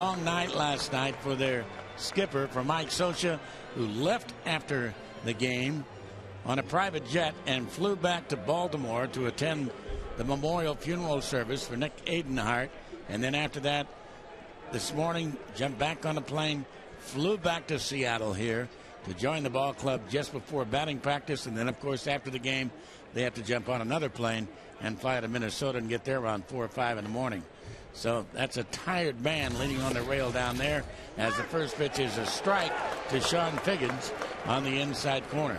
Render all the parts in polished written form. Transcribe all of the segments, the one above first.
Long night last night for their skipper, for Mike Scioscia, who left after the game on a private jet and flew back to Baltimore to attend the memorial funeral service for Nick Adenhart. And then after that, this morning, jumped back on a plane, flew back to Seattle here to join the ball club just before batting practice. And then, of course, after the game, they have to jump on another plane and fly to Minnesota and get there around 4 or 5 in the morning. So that's a tired man leaning on the rail down there as the first pitch is a strike to Sean Figgins on the inside corner.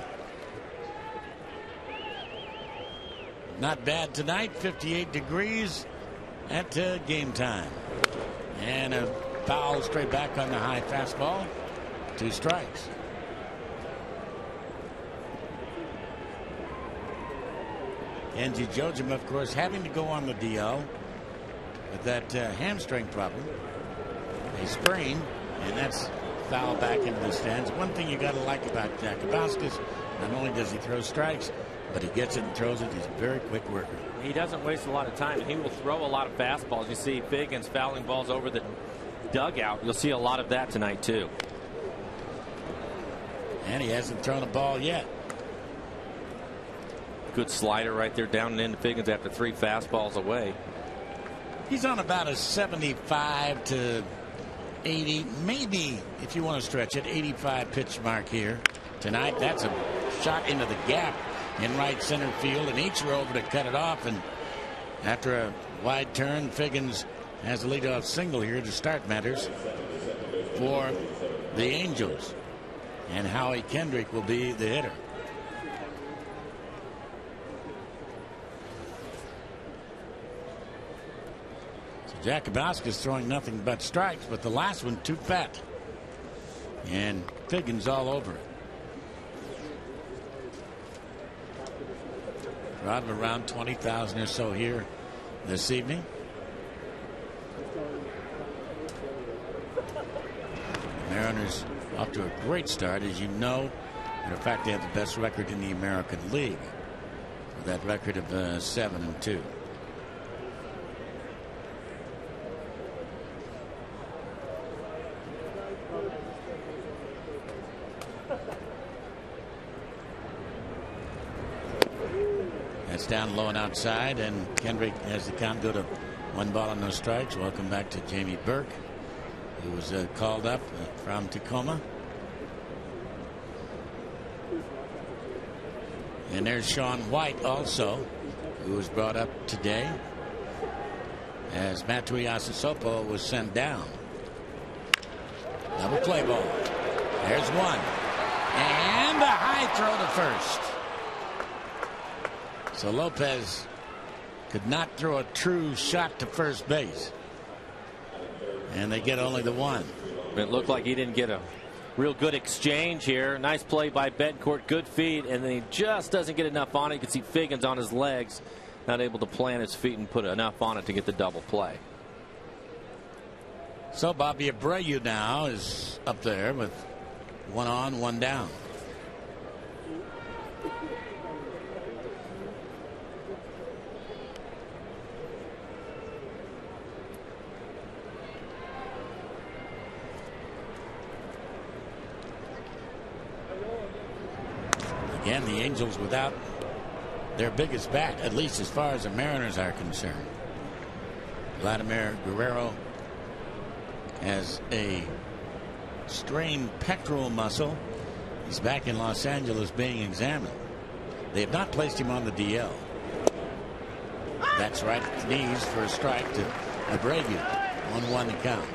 Not bad tonight, 58 degrees at game time. And a foul straight back on the high fastball. 2 strikes. Kenji Johjima, of course, having to go on the DL with that hamstring problem, a sprain, and that's foul back into the stands. One thing you got to like about Jacobowskis, not only does he throw strikes, but he gets it and throws it. He's a very quick worker. He doesn't waste a lot of time. He will throw a lot of fastballs. You see Figgins fouling balls over the dugout. You'll see a lot of that tonight too. And he hasn't thrown a ball yet. Good slider right there down and into Figgins after 3 fastballs away. He's on about a 75 to 80, maybe, if you want to stretch it, 85 pitch mark here tonight. That's a shot into the gap in right center field, and Eacher over to cut it off. And after a wide turn, Figgins has a leadoff single here to start matters for the Angels. And Howie Kendrick will be the hitter. Jacobowskis throwing nothing but strikes, but the last one too fat. And Figgins all over it. Crowd of around 20,000 or so here this evening. The Mariners off to a great start, as you know. And in fact, they have the best record in the American League, with that record of 7-2. That's down low and outside, and Kendrick has the count go to 1 ball and no strikes. Welcome back to Jamie Burke, who was called up from Tacoma. And there's Sean White also, who was brought up today as Matuiasa Sopo was sent down. Double play ball. There's one. And a high throw to first. So Lopez could not throw a true shot to first base. And they get only the one. It looked like he didn't get a real good exchange here. Nice play by Betancourt. Good feed. And then he just doesn't get enough on it. You can see Figgins on his legs, not able to plant his feet and put enough on it to get the double play. So Bobby Abreu now is up there with 1 on, 1 down. Again, the Angels without their biggest bat, at least as far as the Mariners are concerned. Vladimir Guerrero has a strained pectoral muscle. He's back in Los Angeles being examined. They have not placed him on the DL. That's right at the knees for a strike to Abreu. 1-1 the count.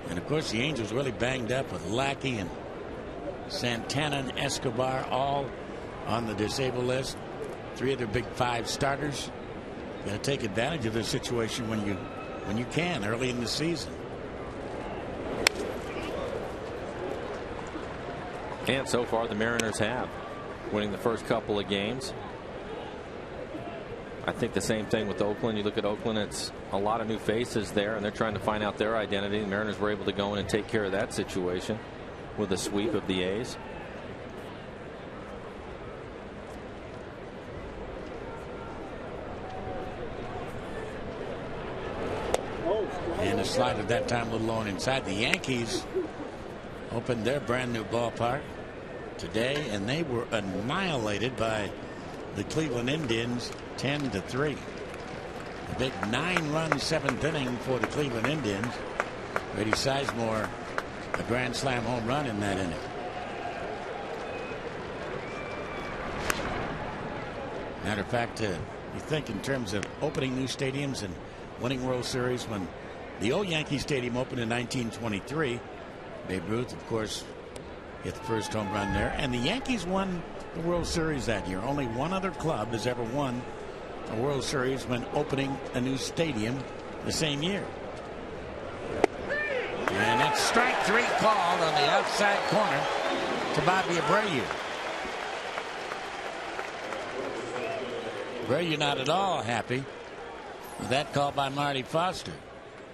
And of course, the Angels really banged up with Lackey and Santana and Escobar all on the disabled list. 3 of their big 5 starters. Got to take advantage of the situation when you can early in the season. And so far the Mariners have, winning the first couple of games. I think the same thing with Oakland. You look at Oakland, it's a lot of new faces there, and they're trying to find out their identity. The Mariners were able to go in and take care of that situation with a sweep of the A's. slide at that time a little on inside. The Yankees opened their brand new ballpark today, and they were annihilated by the Cleveland Indians 10-3. A big 9-run 7th inning for the Cleveland Indians. Grady Sizemore, a grand slam home run in that inning. Matter of fact, you think in terms of opening new stadiums and winning World Series, when the old Yankee Stadium opened in 1923, Babe Ruth, of course, hit the first home run there, and the Yankees won the World Series that year. Only one other club has ever won a World Series when opening a new stadium the same year. And that's strike 3 called on the outside corner to Bobby Abreu. Abreu not at all happy with that call by Marty Foster.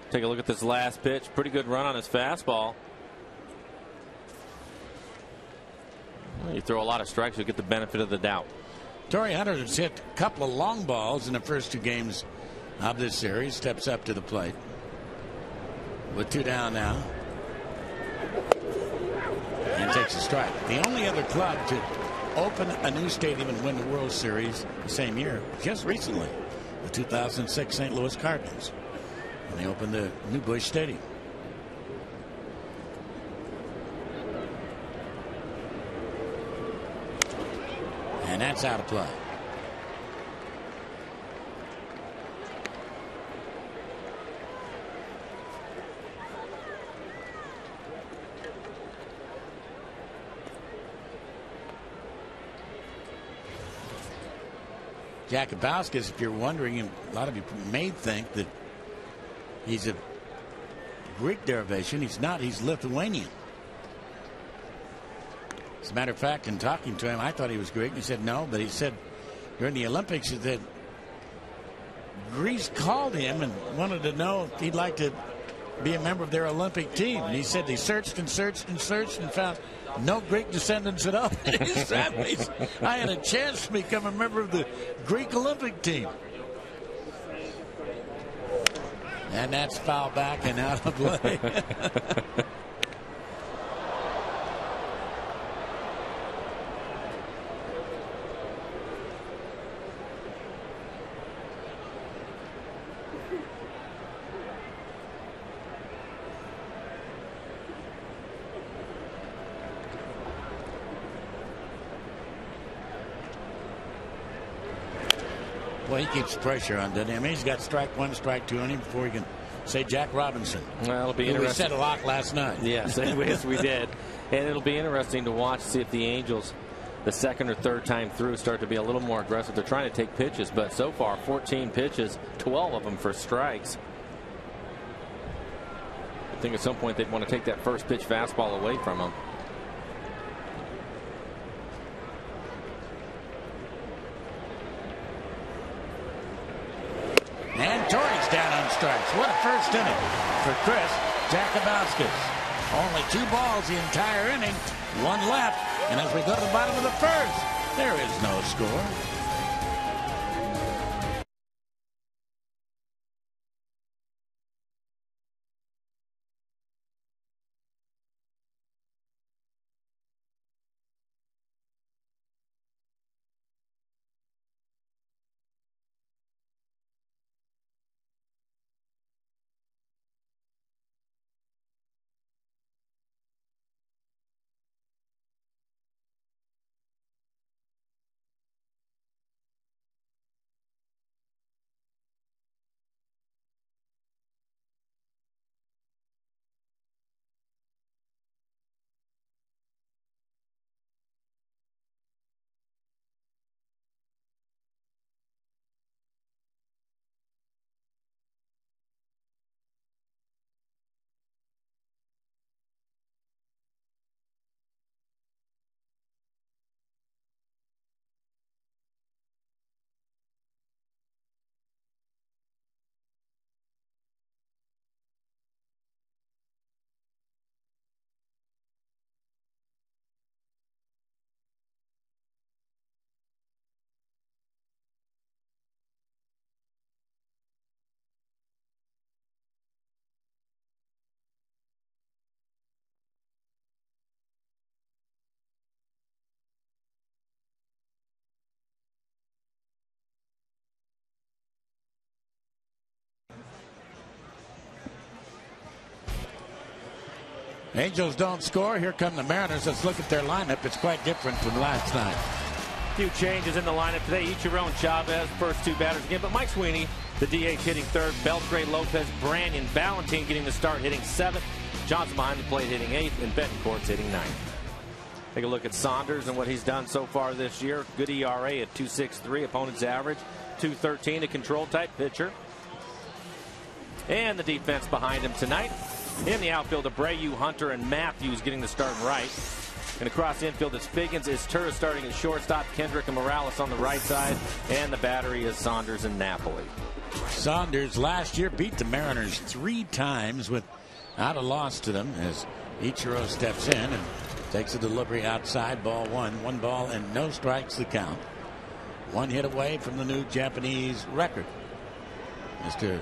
Take a look at this last pitch. Pretty good run on his fastball. You throw a lot of strikes, you'll get the benefit of the doubt. Torrey Hunter has hit a couple of long balls in the first 2 games of this series. Steps up to the plate with 2 down now, and takes a strike. The only other club to open a new stadium and win the World Series the same year, just recently, the 2006 St. Louis Cardinals, when they opened the new Busch Stadium. And that's out of play. Jakubowskis, if you're wondering, and a lot of you may think that he's a Greek derivation. He's not. He's Lithuanian. As a matter of fact, in talking to him, I thought he was Greek. And he said no, but he said during the Olympics that Greece called him and wanted to know if he'd like to be a member of their Olympic team. And he said they searched and searched and searched and found no Greek descendants at all in his families. I had a chance to become a member of the Greek Olympic team. And that's foul back and out of play. Well, he keeps pressure on, doesn't he? I mean, he's got strike 1, strike 2 on him before he can say Jack Robinson. Well, it'll be interesting. We said a lot last night. Yes, yes, we did. And it'll be interesting to watch, see if the Angels, the second or third time through, start to be a little more aggressive. They're trying to take pitches, but so far, 14 pitches, 12 of them for strikes. I think at some point they'd want to take that first pitch fastball away from him. And Torrey's down on strikes. What a first inning for Chris Jakubowskis. Only 2 balls the entire inning, 1 left. And as we go to the bottom of the first, there is no score. Angels don't score. Here come the Mariners. Let's look at their lineup. It's quite different from last night. A few changes in the lineup today. Ichiro and Chavez, first two batters again. But Mike Sweeney, the DH, hitting third. Beltre, Lopez, Branyan, Valentine getting the start, hitting seventh. Johnson behind the plate, hitting eighth. And Betancourt's hitting ninth. Take a look at Saunders and what he's done so far this year. Good ERA at 2.63. Opponent's average 2.13. A control type pitcher. And the defense behind him tonight. In the outfield, Abreu, Hunter, and Matthews getting the start right. And across the infield, it's Figgins, Turris starting at shortstop, Kendrick and Morales on the right side. And the battery is Saunders and Napoli. Saunders last year beat the Mariners 3 times without a loss to them as Ichiro steps in and takes a delivery outside, ball 1. 1 ball and no strikes the count. 1 hit away from the new Japanese record. Mr.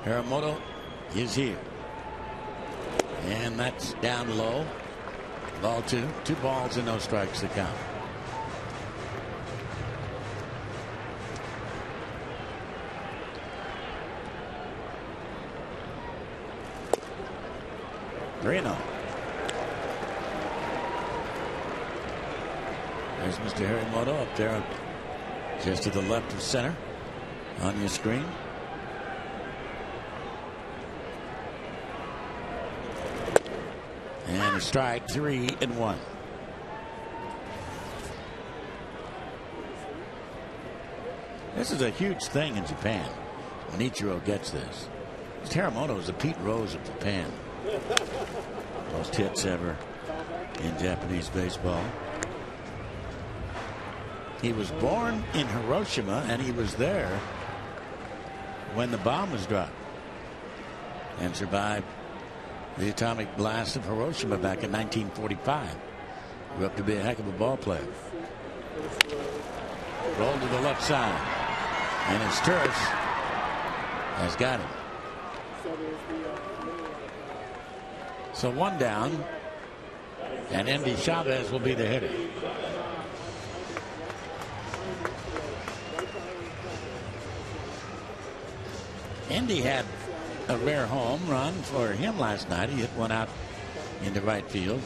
Haramoto is here. And that's down low. Ball 2. 2 balls and no strikes to count. Reno. There's Mr. Haramoto up there just to the left of center on your screen. And a strike, 3-1. This is a huge thing in Japan when Ichiro gets this. Haramoto is the Pete Rose of Japan. Most hits ever in Japanese baseball. He was born in Hiroshima and he was there when the bomb was dropped and survived the atomic blast of Hiroshima back in 1945. Grew up to be a heck of a ball player. Rolled to the left side. And it's Turris has got him. So 1 down. And Endy Chavez will be the hitter. Endy had a rare home run for him last night. He hit one out into right field.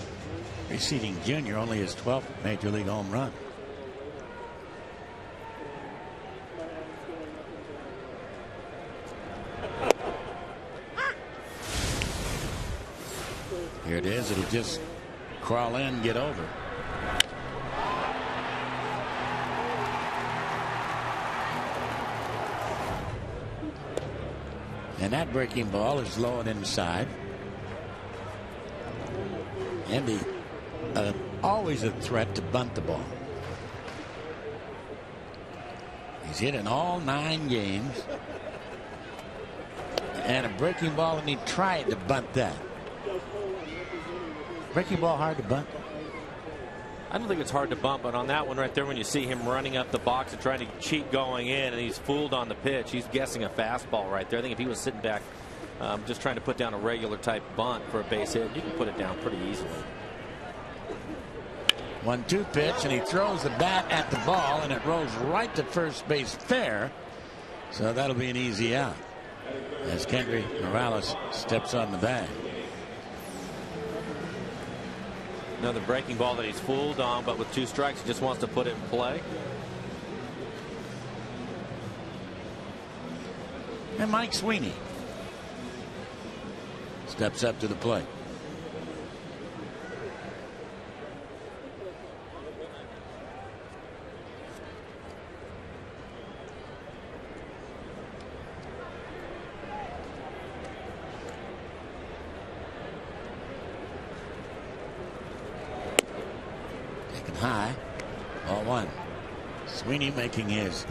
Preceding Junior, only his 12th major league home run. Here it is. It'll just crawl in, get over. And that breaking ball is low and inside. Endy always a threat to bunt the ball. He's hit in all 9 games. And a breaking ball, and he tried to bunt that. Breaking ball hard to bunt? I don't think it's hard to bunt, but on that one right there, when you see him running up the box and trying to cheat going in, and he's fooled on the pitch, he's guessing a fastball right there. I think if he was sitting back just trying to put down a regular type bunt for a base hit, you can put it down pretty easily. 1-2 pitch, and he throws the bat at the ball, and it rolls right to first base fair. So that'll be an easy out as Kendrick Morales steps on the bag. Another breaking ball that he's fooled on, but with 2 strikes, he just wants to put it in play. And Mike Sweeney steps up to the plate. High, ball 1. Sweeney making his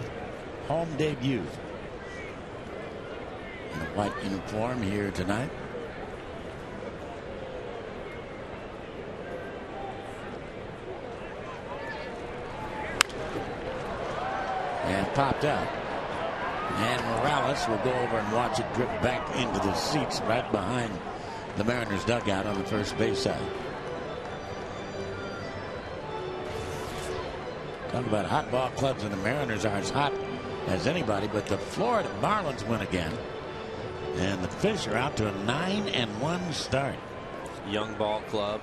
home debut in a white uniform here tonight. And popped out. And Morales will go over and watch it drip back into the seats right behind the Mariners dugout on the first base side. Talk about hot ball clubs, and the Mariners are as hot as anybody, but the Florida Marlins win again. And the Fish are out to a 9-1 start. young ball club.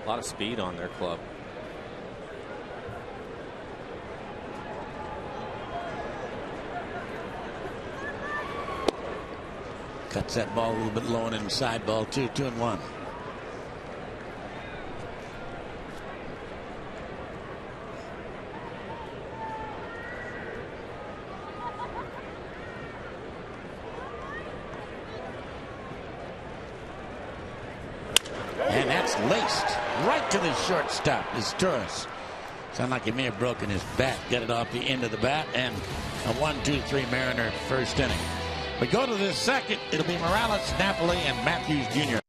A lot of speed on their club. Cuts that ball a little bit low and inside, ball 2, 2-1. And that's laced right to the shortstop is Torres. Sound like he may have broken his bat. Get it off the end of the bat, and a 1-2-3 Mariner first inning. We go to the second. It'll be Morales, Napoli, and Matthews Jr.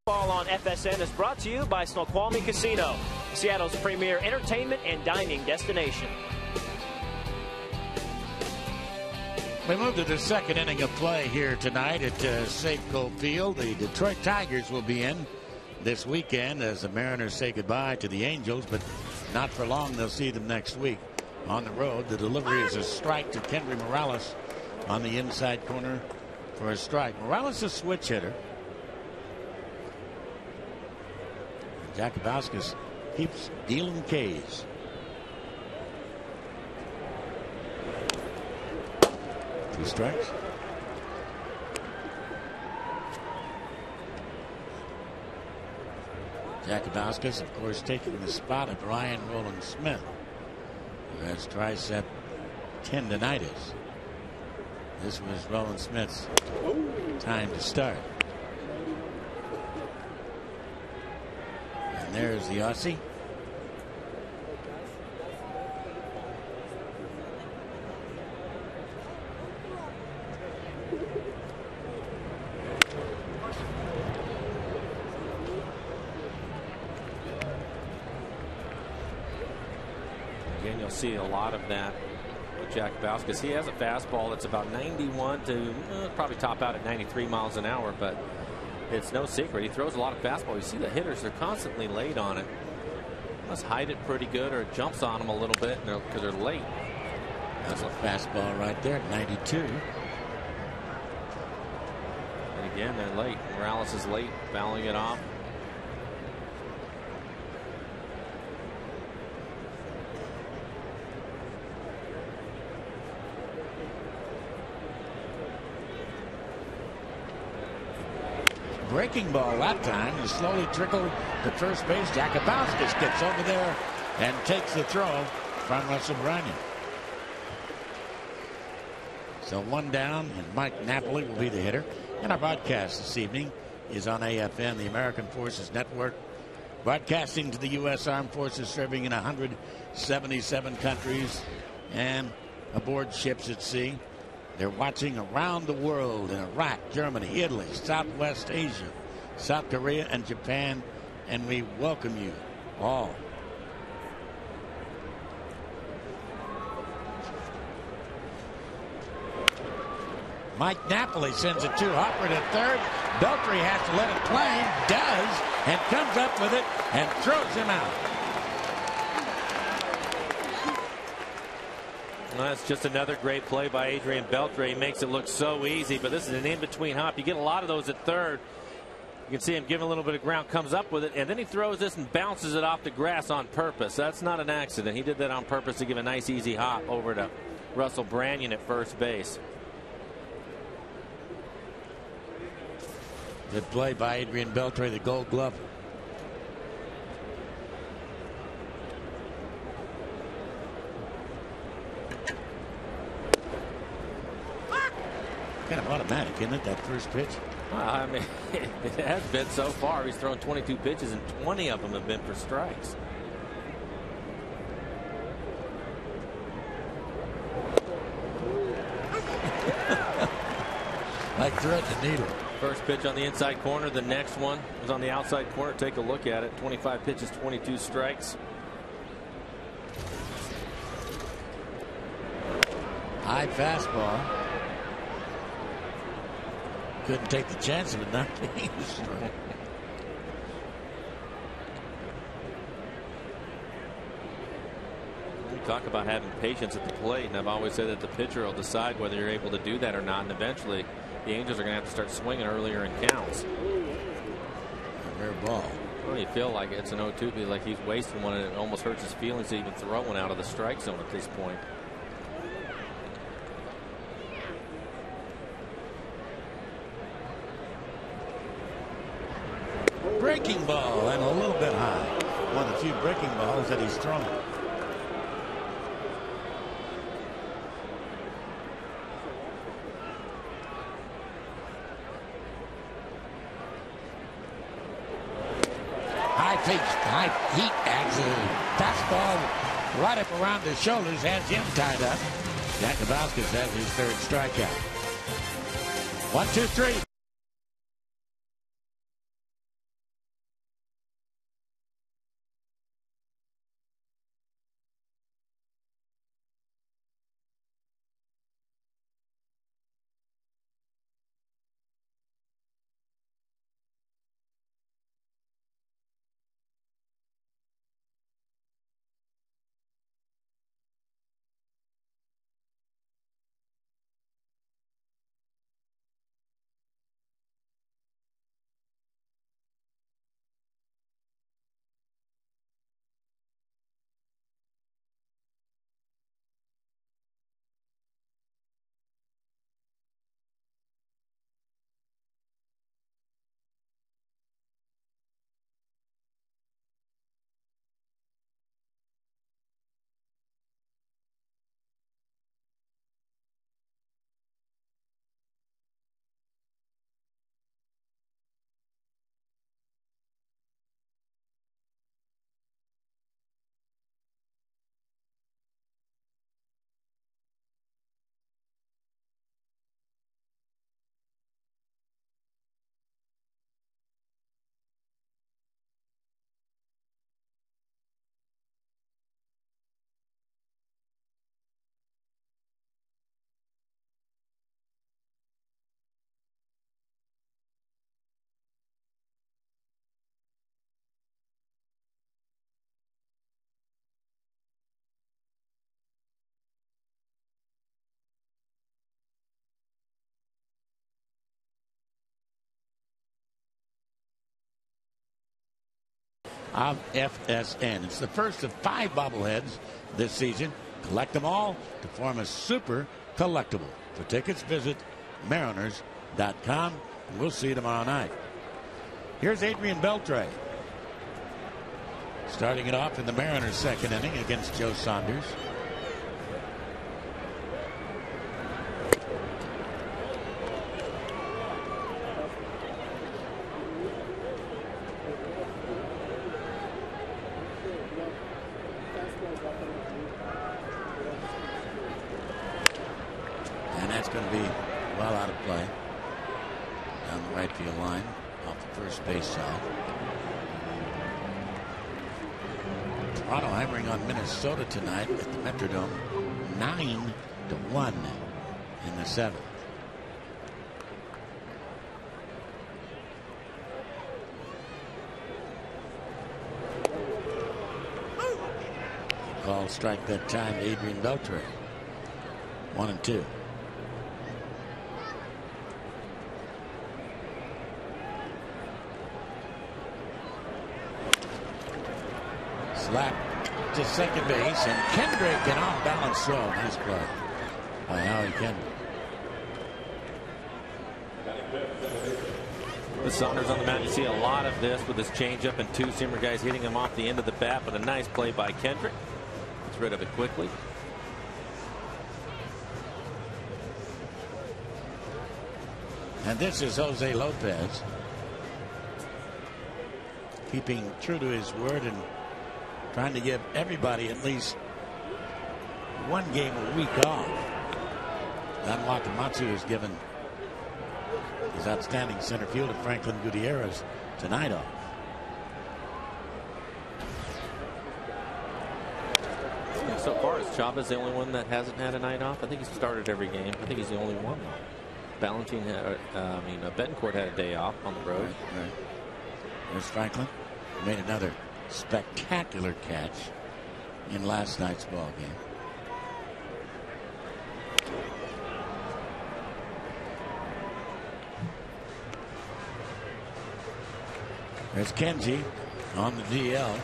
Ball on FSN is brought to you by Snoqualmie Casino, Seattle's premier entertainment and dining destination. We move to the second inning of play here tonight at Safeco Field. The Detroit Tigers will be in this weekend as the Mariners say goodbye to the Angels, but not for long. They'll see them next week on the road. The delivery is a strike to Kendry Morales on the inside corner for a strike. Morales is a switch hitter. Jakubowski keeps dealing K's. Two strikes. Jakubowski, of course, taking the spot of Ryan Roland Smith, who has tricep tendonitis. This was Roland Smith's time to start. And there's the Aussie. Again, you'll see a lot of that with Jakubowski. He has a fastball that's about 91 to probably top out at 93 miles an hour, but it's no secret. He throws a lot of fastball. You see the hitters are constantly late on it. Must hide it pretty good, or it jumps on them a little bit because they're late. That's a fastball right there at 92. And again, they're late. Morales is late, fouling it off. Breaking ball that time. You slowly trickle to first base. Jakubowski gets over there and takes the throw from Russell Branyan. So one down, and Mike Napoli will be the hitter. And our broadcast this evening is on AFN, the American Forces Network, broadcasting to the U.S. Armed Forces, serving in 177 countries and aboard ships at sea. They're watching around the world in Iraq, Germany, Italy, Southwest Asia, South Korea, and Japan. And we welcome you all. Mike Napoli sends it to Hopper to third. Beltre has to let it play. Does, and comes up with it and throws him out. Well, that's just another great play by Adrian Beltre. He makes it look so easy, but this is an in-between hop. You get a lot of those at third. You can see him giving a little bit of ground, comes up with it, and then he throws this and bounces it off the grass on purpose. That's not an accident. He did that on purpose to give a nice, easy hop over to Russell Branyan at first base. Good play by Adrian Beltre, the Gold Glove. Kind of automatic, isn't it, that first pitch? Well, I mean, it has been so far. He's thrown 22 pitches, and 20 of them have been for strikes. Like thread the needle. First pitch on the inside corner. The next one was on the outside corner. Take a look at it. 25 pitches, 22 strikes. High fastball. Couldn't take the chance of it not being a strike. We talk about having patience at the plate, and I've always said that the pitcher will decide whether you're able to do that or not, and eventually the Angels are going to have to start swinging earlier in counts. A rare ball. Well, you feel like it's an 0-2, feel like he's wasting one, and it almost hurts his feelings to even throw one out of the strike zone at this point. Breaking ball and a little bit high. One of the few breaking balls that he's thrown. High heat action. Fastball right up around the shoulders has him tied up. Jack Kavaliauskas has his third strikeout. 1-2-3. Of FSN. It's the first of 5 bobbleheads this season. Collect them all to form a super collectible. For tickets, visit Mariners.com. We'll see you tomorrow night. Here's Adrian Beltre. Starting it off in the Mariners' second inning against Joe Saunders. that's going to be well out of play down the right field line off the first base side. Toronto hammering on Minnesota tonight at the Metrodome, 9-1 in the 7th. Call strike that time to Adrian Beltre. 1-2. Slap to second base, and Kendrick an off balance throw. Nice play by Howie Kendrick. The Saunders on the mound. You see a lot of this with his changeup and two-seamer guys hitting him off the end of the bat, but a nice play by Kendrick. Gets rid of it quickly. And this is Jose Lopez, keeping true to his word and trying to give everybody at least one game a week off. Don Wakamatsu has given his outstanding center fielder Franklin Gutierrez tonight off. Yeah, so far, is Chavez the only one that hasn't had a night off? I think he's started every game. I think he's the only one. Ballantine, Betancourt had a day off on the road. Right. There's Franklin. Made another spectacular catch in last night's ball game. There's Kenji on the DL.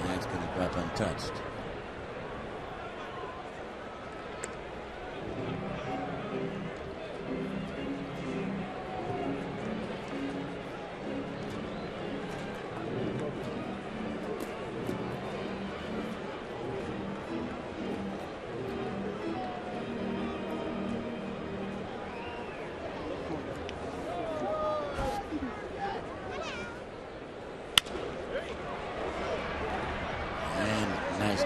And it's going to drop untouched.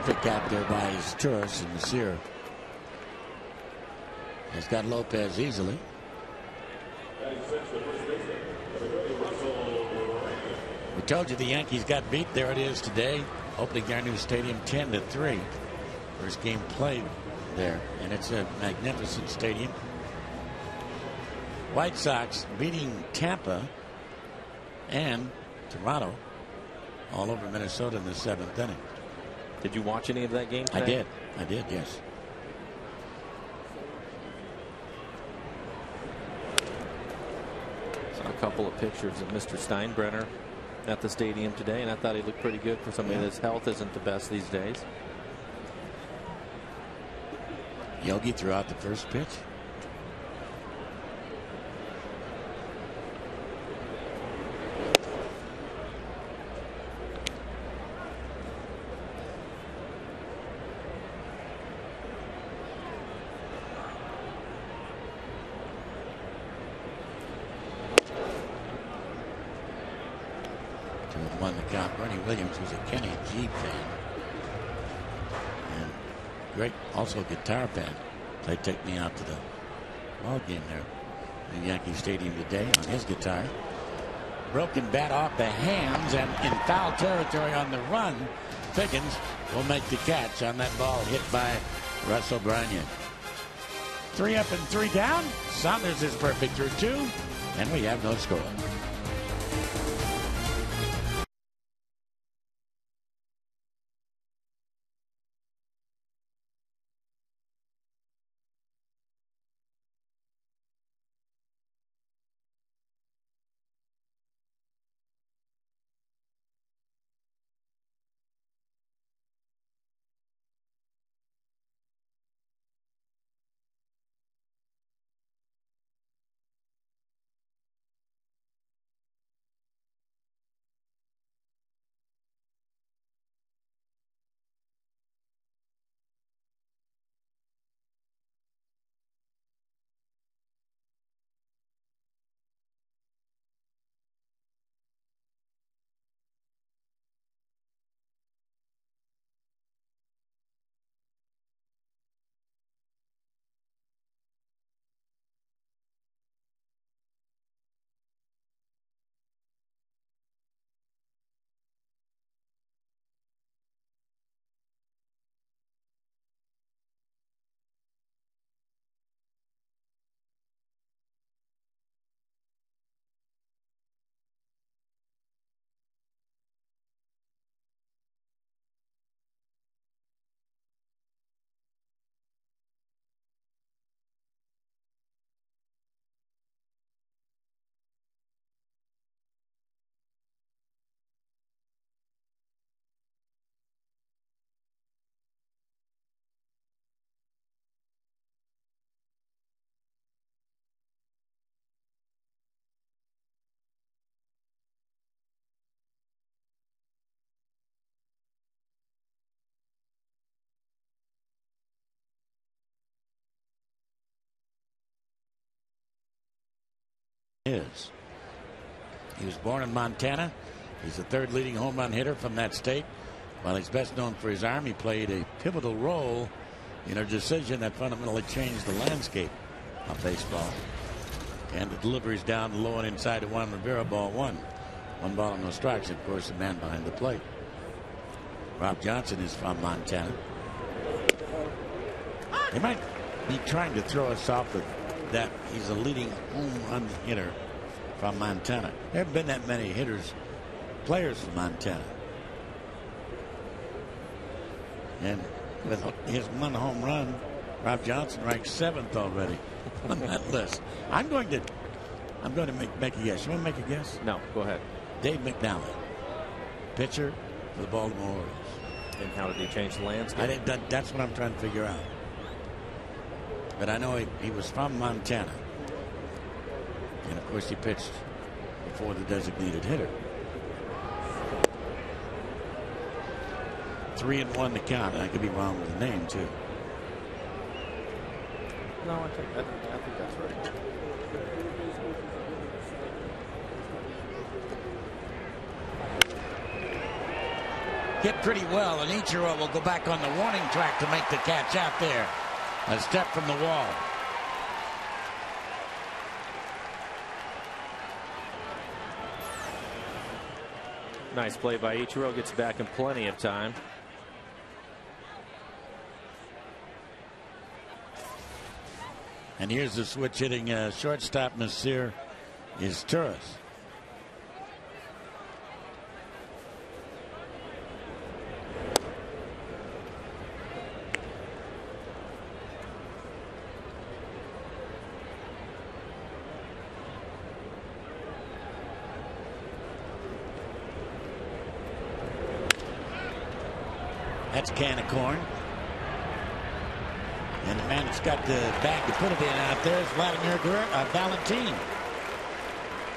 Pick out there by his Turris and Nasir. He's got Lopez easily. We told you the Yankees got beat. There it is today, opening their new stadium 10-3. First game played there, and it's a magnificent stadium. White Sox beating Tampa and Toronto all over Minnesota in the 7th inning. Did you watch any of that game today? I did, yes. Saw a couple of pictures of Mr. Steinbrenner at the stadium today, and I thought he looked pretty good for somebody that's health isn't the best these days. Yogi threw out the first pitch. Won the count. Bernie Williams was a Kenny G fan. And great, also guitar fan. They take me out to the ball game there in Yankee Stadium today on his guitar. Broken bat off the hands, and in foul territory on the run, Figgins will make the catch on that ball hit by Russell Branyan. 3 up and 3 down. Saunders is perfect through 2, and we have no score. is. He was born in Montana. He's the third leading home run hitter from that state. While he's best known for his arm, he played a pivotal role in a decision that fundamentally changed the landscape of baseball. And the deliveries down low and inside to Juan Rivera, ball one. 1 ball and no strikes. Of course, the man behind the plate. Rob Johnson is from Montana. They might be trying to throw us off with that he's a leading home run hitter from Montana. There haven't been that many players from Montana. And with his 1 home run, Rob Johnson ranks 7th already on that list. I'm going to make a guess. You want to make a guess? No, go ahead. Dave McNally, pitcher for the Baltimore Orioles. And how did he change the landscape? That's what I'm trying to figure out. But I know he was from Montana. And of course he pitched before the designated hitter. 3-1 to count. I could be wrong with the name too. No, I think that's right. Hit pretty well, and Ichiro will go back on the warning track to make the catch out there. A step from the wall. Nice play by Ichiro. Gets back in plenty of time. And here's the switch hitting shortstop Nasir is Turris. That's a can of corn. And the man that's got the bag to put it in out there is Vladimir Valentin.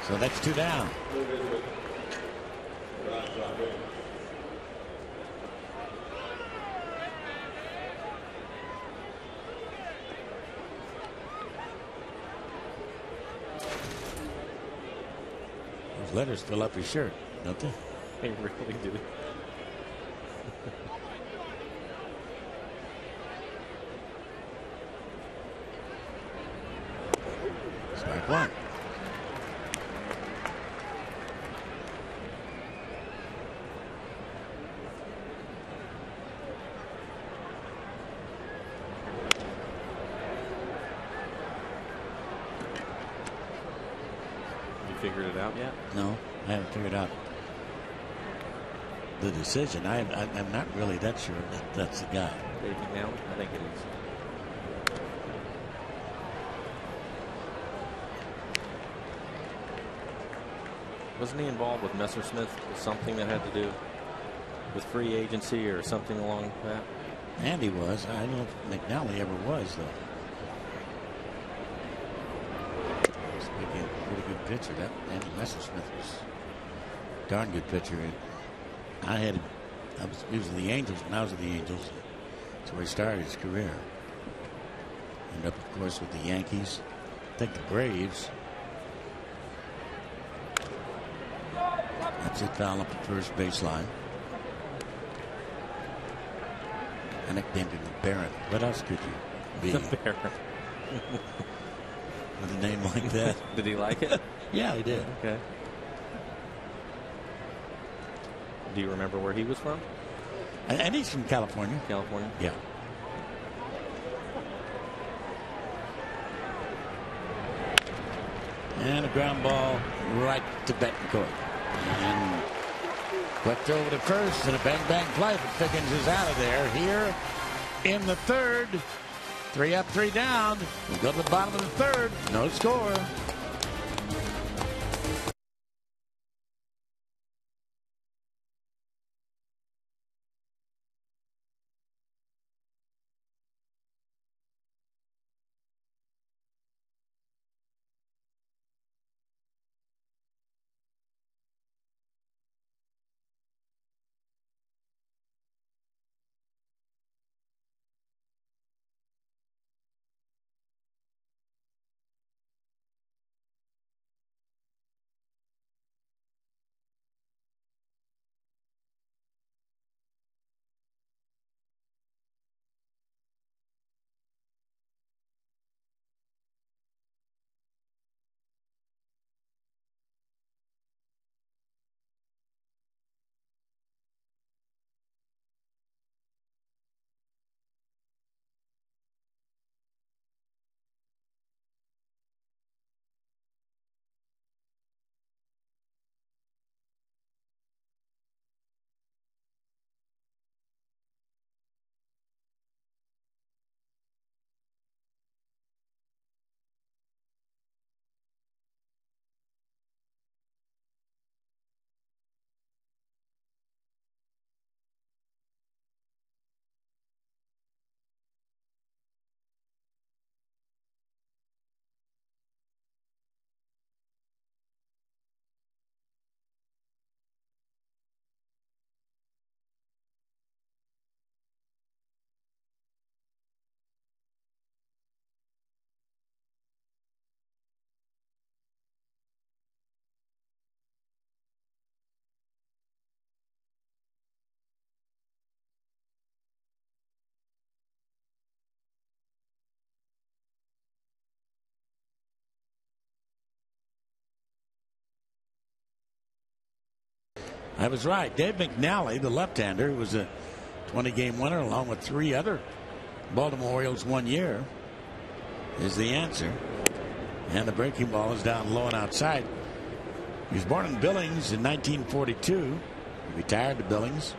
So that's 2 down. Those letters fill up your shirt, don't they? They really do. Strike one. You figured it out yet? No, I haven't figured out the decision. I'm not really that sure that's the guy. Dave McNally? I think it is. Wasn't he involved with Messersmith? Something that had to do with free agency or something along that? And he was. I don't know if McNally ever was, though. He's a pretty good pitcher. That Andy Messersmith was a darn good pitcher. He was in the Angels when I was with the Angels. That's where he started his career. Ended up, of course, with the Yankees. I think the Braves. That's it, foul up the first baseline. I nicknamed him the Baron. What else could you be? The Baron. With a name like that. Did he like it? Yeah, he did. Okay. Do you remember where he was from? And he's from California. California? Yeah. And a ground ball right to Betancourt. And flipped over to first, and a bang-bang play, but Figgins is out of there. Here in the third. 3 up, 3 down. We go to the bottom of the third. No score. I was right. Dave McNally, the left-hander, who was a 20-game winner along with 3 other Baltimore Orioles one year, is the answer. And the breaking ball is down low and outside. He was born in Billings in 1942. He retired to Billings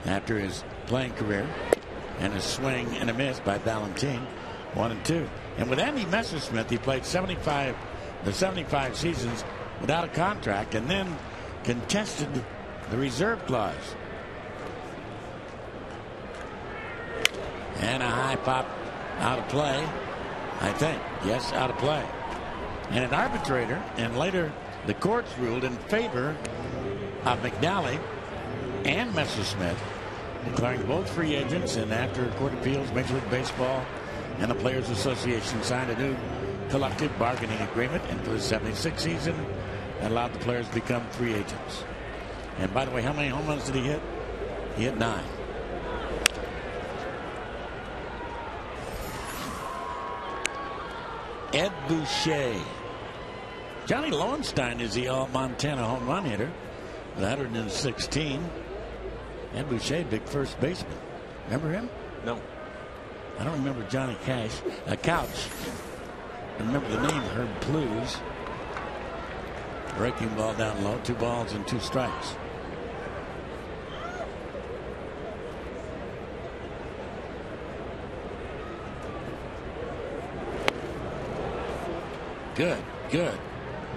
after his playing career, and a swing and a miss by Valentine, 1 and 2. And with Andy Messersmith, he played 75 seasons without a contract, and then contested the reserve clause. And a high pop out of play, I think. Yes, out of play. And an arbitrator, and later the courts ruled in favor of McNally and Messersmith, declaring both free agents. And after court appeals, Major League Baseball and the Players Association signed a new collective bargaining agreement, and for the 76 season that allowed the players to become free agents. And by the way, how many home runs did he hit? He hit 9. Ed Boucher. Johnny Lowenstein is the all-Montana home run hitter with 116. Ed Boucher, big first baseman. Remember him? No. I don't remember Johnny Couch. I remember the name, Herb Plews. Breaking ball down low, 2 balls and 2 strikes. Good.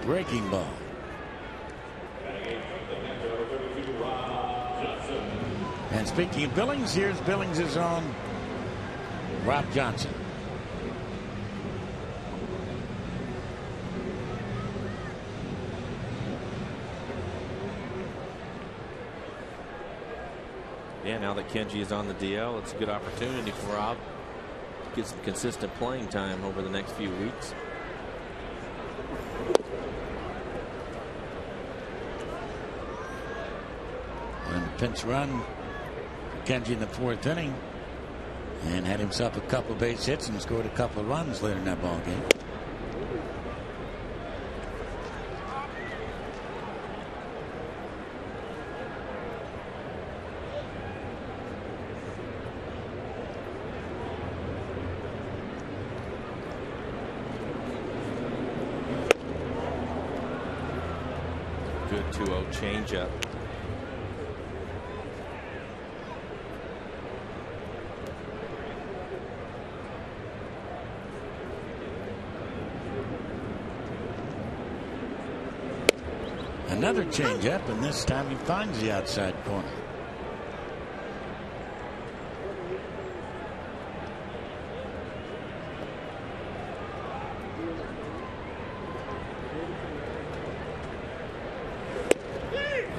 Breaking ball. And speaking of Billings, here's Billings' own Rob Johnson. Yeah, now that Kenji is on the DL, it's a good opportunity for Rob to get some consistent playing time over the next few weeks. And a pinch run for Kenji in the 4th inning, and had himself a couple of base hits and scored a couple of runs later in that ball game. Good 2-0 changeup. Another changeup, and this time he finds the outside corner.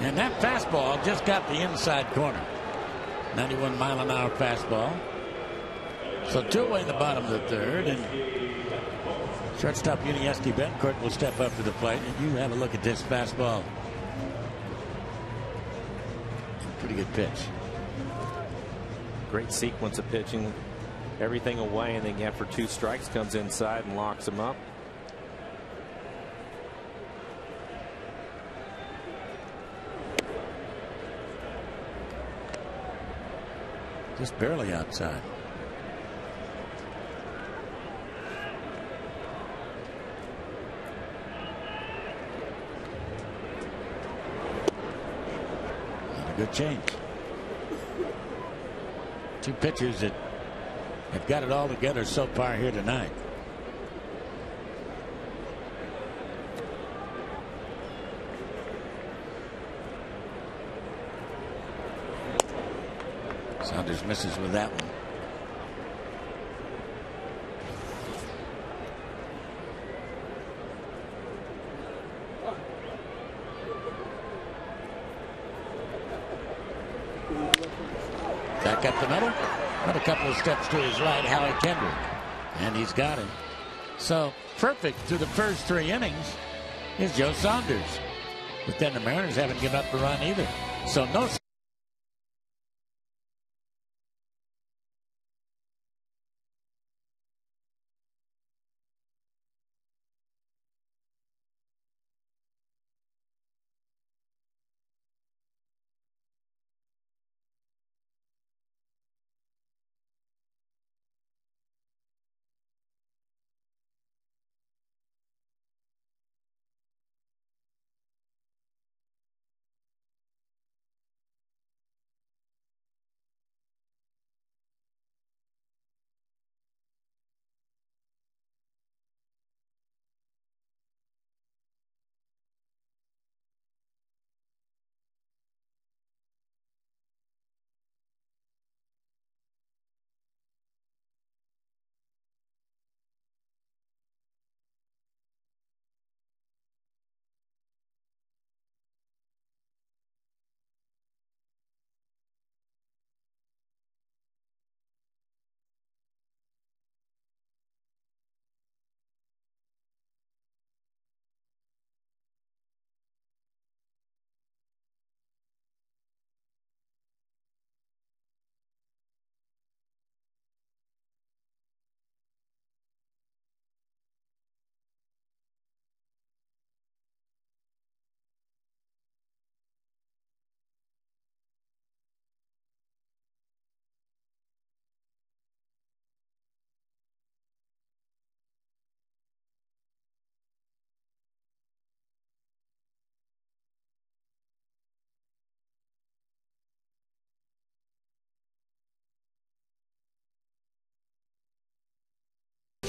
And that fastball just got the inside corner. 91-mile-an-hour fastball. So 2 away in the bottom of the 3rd, and shortstop Yuniesky Betancourt will step up to the plate, and you have a look at this fastball. Pretty good pitch. Great sequence of pitching. Everything away, and then after 2 strikes comes inside and locks him up. Just barely outside. Good change. 2 pitchers that have got it all together so far here tonight. Saunders misses with that one. Back up the middle. But a couple of steps to his right, Howie Kendrick. And he's got him. So perfect through the first 3 innings is Joe Saunders. But then the Mariners haven't given up a run either. So no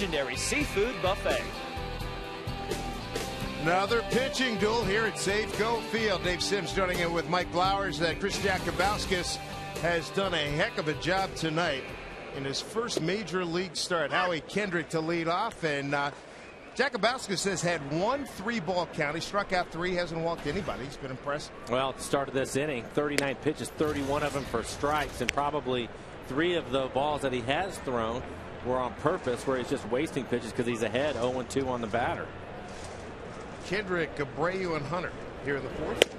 legendary seafood buffet. Another pitching duel here at Safeco Field. Dave Sims joining in with Mike Blowers. Chris Jakabauskas has done a heck of a job tonight in his first major league start. Howie Kendrick to lead off, and Jakabauskas has had 1 3-ball count. He struck out 3, hasn't walked anybody. He's been impressive. Well, at the start of this inning, 39 pitches, 31 of them for strikes, and probably 3 of the balls that he has thrown were on purpose, where he's just wasting pitches because he's ahead 0-2 on the batter. Kendrick, Abreu, and Hunter here in the 4th.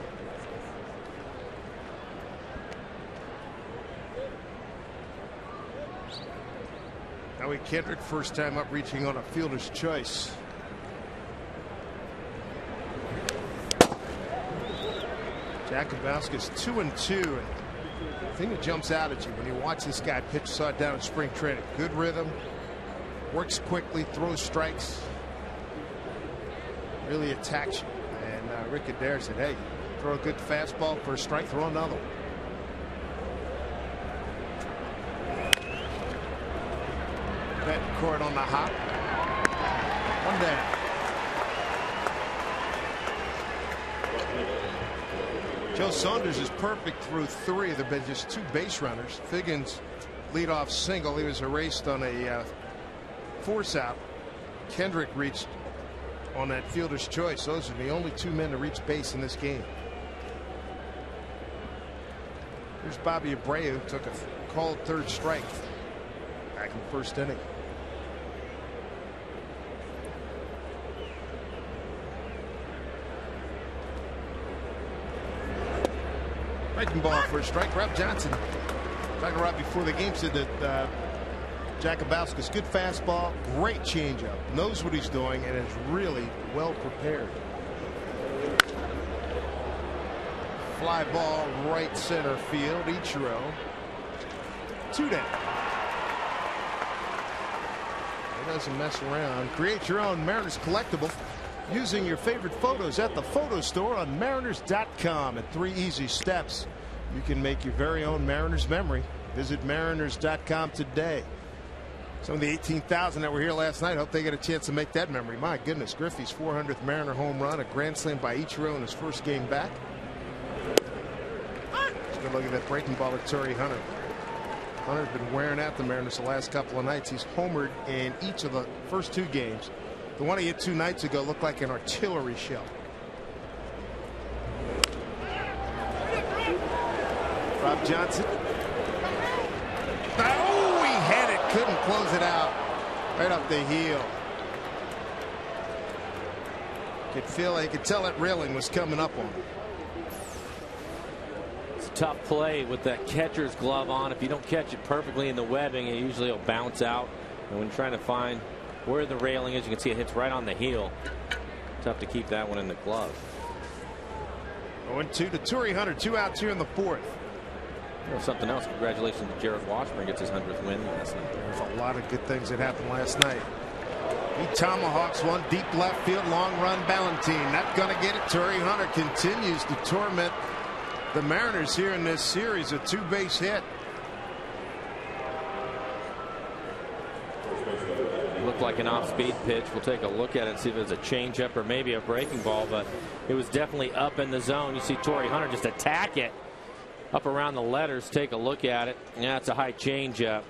Howie Kendrick, first time up, reaching on a fielder's choice. Jakabauskas 2-2. The thing that jumps out at you when you watch this guy pitch, saw it down in spring training. Good rhythm, works quickly, throws strikes, really attacks you. And Rick Adair said, hey, throw a good fastball for a strike, throw another one. Betancourt on the hop. 1 down. Joe Saunders is perfect through 3. There have been just 2 base runners. Figgins leadoff single. He was erased on a force out. Kendrick reached on that fielder's choice. Those are the only 2 men to reach base in this game. Here's Bobby Abreu, took a called 3rd strike back in the 1st inning. Breaking ball for a strike. Rob Johnson, talking to Rob before the game, said that Jakabauskas, good fastball, great changeup, knows what he's doing, and is really well prepared. Fly ball right center field. Ichiro, 2 down. He doesn't mess around. Create your own Mariners collectible using your favorite photos at the photo store on Mariners.com. In 3 easy steps, you can make your very own Mariners memory. Visit Mariners.com today. Some of the 18,000 that were here last night, hope they get a chance to make that memory. My goodness, Griffey's 400th Mariner home run, a grand slam by Ichiro in his first game back. Let's go look at that breaking ball of Torrey Hunter. Hunter's been wearing out the Mariners the last couple of nights. He's homered in each of the first 2 games. The one he hit 2 nights ago looked like an artillery shell. Rob Johnson. Oh, he had it, couldn't close it out. Right up the heel. He could tell that railing was coming up on him. It's a tough play with that catcher's glove on. If you don't catch it perfectly in the webbing, it usually will bounce out. And when trying to find where the railing is, you can see it hits right on the heel. Tough to keep that one in the glove. 0-2 to Torrey Hunter. 2 outs here in the 4th. Something else. Congratulations to Jared Washburn, gets his 100th win last night. There's a lot of good things that happened last night. He tomahawks one deep left field, long run. Ballantine not going to get it. Torrey Hunter continues to torment the Mariners here in this series. A 2-base hit. It looked like an off-speed pitch. We'll take a look at it and see if it's a changeup or maybe a breaking ball, but it was definitely up in the zone. You see Torrey Hunter just attack it up around the letters. Take a look at it. Yeah, it's a high changeup.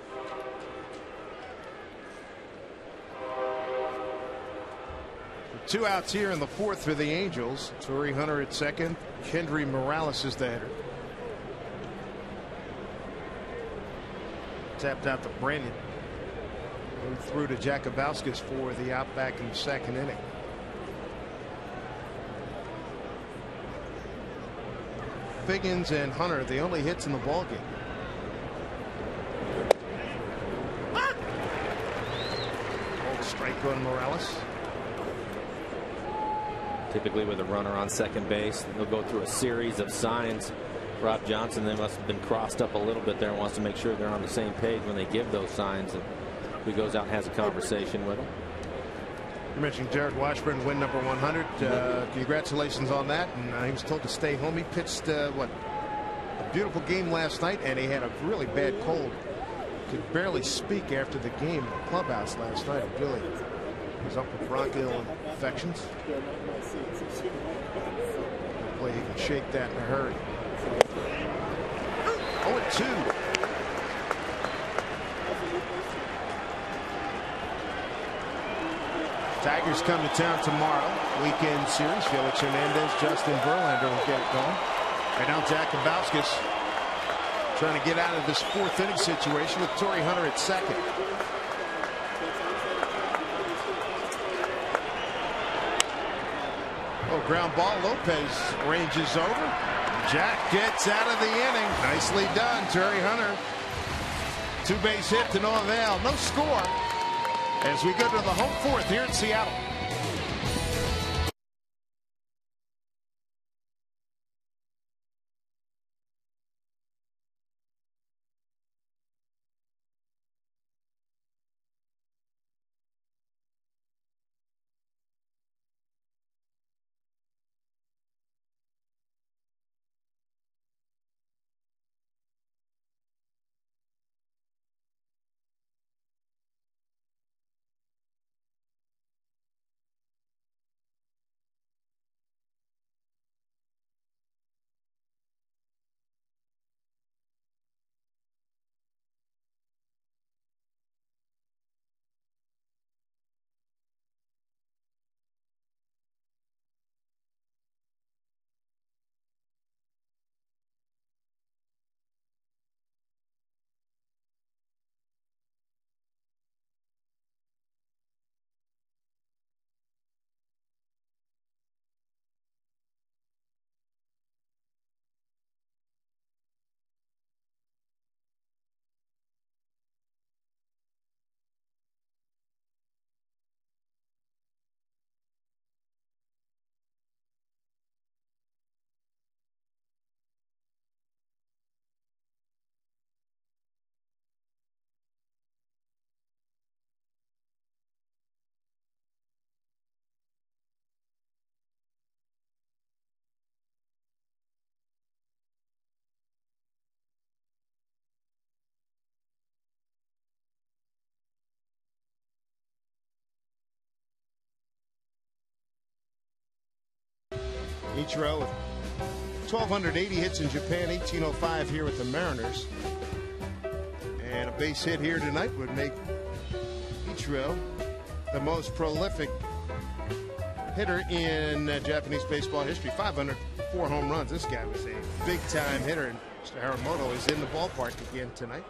Two outs here in the 4th for the Angels. Torrey Hunter at second. Kendry Morales is the hitter. Tapped out to Brandon. Moved through to Jakabauskas for the out back in the 2nd inning. Figgins and Hunter, the only hits in the ballgame. Old strike on Morales. Typically with a runner on second base, they'll go through a series of signs. Rob Johnson, they must have been crossed up a little bit there and wants to make sure they're on the same page when they give those signs. And he goes out and has a conversation with them. You mentioned Jared Washburn, win number 100. Congratulations on that. And he was told to stay home. He pitched a beautiful game last night, and he had a really bad cold could barely speak after the game in the clubhouse last night. He really was up with bronchial infections. Hopefully he can shake that in a hurry. 0-2. Tigers come to town tomorrow. Weekend series. Felix Hernandez, Justin Verlander will get it going. And now Jack Kabauskas trying to get out of this fourth inning situation with Torrey Hunter at second. Oh, ground ball. Lopez ranges over. Jack gets out of the inning. Nicely done, Torrey Hunter. Two-base hit to no avail. No score as we go to the home fourth here in Seattle. Ichiro with 1,280 hits in Japan, 1,805 here with the Mariners. And a base hit here tonight would make Ichiro the most prolific hitter in Japanese baseball history. 504 home runs. This guy was a big-time hitter, and Mr. Haramoto is in the ballpark again tonight.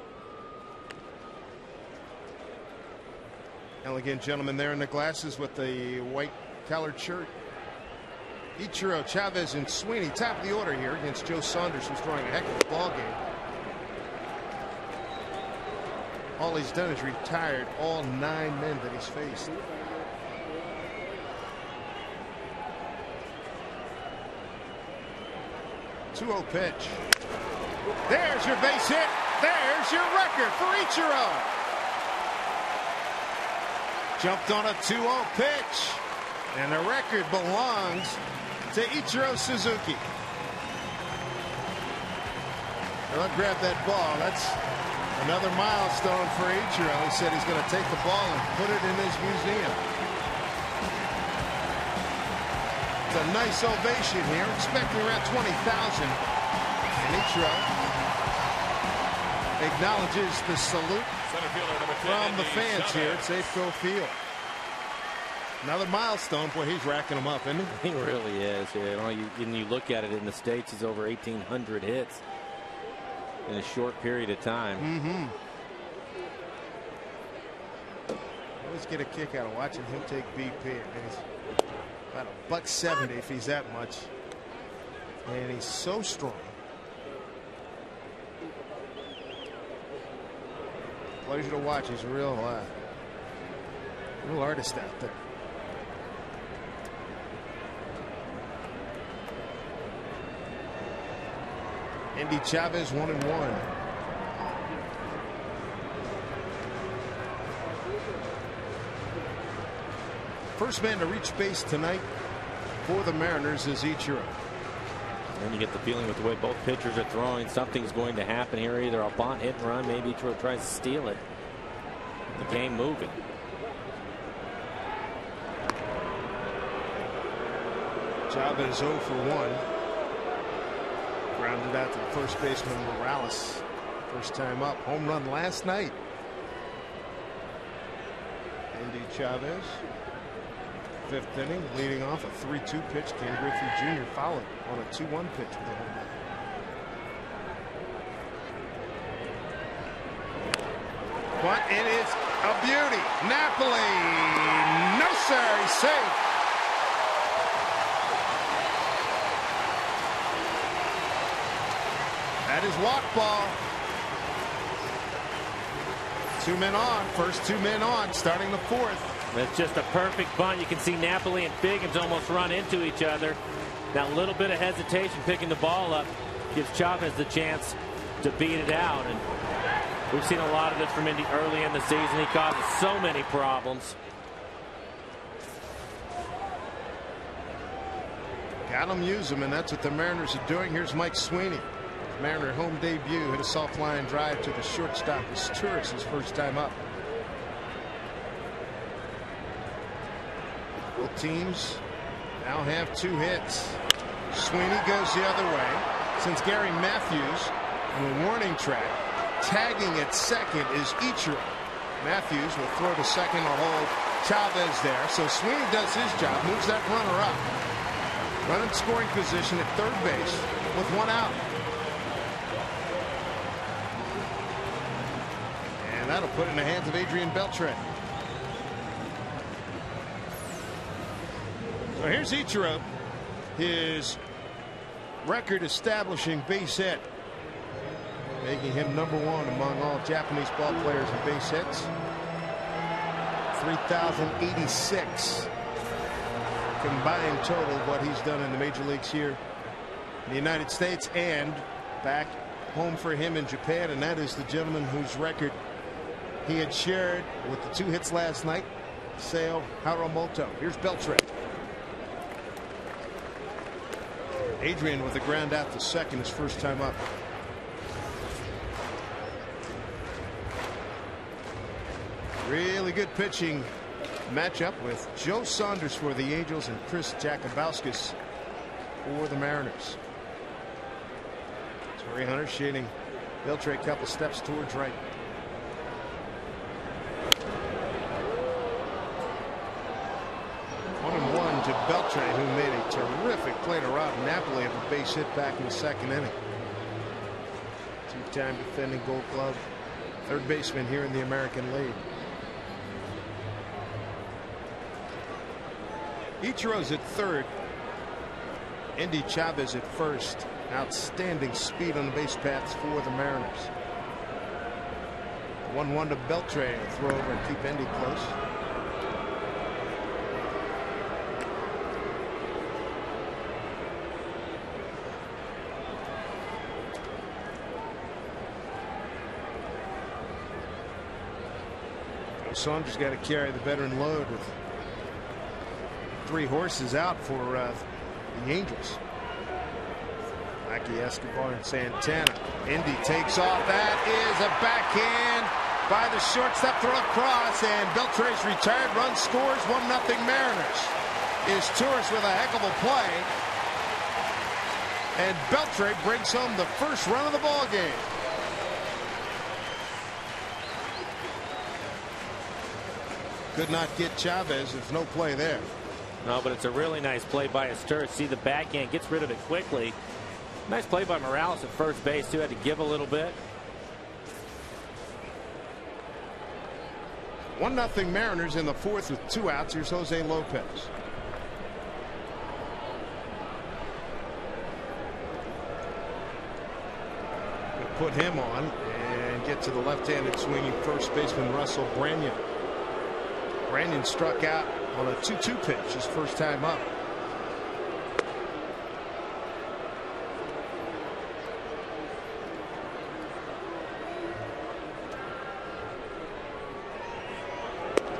Elegant gentleman there in the glasses with the white collared shirt. Ichiro, Chavez, and Sweeney top of the order here against Joe Saunders, who's throwing a heck of a ball game. All he's done is retired all 9 men that he's faced. Two-0 pitch. There's your base hit. There's your record for Ichiro. Jumped on a 2-0 pitch. And the record belongs to Ichiro Suzuki. Well, grab that ball. That's another milestone for Ichiro. He said he's going to take the ball and put it in his museum. It's a nice ovation here. Expecting around 20,000. And Ichiro acknowledges the salute from the fans here at Safeco Field. Another milestone. Boy, he's racking them up, isn't he? He really is. Yeah. You look at it in the States, he's over 1,800 hits in a short period of time. Mm-hmm. Always get a kick out of watching him take BP. He's about $170 if he's that much. And he's so strong. Pleasure to watch. He's a real artist out there. Andy Chavez 1-1. First man to reach base tonight for the Mariners is Ichiro. And you get the feeling with the way both pitchers are throwing, something's going to happen here. Either a bunt, hit and run, maybe Ichiro tries to steal it. The game moving. Chavez 0 for 1. Grounded out to the first baseman Morales. First time up. Home run last night. Andy Chavez. 5th inning, leading off a 3-2 pitch. Ken Griffey Jr. followed on a 2-1 pitch with a home run. But it is a beauty. Napoli. No, sir. He's safe. That is walk ball. 2 men on. First 2 men on, starting the 4th. It's just a perfect bunt. You can see Napoli and Figgins almost run into each other. That little bit of hesitation picking the ball up gives Chavez the chance to beat it out. And we've seen a lot of this from Indy early in the season. He causes so many problems. Got him, use him, and that's what the Mariners are doing. Here's Mike Sweeney. Mariner home debut, hit a soft line drive to the shortstop. It's Turris, his first time up. Both teams now have 2 hits. Sweeney goes the other way. Since Gary Matthews on the warning track, tagging at second is Ichiro. Matthews will throw to second to hold Chavez there. So Sweeney does his job, moves that runner up. Run in scoring position at third base with 1 out. And that'll put it in the hands of Adrian Beltre. So here's Ichiro, his record establishing base hit, making him #1 among all Japanese ball players in base hits. 3,086 combined total of what he's done in the major leagues here in the United States and back home for him in Japan. And that is the gentleman whose record he had shared with the 2 hits last night, Seo Haramoto. Here's Beltre. Adrian with a ground out to second, his first time up. Really good pitching matchup with Joe Saunders for the Angels and Chris Jakubauskas for the Mariners. Torrey Hunter shading Beltre a couple steps towards right. To Beltre, who made a terrific play to rob Napoli of a base hit back in the 2nd inning. 2-time defending Gold Glove, 3rd baseman here in the American League. Ichiro's at 3rd. Indy Chavez at 1st. Outstanding speed on the base paths for the Mariners. 1-1 to Beltre to throw over and keep Indy close. Saunders got to carry the veteran load with 3 horses out for the Angels. Lackey, Escobar, and Santana. Indy takes off. That is a backhand by the shortstop, throw across, and Beltre's retired. Run scores, 1-0 Mariners. Is Turris with a heck of a play, and Beltre brings home the first run of the ball game. Could not get Chavez. There's no play there. No, but it's a really nice play by Turris. See the backhand, gets rid of it quickly. Nice play by Morales at first base too. Had to give a little bit. 1-0 Mariners in the 4th with 2 outs. Here's Jose Lopez. We'll put him on and get to the left-handed swinging first baseman Russell Branyan. Branyan struck out on a 2-2 pitch, his first time up.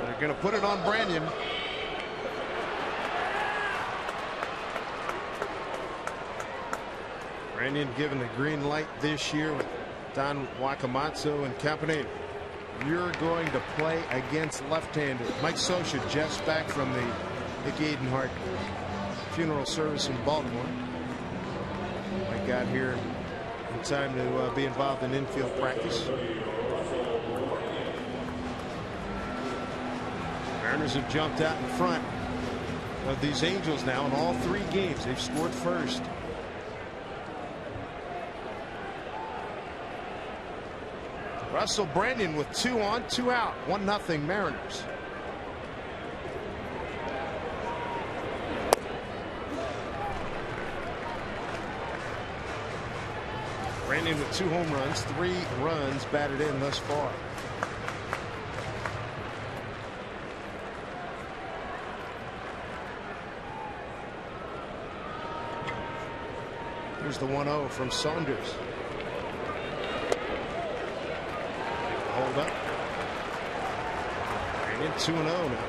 They're going to put it on Branyan. Brandon given the green light this year with Don Wakamatsu and company. You're going to play against left-handed. Mike Scioscia just back from the Nick Giedenhart funeral service in Baltimore. Mike got here in time to be involved in infield practice. Mariners have jumped out in front of these Angels now in all 3 games. They've scored first. Russell Brandon with 2 on, 2 out, 1-0 Mariners. Brandon with 2 home runs, 3 runs batted in thus far. Here's the 1-0 from Saunders. Hold up. And in 2-0 now.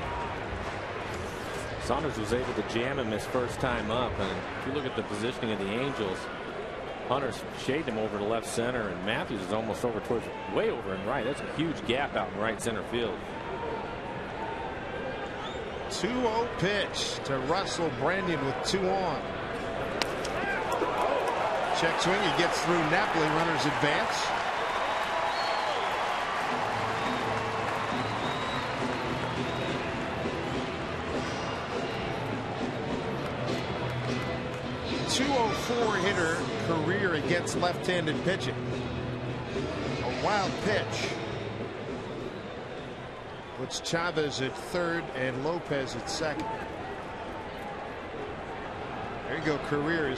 Saunders was able to jam him his first time up, and if you look at the positioning of the Angels, Hunter's shaded him over to left center, and Matthews is almost over towards way over in right. That's a huge gap out in right center field. 2-0 pitch to Russell Brandon with 2 on. Check swing. He gets through Napoli. Runners advance. .204 hitter career against left-handed pitching. A wild pitch. Puts Chavez at third and Lopez at second. There you go. Career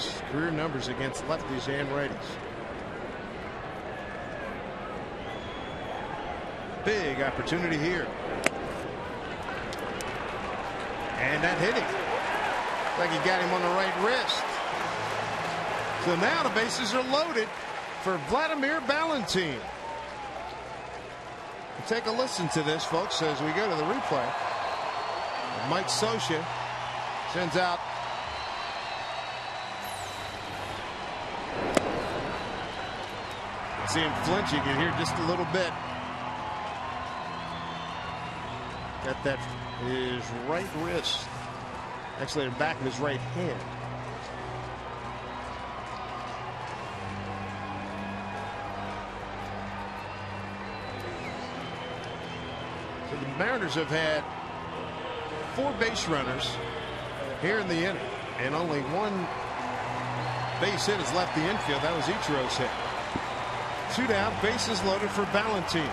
numbers against lefties and righties. Big opportunity here. And that hit him. Like he got him on the right wrist. So now the bases are loaded for Vladimir Valentin. We'll take a listen to this, folks, as we go to the replay. Mike Scioscia sends out see him flinching in here just a little bit. Got that his right wrist. Actually, the back of his right hand. So the Mariners have had 4 base runners here in the inning, and only 1 base hit has left the infield. That was Ichiro's hit. 2 down, bases loaded for Valentin.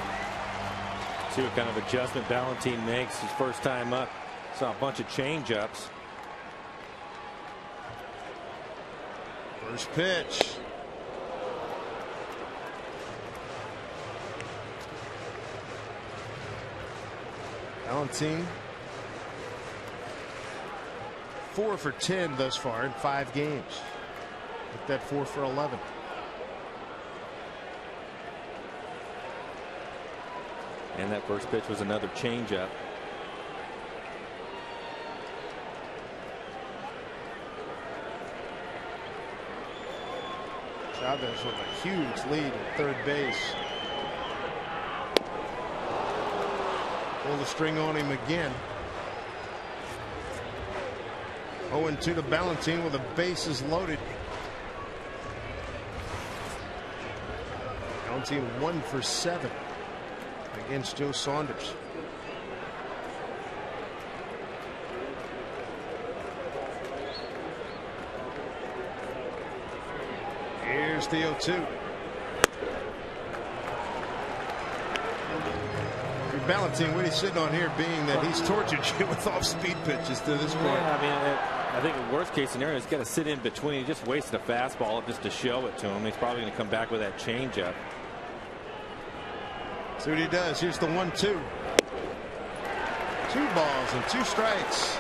See what kind of adjustment Valentin makes his first time up. Saw a bunch of change-ups. First pitch. Valentin 4 for 10 thus far in 5 games. Hit that 4 for 11. And that first pitch was another changeup. Chavez with a huge lead at third base. Pull the string on him again. 0-2 to Valentin with the bases loaded. Valentin 1 for 7 against Joe Saunders. Here's the 0-2. Valentin, what he's sitting on here being that he's tortured you with off-speed pitches to this point. Yeah, I mean, I think the worst case scenario is got to sit in between. He just wasted a fastball just to show it to him. He's probably going to come back with that changeup. See what he does. Here's the 1-2. 2 balls and 2 strikes.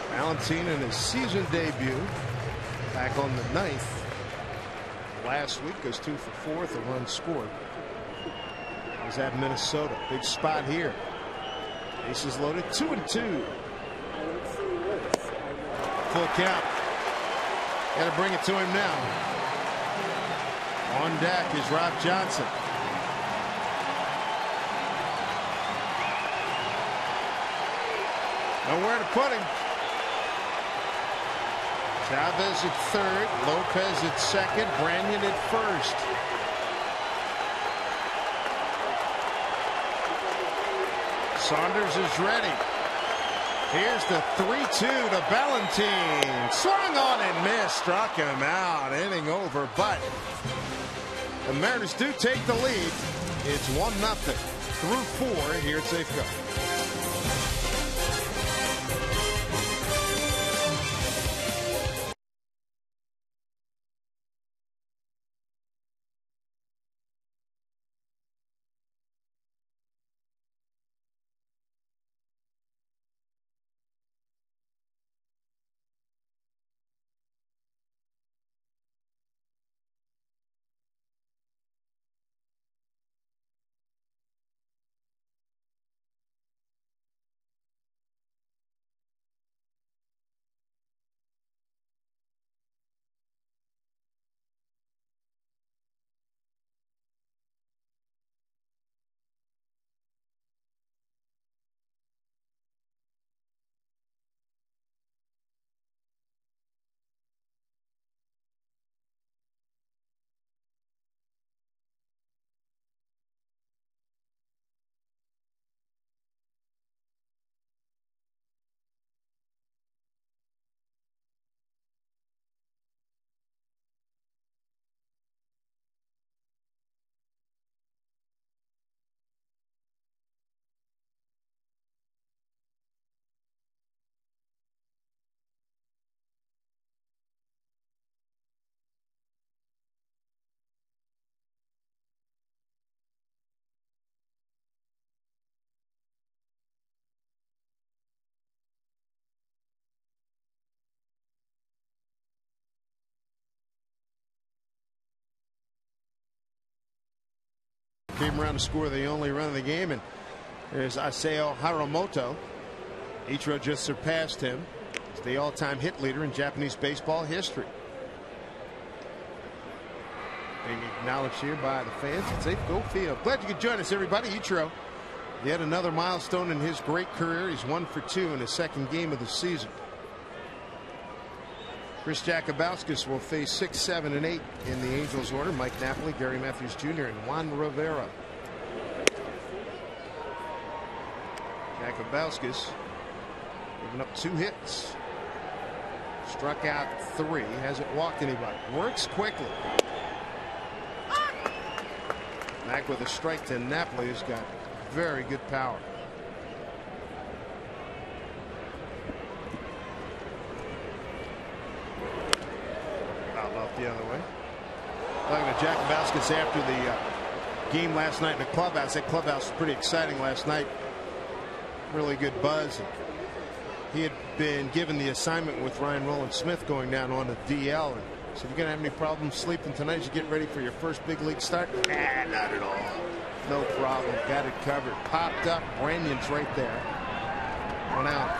Valentin in his season debut, back on the 9th. Last week goes 2 for 4 with a run scored. He's at Minnesota. Big spot here. Bases loaded. 2-2. Full count. Got to bring it to him now. On deck is Rob Johnson. Nowhere to put him. Chavez at third, Lopez at second, Branyan at first. Saunders is ready. Here's the 3-2 to Ballantine. Swung on and missed. Struck him out. Inning over. But the Mariners do take the lead. It's 1-0 through 4 here at Safeco. Came around to score the only run of the game, and there's Isao Haramoto. Ichiro just surpassed him. He's the all-time hit leader in Japanese baseball history. Being acknowledged here by the fans at Safeco Field. Glad you could join us, everybody. Ichiro, yet another milestone in his great career. He's 1 for 2 in his second game of the season. Chris Jakubauskas will face 6, 7, and 8 in the Angels order. Mike Napoli, Gary Matthews Jr., and Juan Rivera. Jakubauskas giving up 2 hits. Struck out 3. Hasn't walked anybody. Works quickly. Back with a strike to Napoli, who's got very good power. The other way. Talking to Jakubauskas after the game last night in the clubhouse. That clubhouse was pretty exciting last night. Really good buzz. He had been given the assignment with Ryan Rowland-Smith going down on the DL. And so if you're going to have any problems sleeping tonight as you get ready for your first big league start, not at all. No problem. Got it covered. Popped up. Branyan's right there. 1 out.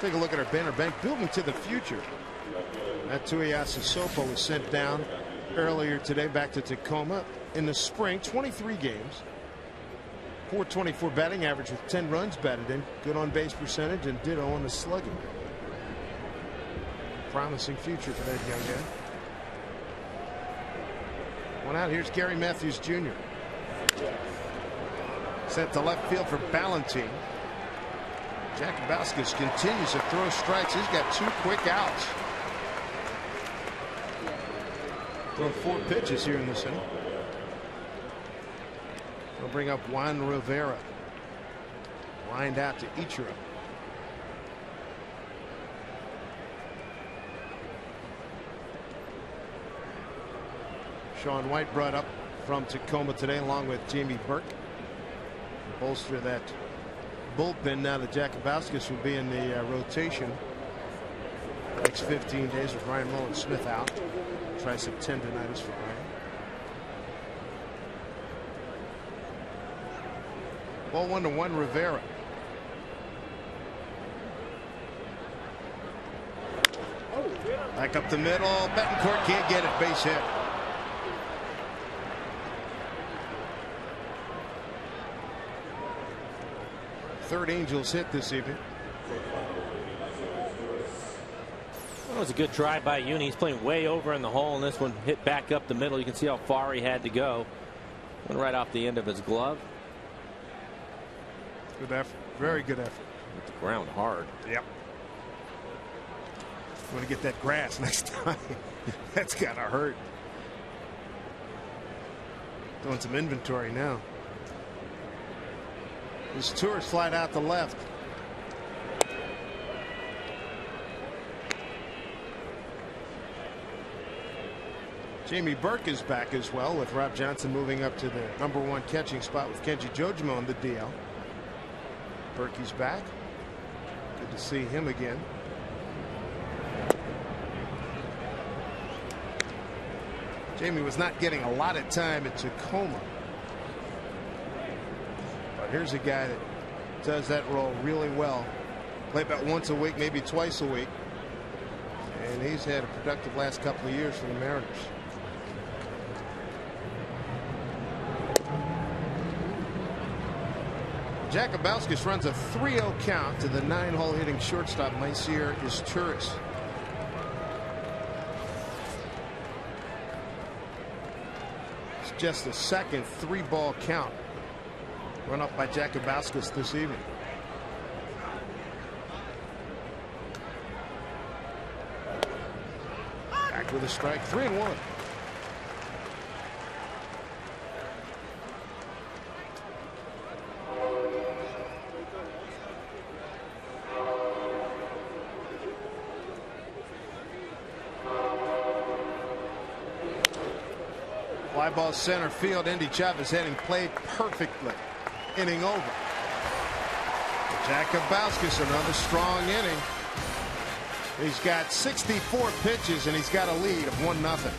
Take a look at our banner bank. Building to the future. Tuiasa Sopo was sent down earlier today back to Tacoma in the spring. 23 games. .424 batting average with 10 runs batted in. Good on base percentage and ditto on the slugging. Promising future for that young guy. 1 out. Here's Gary Matthews Jr. Sent to left field for Ballantine. Jakubauskas continues to throw strikes. He's got 2 quick outs. Thrown 4 pitches here in this inning. We'll bring up Juan Rivera. Lined out to Ichiro. Sean White brought up from Tacoma today along with Jamie Burke. To bolster that bullpen now that Jakubauskas will be in the rotation next 15 days with Ryan Rowland-Smith out. Tricep tendonitis for Ryan. Ball 1-1 Rivera. Back up the middle. Betancourt can't get it. Base hit. Third Angels hit this evening. That was a good drive by Uni. He's playing way over in the hole, and this one hit back up the middle. You can see how far he had to go. Went right off the end of his glove. Good effort. Very good effort. Hit the ground hard. Yep. You want to get that grass next time. That's gotta hurt. Doing some inventory now. His tours flat out to left. Jamie Burke is back as well, with Rob Johnson moving up to the #1 catching spot with Kenji Jojima on the DL. Burke's back. Good to see him again. Jamie was not getting a lot of time at Tacoma. But here's a guy that does that role really well. Play about once a week, maybe twice a week. And he's had a productive last couple of years for the Mariners. Jakubowskis runs a 3-0 count to the 9-hole hitting shortstop Maicer Izturis. It's just the second 3-ball count run up by Jakubowskis this evening. Back with a strike, 3-1. Fly ball center field. Endy Chavez heading played perfectly. Inning over. Jakubowskis, another strong inning. He's got 64 pitches and he's got a lead of 1-0.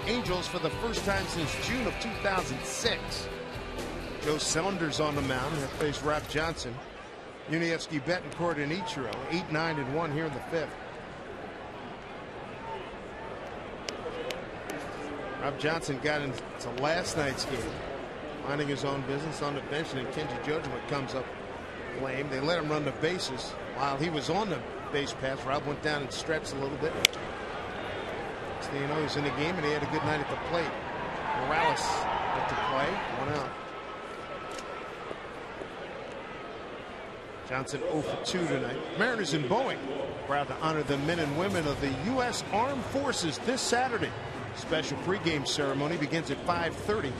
Angels for the first time since June of 2006. Joe Saunders on the mound. He'll face Rob Johnson. Yuniesky, Betancourt, and Ichiro. 8-9-1 here in the fifth. Rob Johnson got into last night's game, minding his own business on the bench, and then Kenji Jojima comes up lame. They let him run the bases. While he was on the base pass, Rob went down and stretched a little bit. So, you know, he was in the game and he had a good night at the plate. Morales at the play, 1 out. Johnson 0 for 2 tonight. Mariners in Boeing proud to honor the men and women of the U.S. Armed Forces this Saturday. Special pregame ceremony begins at 5:30.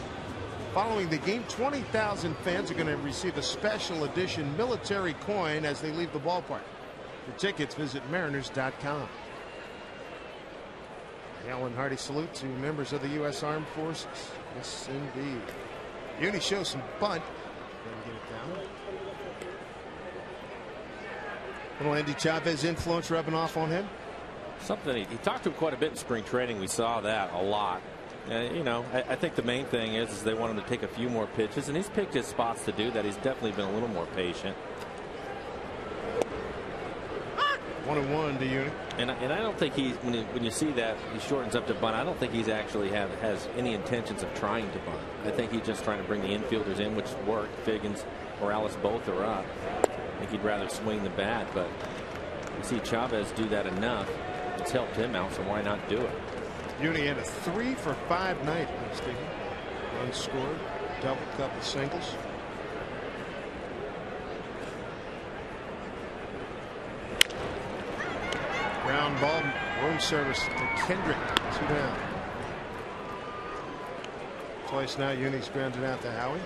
Following the game, 20,000 fans are going to receive a special edition military coin as they leave the ballpark. For tickets, visit Mariners.com. Alan Hardy salute to members of the U.S. Armed Forces. Yes, indeed. Uni shows some bunt. Get it down. Little Andy Chavez influence rubbing off on him. Something he talked to him quite a bit in spring training. We saw that a lot. You know, I think the main thing is they want him to take a few more pitches, and he's picked his spots to do that. He's definitely been a little more patient. 1-1 to Uni. And I don't think he's, when you see that he shortens up to bunt, I don't think he's actually has any intentions of trying to bunt. I think he's just trying to bring the infielders in, which worked. Figgins, Morales both are up. I think he'd rather swing the bat, but you see Chavez do that enough. It's helped him out, so why not do it? Uni had a 3-for-5 night last game. Runs scored, double, couple singles. Ground ball, room service to Kendrick. 2 down. Twice now, Uni's grounded out to Howie.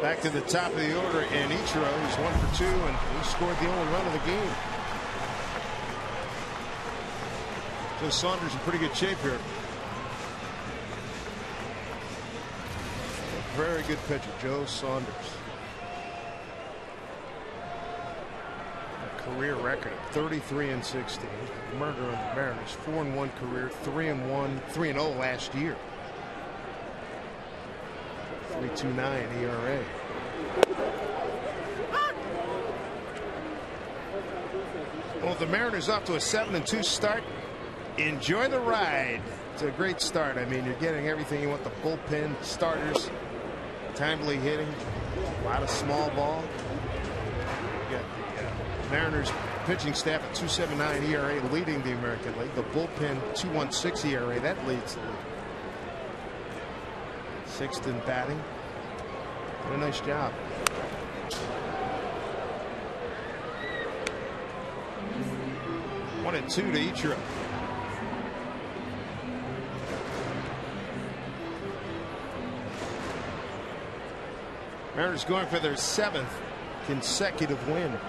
Back to the top of the order, and Ichiro, he's 1 for 2, and he scored the only run of the game. So Saunders in pretty good shape here. A very good pitcher, Joe Saunders. A career record of 33-16. Murder on the Mariners. 4-1 career, 3-1, 3-0 last year. 3.29 ERA. Well, the Mariners off to a 7-2 start. Enjoy the ride. It's a great start. I mean, you're getting everything you want. The bullpen, starters, timely hitting, a lot of small ball. You got the Mariners pitching staff at 2.79 ERA, leading the American League. The bullpen 2.16 ERA, that leads the league. Sixth in batting. What a nice job. One and 2 to Ichiro. Mariners going for their 7th consecutive win. They're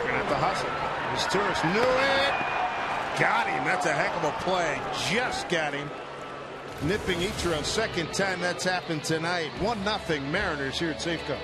gonna have to hustle. This tourist knew it. Got him. That's a heck of a play. Just got him. Nipping Ichiro. Second time that's happened tonight. 1-0 Mariners here at Safeco.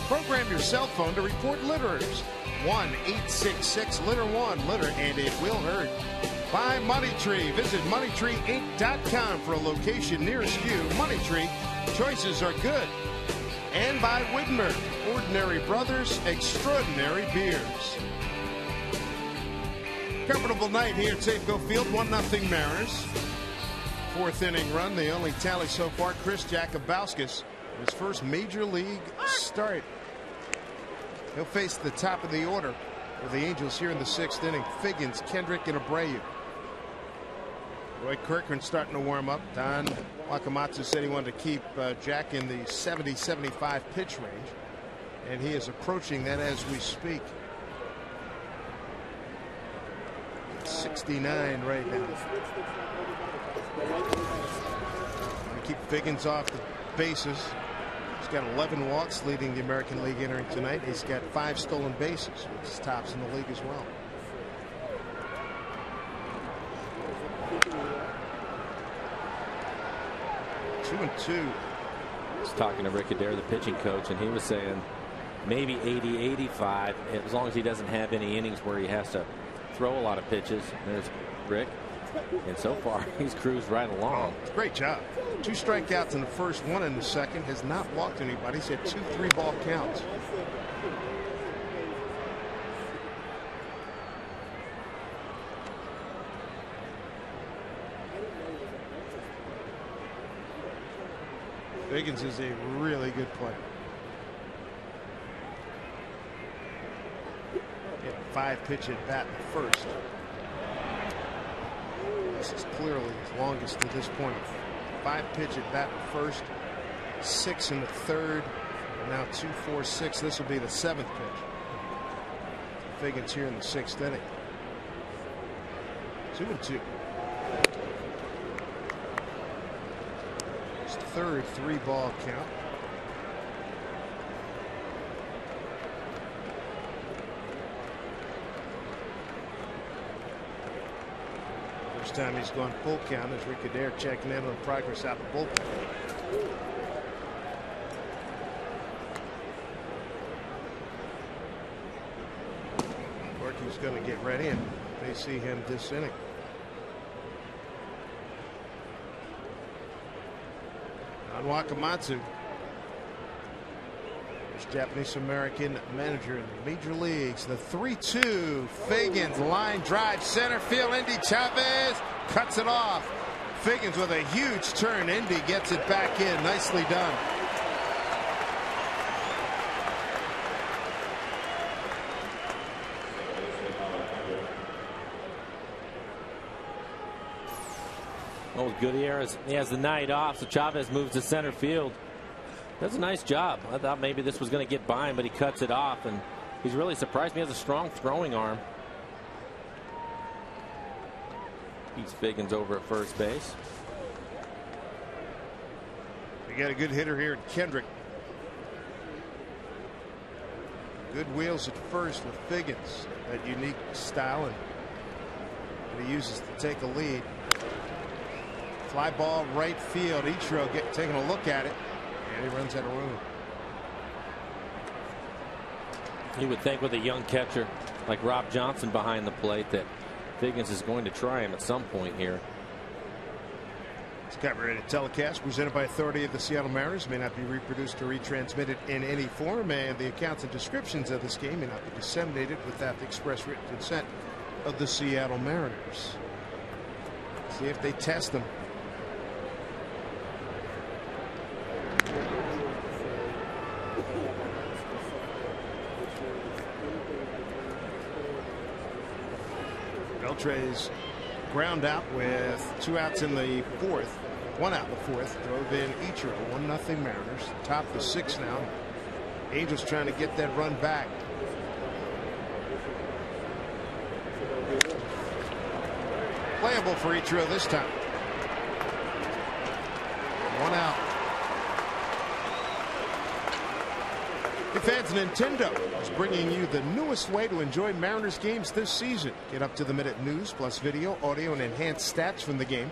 Program your cell phone to report litterers. 1-866-LITTER-1. Litter and it will hurt. By Money Tree. Visit MoneyTreeInc.com for a location nearest you. Money Tree. Choices are good. And by Widmer. Ordinary Brothers, Extraordinary Beers. Comfortable night here at Safeco Field. 1-0 Mariners. fourth inning run, the only tally so far. Chris Jakubauskas, his first major league start. He'll face the top of the order for the Angels here in the 6th inning. Figgins, Kendrick, and Abreu. Roy Kirkman starting to warm up. Don Wakamatsu said he wanted to keep Jack in the 70-75 pitch range, and he is approaching that as we speak. 69 right now. Keep Figgins off the bases. He's got 11 walks, leading the American League entering tonight. He's got 5 stolen bases, which is tops in the league as well. Two and two. I was talking to Rick Adair, the pitching coach, and he was saying maybe 80, 85, as long as he doesn't have any innings where he has to throw a lot of pitches. There's Rick. And so far, he's cruised right along. Oh, great job. 2 strikeouts in the first, 1 in the second. Has not walked anybody. He's had 2 3-ball counts. Figgins is a really good player. He had a 5-pitch at bat in the first. This is clearly his longest to this point. 5-pitch at bat in the first, 6 in the third, and now 2, 4, 6. This will be the 7th pitch. Figgins here in the 6th inning. 2 and 2. His third 3-ball count. First time he's gone full count as Rick Adair checking in on progress out the bullpen. Corky's going to get ready, and they see him this inning. On Wakamatsu, this Japanese-American manager in the major leagues. The 3-2. Figgins line drive center field. Indy Chavez cuts it off. Figgins with a huge turn. Indy gets it back in. Nicely done. Oh, Gutierrez, he has the night off, so Chavez moves to center field. Does a nice job. I thought maybe this was going to get by him, but he cuts it off, and he's really surprised me. He has a strong throwing arm. Beats Figgins over at first base. We got a good hitter here, Kendrick. Good wheels at first with Figgins. That unique style and that he uses to take a lead. Fly ball right field. Ichiro taking a look at it, and he runs out of room. You would think with a young catcher like Rob Johnson behind the plate that Figgins is going to try him at some point here. It's copyrighted telecast presented by authority of the Seattle Mariners. May not be reproduced or retransmitted in any form, and the accounts and descriptions of this game may not be disseminated without the express written consent of the Seattle Mariners. See if they test them. Beltre's ground out with 2 outs in the 4th. 1 out in the 4th. Drove in Ichiro. 1-0 Mariners. Top the 6 now. Angels trying to get that run back. Playable for Ichiro this time. 1 out. Hey fans, Nintendo is bringing you the newest way to enjoy Mariners games this season. Get up to the minute news plus video, audio, and enhanced stats from the game.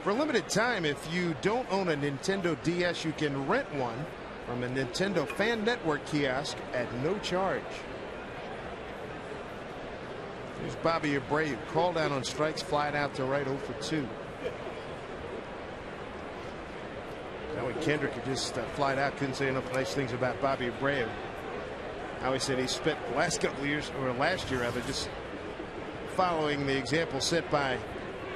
For a limited time, if you don't own a Nintendo DS, you can rent one from a Nintendo Fan Network kiosk at no charge. Here's Bobby Abreu. Called down on strikes, flying out to right 0 for 2. Now when Kendrick had just flied out, couldn't say enough nice things about Bobby Abreu. I always said he spent the last couple of years, or last year rather, just following the example set by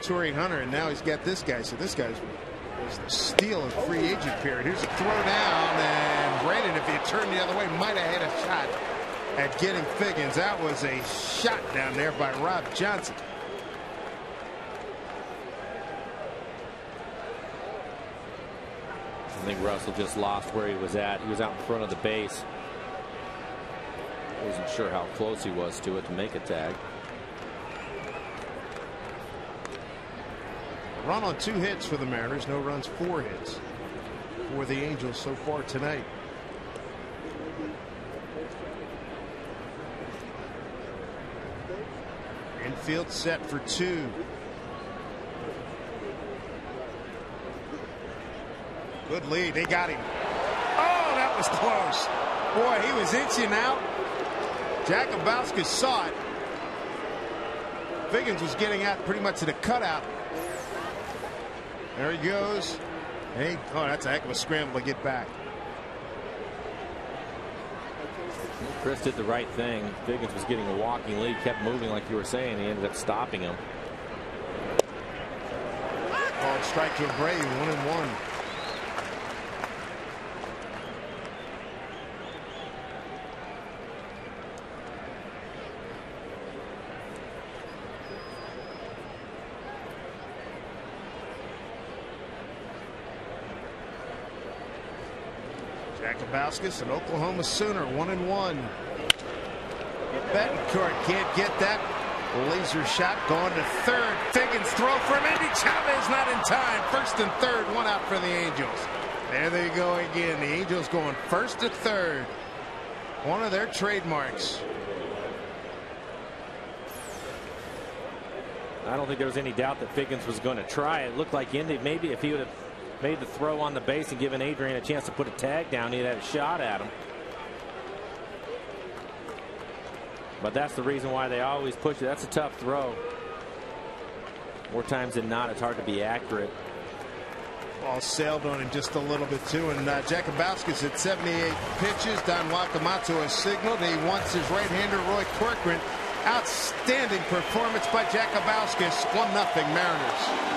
Torrey Hunter, and now he's got this guy. So this guy's was the steal of free agent period. Here's a throw down, and Brandon, if he had turned the other way, might have had a shot at getting Figgins. That was a shot down there by Rob Johnson. I think Russell just lost where he was at. He was out in front of the base. Wasn't sure how close he was to it to make a tag. A run on 2 hits for the Mariners. No runs, 4 hits for the Angels so far tonight. Infield set for 2. Good lead. They got him. Oh, that was close. Boy, he was inching out. Jakubowski saw it. Figgins was getting out pretty much to the cutout. There he goes. Hey, oh, that's a heck of a scramble to get back. Chris did the right thing. Figgins was getting a walking lead, kept moving like you were saying. He ended up stopping him. Called strike to Abreu, 1-1. Jakubowski, an Oklahoma Sooner, 1-1. Betancourt can't get that. Laser shot going to third. Figgins throw from Andy Chavez, not in time. First and third, 1 out for the Angels. There they go again. The Angels going first to third. One of their trademarks. I don't think there was any doubt that Figgins was going to try. It looked like Indy, maybe if he would have made the throw on the base and given Adrian a chance to put a tag down, he'd had a shot at him. But that's the reason why they always push it. That's a tough throw. More times than not, it's hard to be accurate. Ball sailed on him just a little bit too, and Jakubowski's at 78 pitches. Don Wakamoto has signaled he wants his right-hander Roy Corcoran. Outstanding performance by Jakubowski. 1-0 Mariners.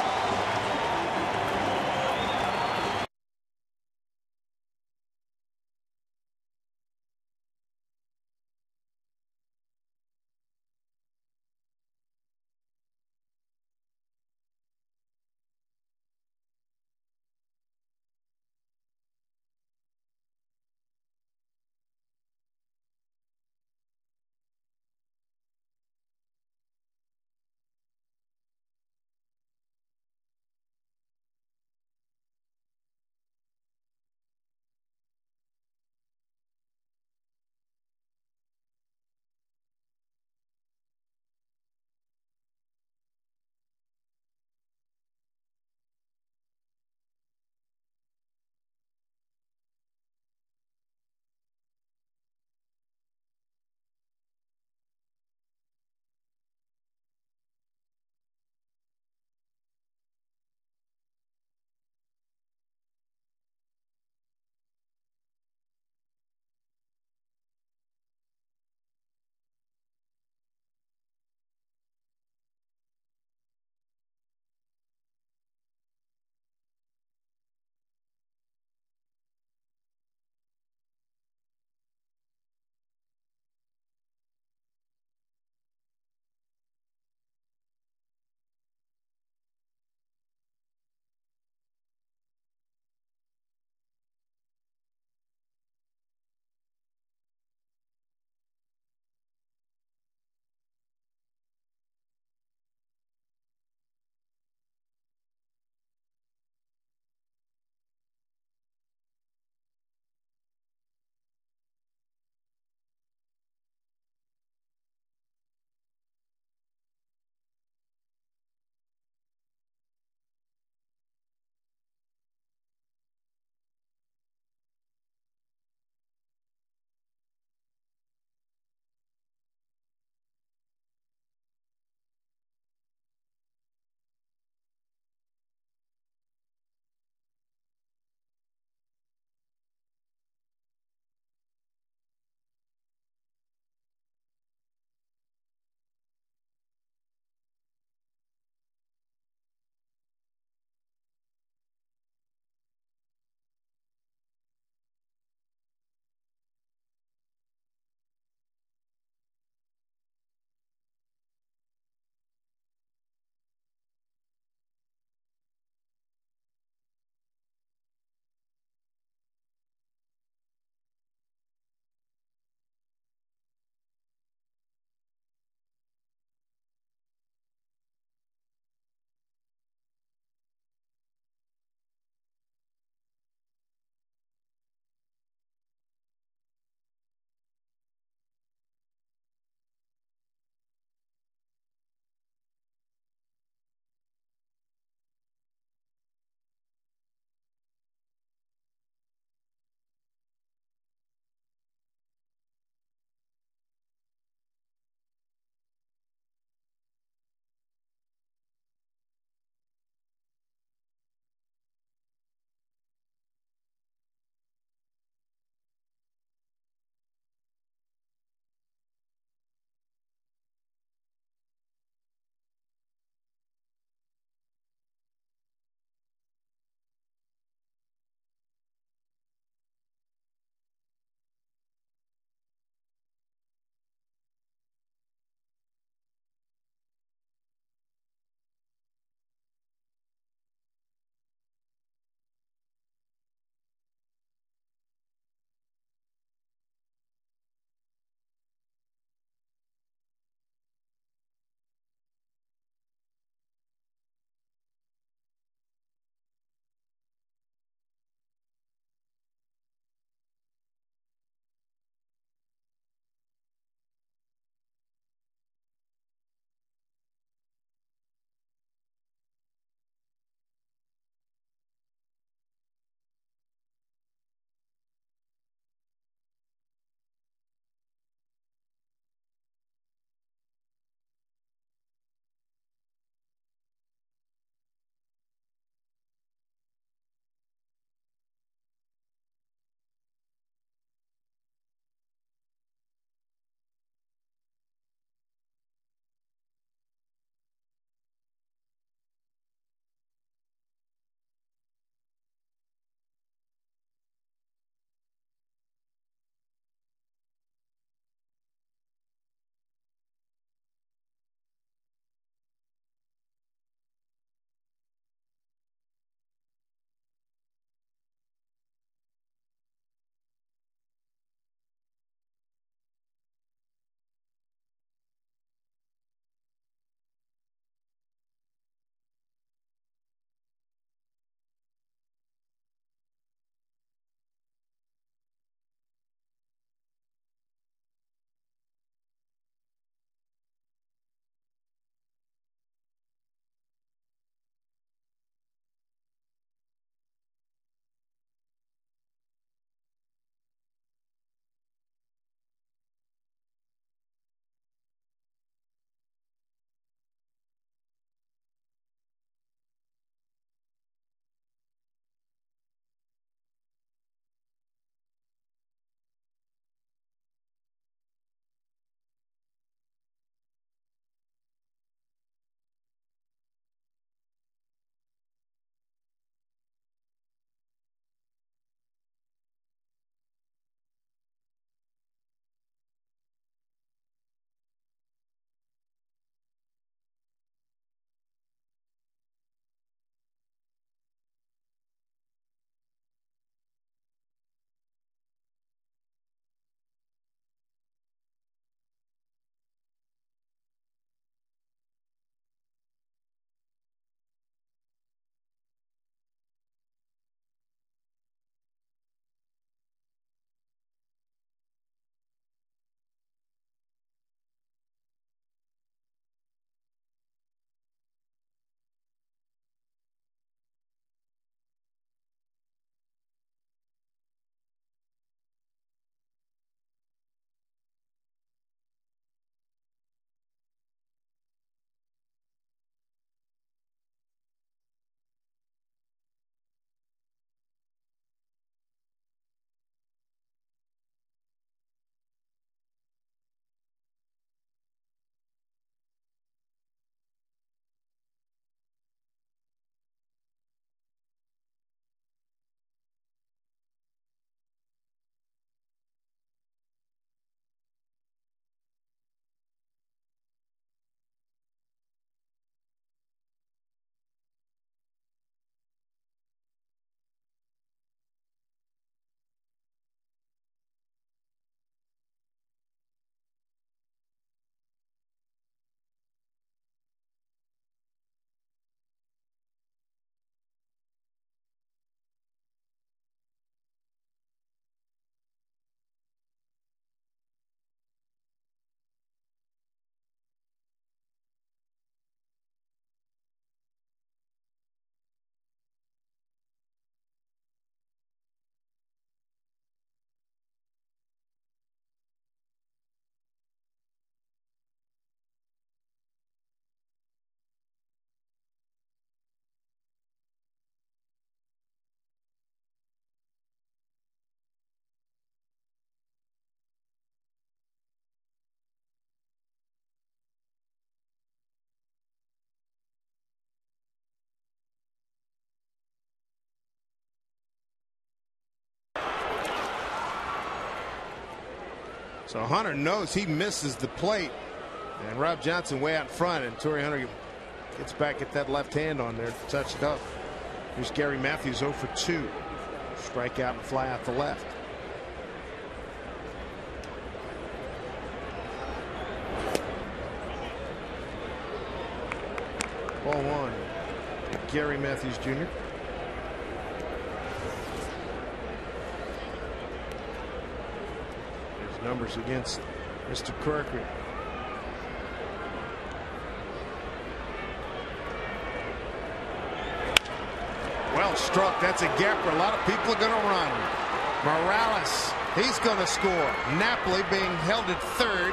So Hunter knows he misses the plate, and Rob Johnson way out in front, and Torii Hunter gets back at that left hand on there to touch it up. Here's Gary Matthews 0 for 2. Strike out and fly out the left. Ball 1. Gary Matthews Jr. His numbers against Mr. Corcoran. Well struck. That's a gap where a lot of people are going to run. Morales, he's going to score. Napoli being held at third.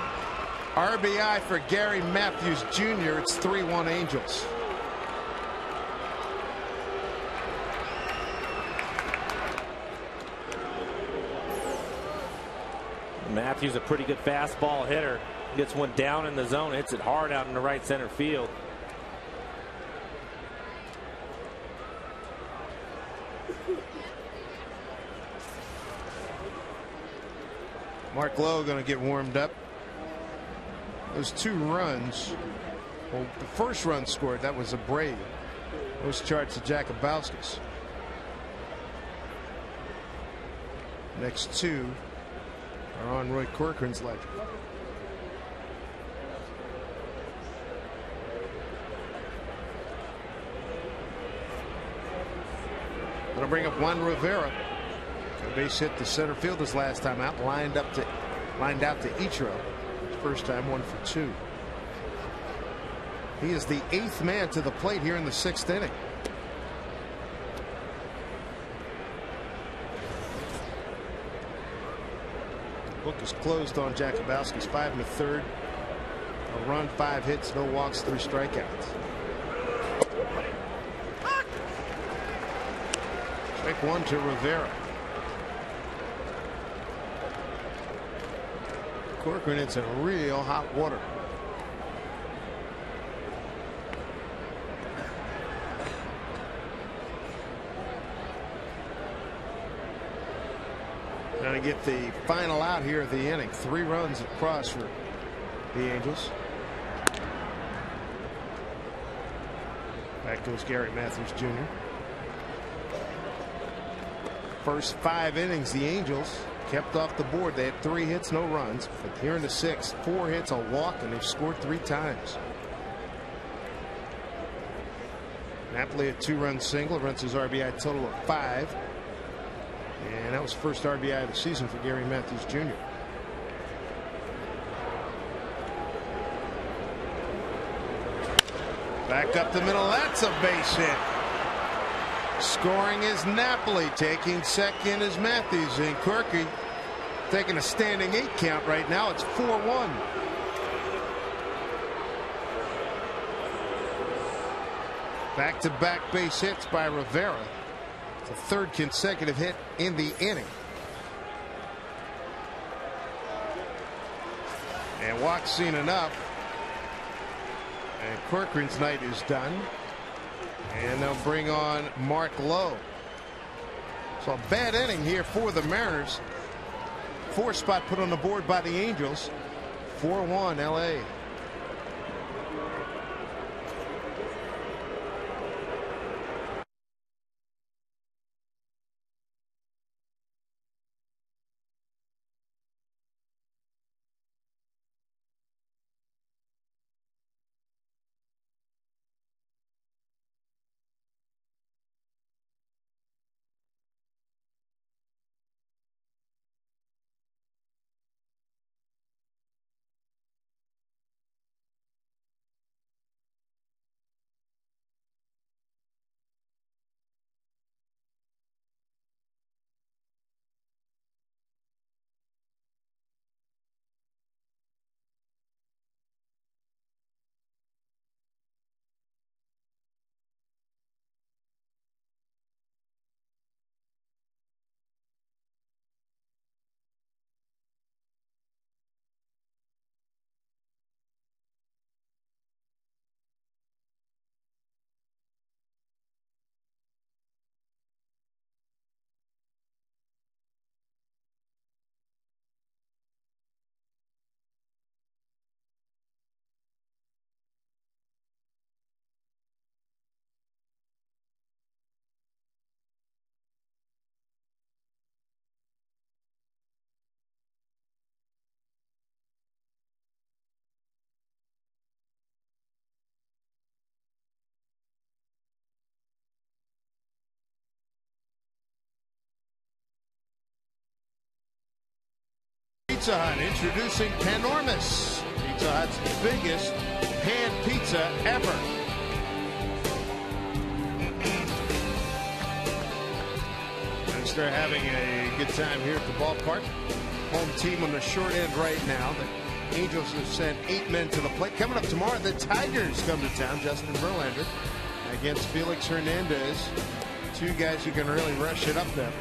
RBI for Gary Matthews Jr. It's 3-1 Angels. Matthews, a pretty good fastball hitter. Gets one down in the zone, hits it hard out in the right center field. Mark Lowe going to get warmed up. Those 2 runs, well, the first run scored, that was a Brave. Those charts of Jakubowskis. Next 2 are on Roy Corcoran's ledger. Going to bring up Juan Rivera. A base hit to center field his last time out. Lined out to Ichiro. His first time 1 for 2. He is the 8th man to the plate here in the 6th inning. Book is closed on Jakubowski's 5 1/3. A run, 5 hits, no walks, 3 strikeouts. Strike 1 to Rivera. Corcoran, it's in real hot water. Trying to get the final out here of the inning. 3 runs across for the Angels. Back goes Gary Matthews Jr. First 5 innings, the Angels kept off the board. They had 3 hits, no runs. But here in the 6th, 4 hits, a walk, and they've scored 3 times. Napoli a 2-run single, runs his RBI total of 5. And that was first RBI of the season for Gary Matthews Jr. Back up the middle. That's a base hit. Scoring is Napoli. Taking second is Matthews. And Corky taking a standing 8 count right now. It's 4-1. Back-to-back base hits by Rivera. It's a 3rd consecutive hit in the inning. And walks seen enough. And Corcoran's night is done. And they'll bring on Mark Lowe. So a bad inning here for the Mariners. 4th spot put on the board by the Angels. 4-1 LA. Pizza Hut introducing Panormus, Pizza Hut's biggest pan pizza ever. As they're having a good time here at the ballpark. Home team on the short end right now. The Angels have sent 8 men to the plate. Coming up tomorrow, the Tigers come to town. Justin Verlander against Felix Hernandez. 2 guys who can really rush it up there.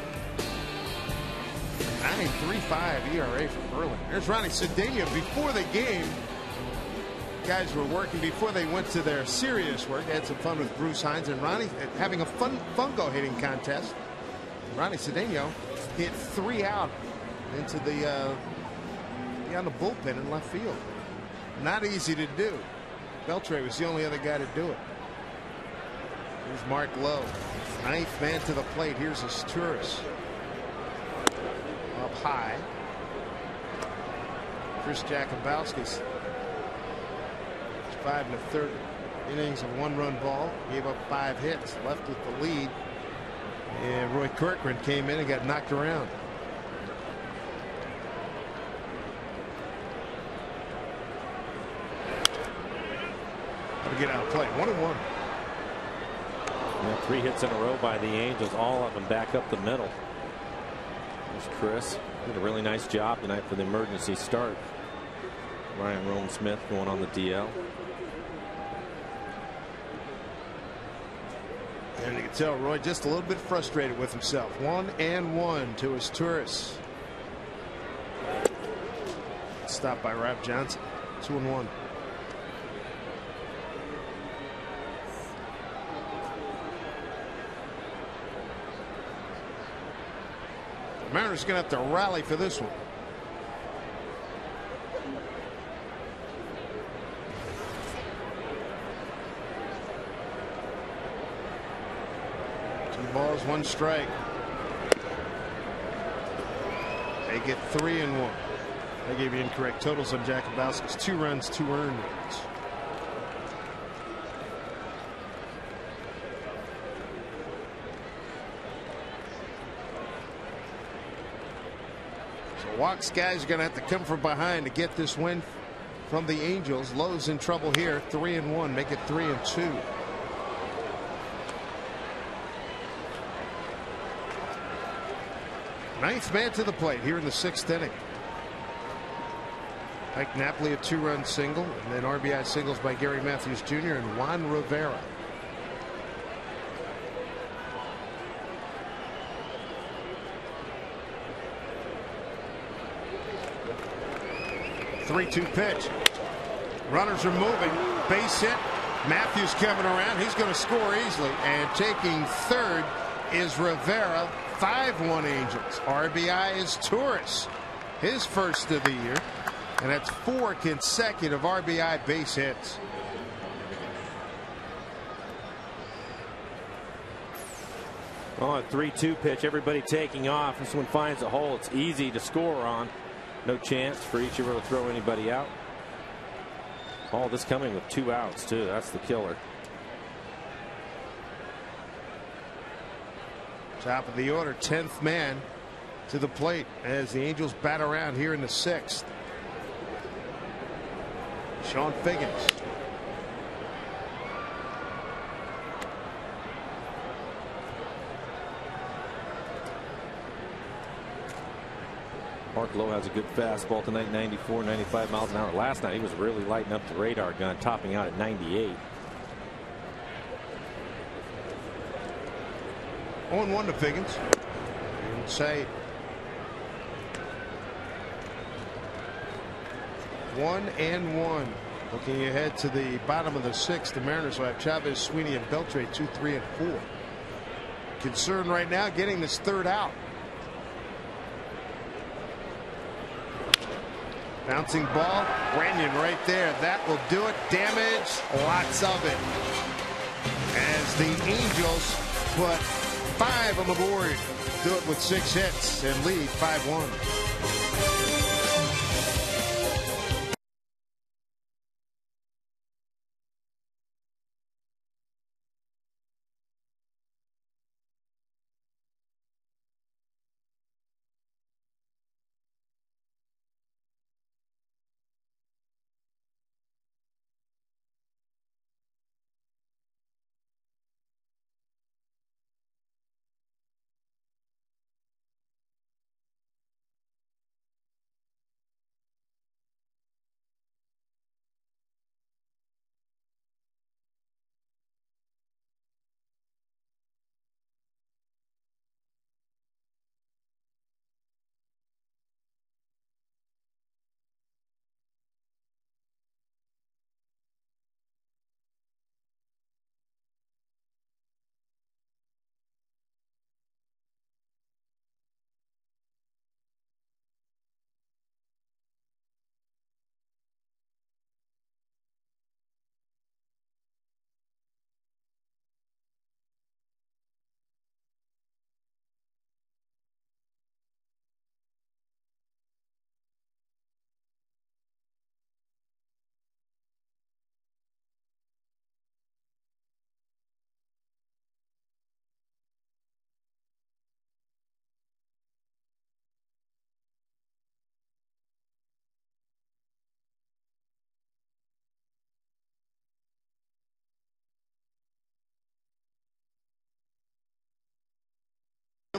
9.35 ERA for Verlander. There's Ronnie Cedeno before the game. Guys were working before they went to their serious work. They had some fun with Bruce Hines and Ronnie having a fun fungo hitting contest. Ronnie Cedeno hit 3 out into the beyond the bullpen in left field. Not easy to do. Beltre was the only other guy to do it. Here's Mark Lowe, 9th man to the plate. Here's Asturias up high. Chris Jakubowski's 5 1/3 innings of 1-run ball. Gave up 5 hits. Left with the lead. And Roy Corcoran came in and got knocked around. To get out of play. 1-1. Yeah, 3 hits in a row by the Angels, all of them back up the middle. There's Chris. Did a really nice job tonight for the emergency start. Ryan Rome-Smith going on the DL. And you can tell Roy just a little bit frustrated with himself. 1-1 to Asturias. Stopped by Rob Johnson. 2-1. Mariners going to have to rally for this one. Balls, 1 strike. They get 3 and 1. I gave you incorrect totals on Jakubowski's. 2 runs, 2 earned runs. So Walks guys are going to have to come from behind to get this win from the Angels. Lowe's in trouble here. 3 and 1. Make it 3 and 2. Ninth man to the plate here in the 6th inning. Mike Napoli, a 2-run single, and then RBI singles by Gary Matthews Jr. and Juan Rivera. The 3-2 pitch. Runners are moving. Base hit. Matthews coming around. He's going to score easily. And taking third is Rivera. 5-1 Angels. RBI is Torres, his first of the year, and that's 4 consecutive RBI base hits. Oh, a 3-2 pitch. Everybody taking off. This one finds a hole. It's easy to score on. No chance for Ichiro to throw anybody out. All this coming with 2 outs too. That's the killer. Top of the order, 10th man to the plate as the Angels bat around here in the 6th. Sean Figgins. Mark Lowe has a good fastball tonight, 94, 95 miles an hour. Last night he was really lighting up the radar gun, topping out at 98. 0-1 to Figgins. You would say 1-1. Looking ahead to the bottom of the 6th, the Mariners will have Chavez, Sweeney, and Beltre 2, 3, and 4. Concern right now getting this 3rd out. Bouncing ball, Runyon right there. That will do it. Damage, lots of it. As the Angels put 5 on the board, do it with 6 hits and lead 5-1.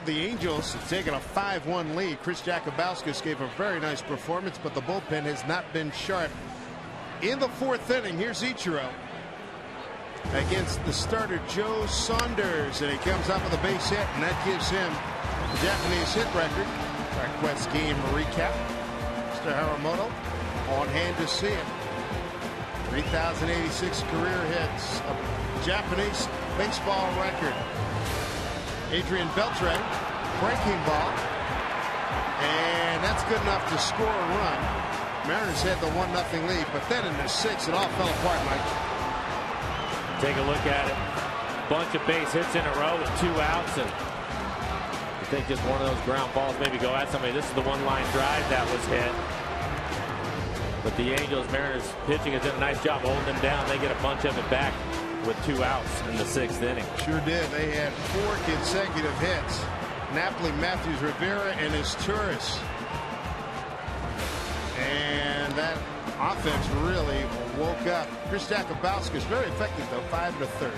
road, the Angels have taken a 5-1 lead. Chris Jakubauskas gave a very nice performance, but the bullpen has not been sharp. In the 4th inning, here's Ichiro against the starter Joe Saunders, and he comes up with a base hit, and that gives him the Japanese hit record. Our Quest game recap. Mr. Haramoto on hand to see it. 3,086 career hits, a Japanese baseball record. Adrian Beltre, breaking ball, and that's good enough to score a run. Mariners had the 1-0 lead, but then in the 6th, it all fell apart, Mike. Take a look at it. Bunch of base hits in a row with 2 outs, and I think just one of those ground balls maybe go at somebody. This is the one-line drive that was hit. But the Angels, Mariners pitching has done a nice job holding them down. They get a bunch of it back with 2 outs in the 6th inning. Sure did. They had 4 consecutive hits. Napoli, Matthews, Rivera, and Izturis. And that offense really woke up. Chris Jakubauskas very effective though. 5 1/3.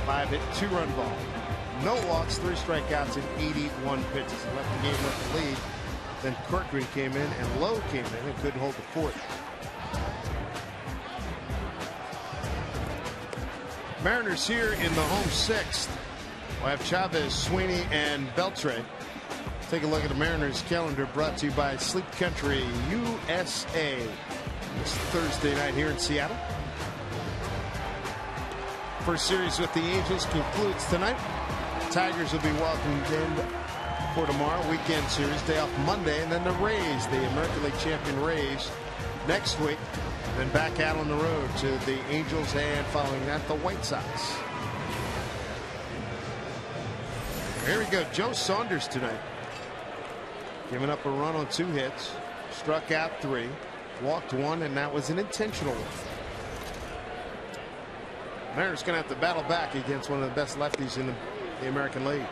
5 hit, 2-run ball. No walks, 3 strikeouts in 81 pitches. He left the game with the lead. Then Corcoran came in and Lowe came in and couldn't hold the fort. Mariners here in the home 6th. We'll have Chavez, Sweeney, and Beltre. Take a look at the Mariners calendar, brought to you by Sleep Country USA. This Thursday night here in Seattle. First series with the Angels concludes tonight. Tigers will be welcomed in for tomorrow. Weekend series, day off Monday, and then the Rays, the American League champion Rays, next week. Then back out on the road to the Angels, and following that, the White Sox. Here we go. Joe Saunders tonight. Giving up a run on 2 hits. Struck out 3. Walked 1, and that was an intentional one. Mariners going to have to battle back against one of the best lefties in the American League.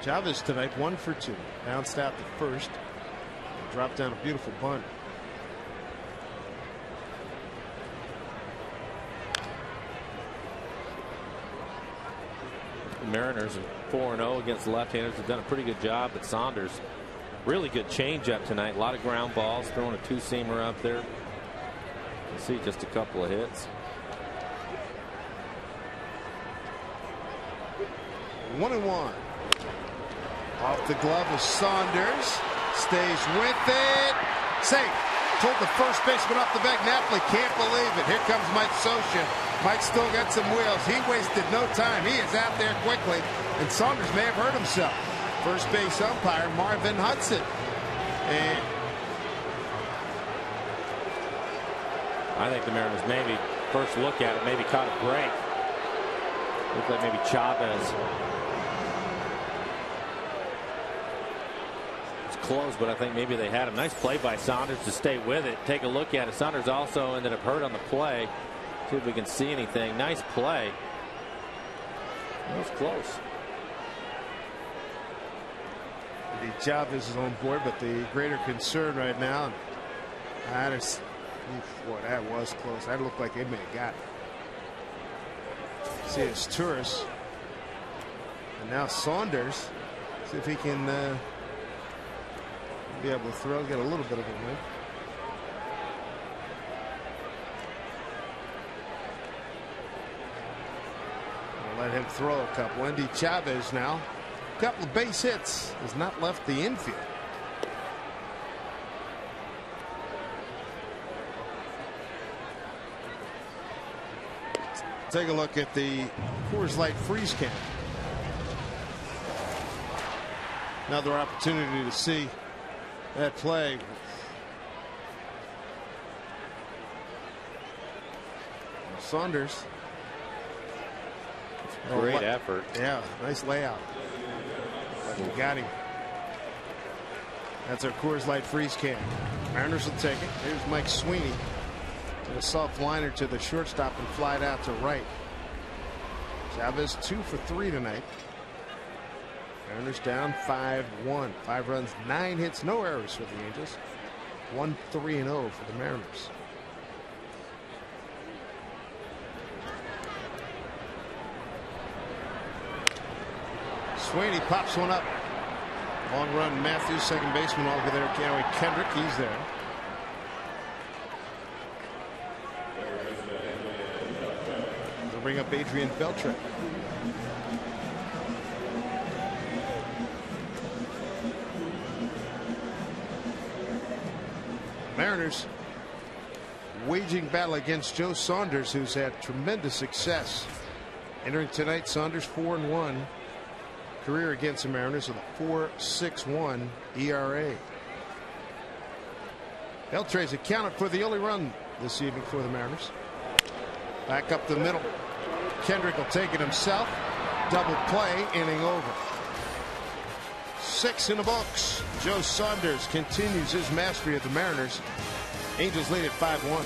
Chavez tonight 1 for 2. Bounced out the first. Dropped down a beautiful bunt. The Mariners are 4-0 against left-handers. Have done a pretty good job, but Saunders really good changeup tonight. A lot of ground balls, throwing a 2-seamer up there. You see just a couple of hits. 1-1. Off the glove of Saunders. Stays with it. Safe. Told the first baseman off the back. Napoli can't believe it. Here comes Mike Scioscia. Mike still got some wheels. He wasted no time. He is out there quickly. And Saunders may have hurt himself. First base umpire Marvin Hudson. And I think the Mariners maybe first look at it, maybe caught a break. Looked like maybe Chavez. It's close, but I think maybe they had a nice play by Saunders to stay with it. Take a look at it. Saunders also ended up hurt on the play. See if we can see anything. Nice play. That was close. The Chavez is on board, but the greater concern right now, boy, that was close. That looked like it may have got it. See, it's Izturis. And now Saunders. See if he can be able to throw, get a little bit of a win. We'll let him throw a couple. Endy Chavez now. A couple of base hits. Has not left the infield. Take a look at the Coors Light freeze can. Another opportunity to see that play. Saunders. Great effort. Yeah, nice layout. But we got him. That's our Coors Light freeze can. Mariners will take it. Here's Mike Sweeney. And a soft liner to the shortstop and fly it out to right. Chavez 2 for 3 tonight. Mariners down 5-1. 5 runs, 9 hits, no errors for the Angels. 1-3-0 for the Mariners. Sweeney pops one up. Long run, Matthews, second baseman over there. Howie Kendrick, he's there. They'll bring up Adrian Beltre. Mariners waging battle against Joe Saunders, who's had tremendous success. Entering tonight, Saunders 4-1 career against the Mariners with a 4.61 ERA. Beltre's accounted for the only run this evening for the Mariners. Back up the middle. Kendrick will take it himself. Double play, inning over. 6 in the books. Joe Saunders continues his mastery of the Mariners. Angels lead at 5-1.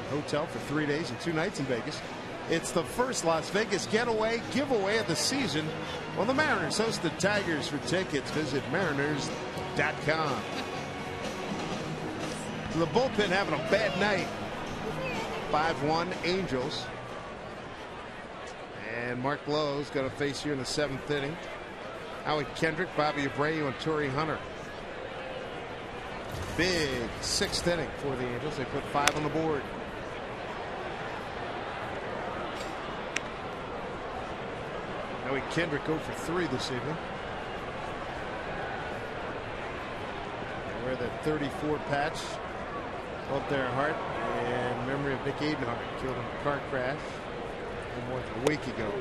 Hotel for 3 days and 2 nights in Vegas. It's the first Las Vegas getaway giveaway of the season. Well, the Mariners host the Tigers. For tickets, visit mariners.com. The bullpen having a bad night. 5-1 Angels. And Mark Lowe's going to face here in the 7th inning. Howie Kendrick, Bobby Abreu, and Torrey Hunter. Big 6th inning for the Angels. They put 5 on the board. Howie Kendrick go for 3 this evening. They wear that 34 patch up their heart in memory of Nick Adenhart, killed in a car crash more than a week ago.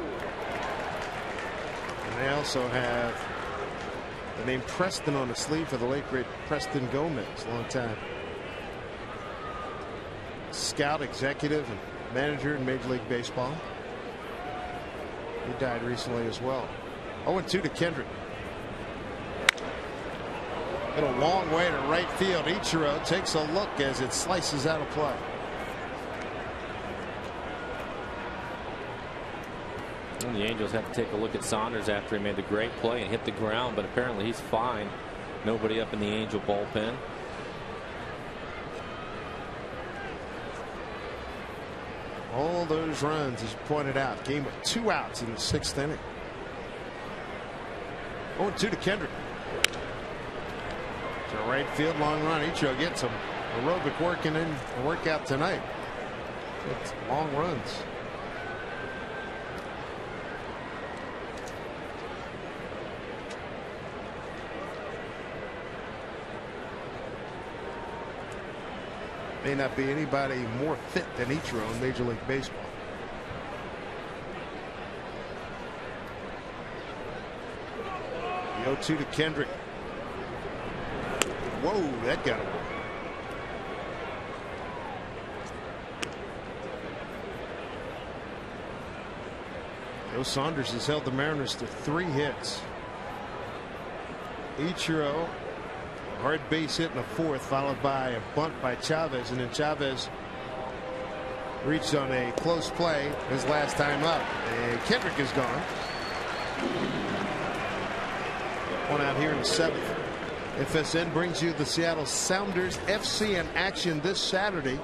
And they also have the name Preston on the sleeve for the late great Preston Gomez, long time scout, executive, and manager in Major League Baseball. He died recently as well. 0-2 to Kendrick. Hit a long way to right field. Ichiro takes a look as it slices out of play. And the Angels have to take a look at Saunders after he made the great play and hit the ground, but apparently he's fine. Nobody up in the Angel bullpen. All those runs, as you pointed out, game with 2 outs in the 6th inning. 0-2 to Kendrick. To right field, long run. Ichiro gets some aerobic working in the workout tonight. It's long runs. May not be anybody more fit than Ichiro in Major League Baseball. The 0-2 to Kendrick. Whoa, that got him. Joe Saunders has held the Mariners to 3 hits. Ichiro, hard base hit in the fourth, followed by a bunt by Chavez, and then Chavez reached on a close play his last time up. And Kendrick is gone. One out here in the seventh. FSN brings you the Seattle Sounders FC in action this Saturday.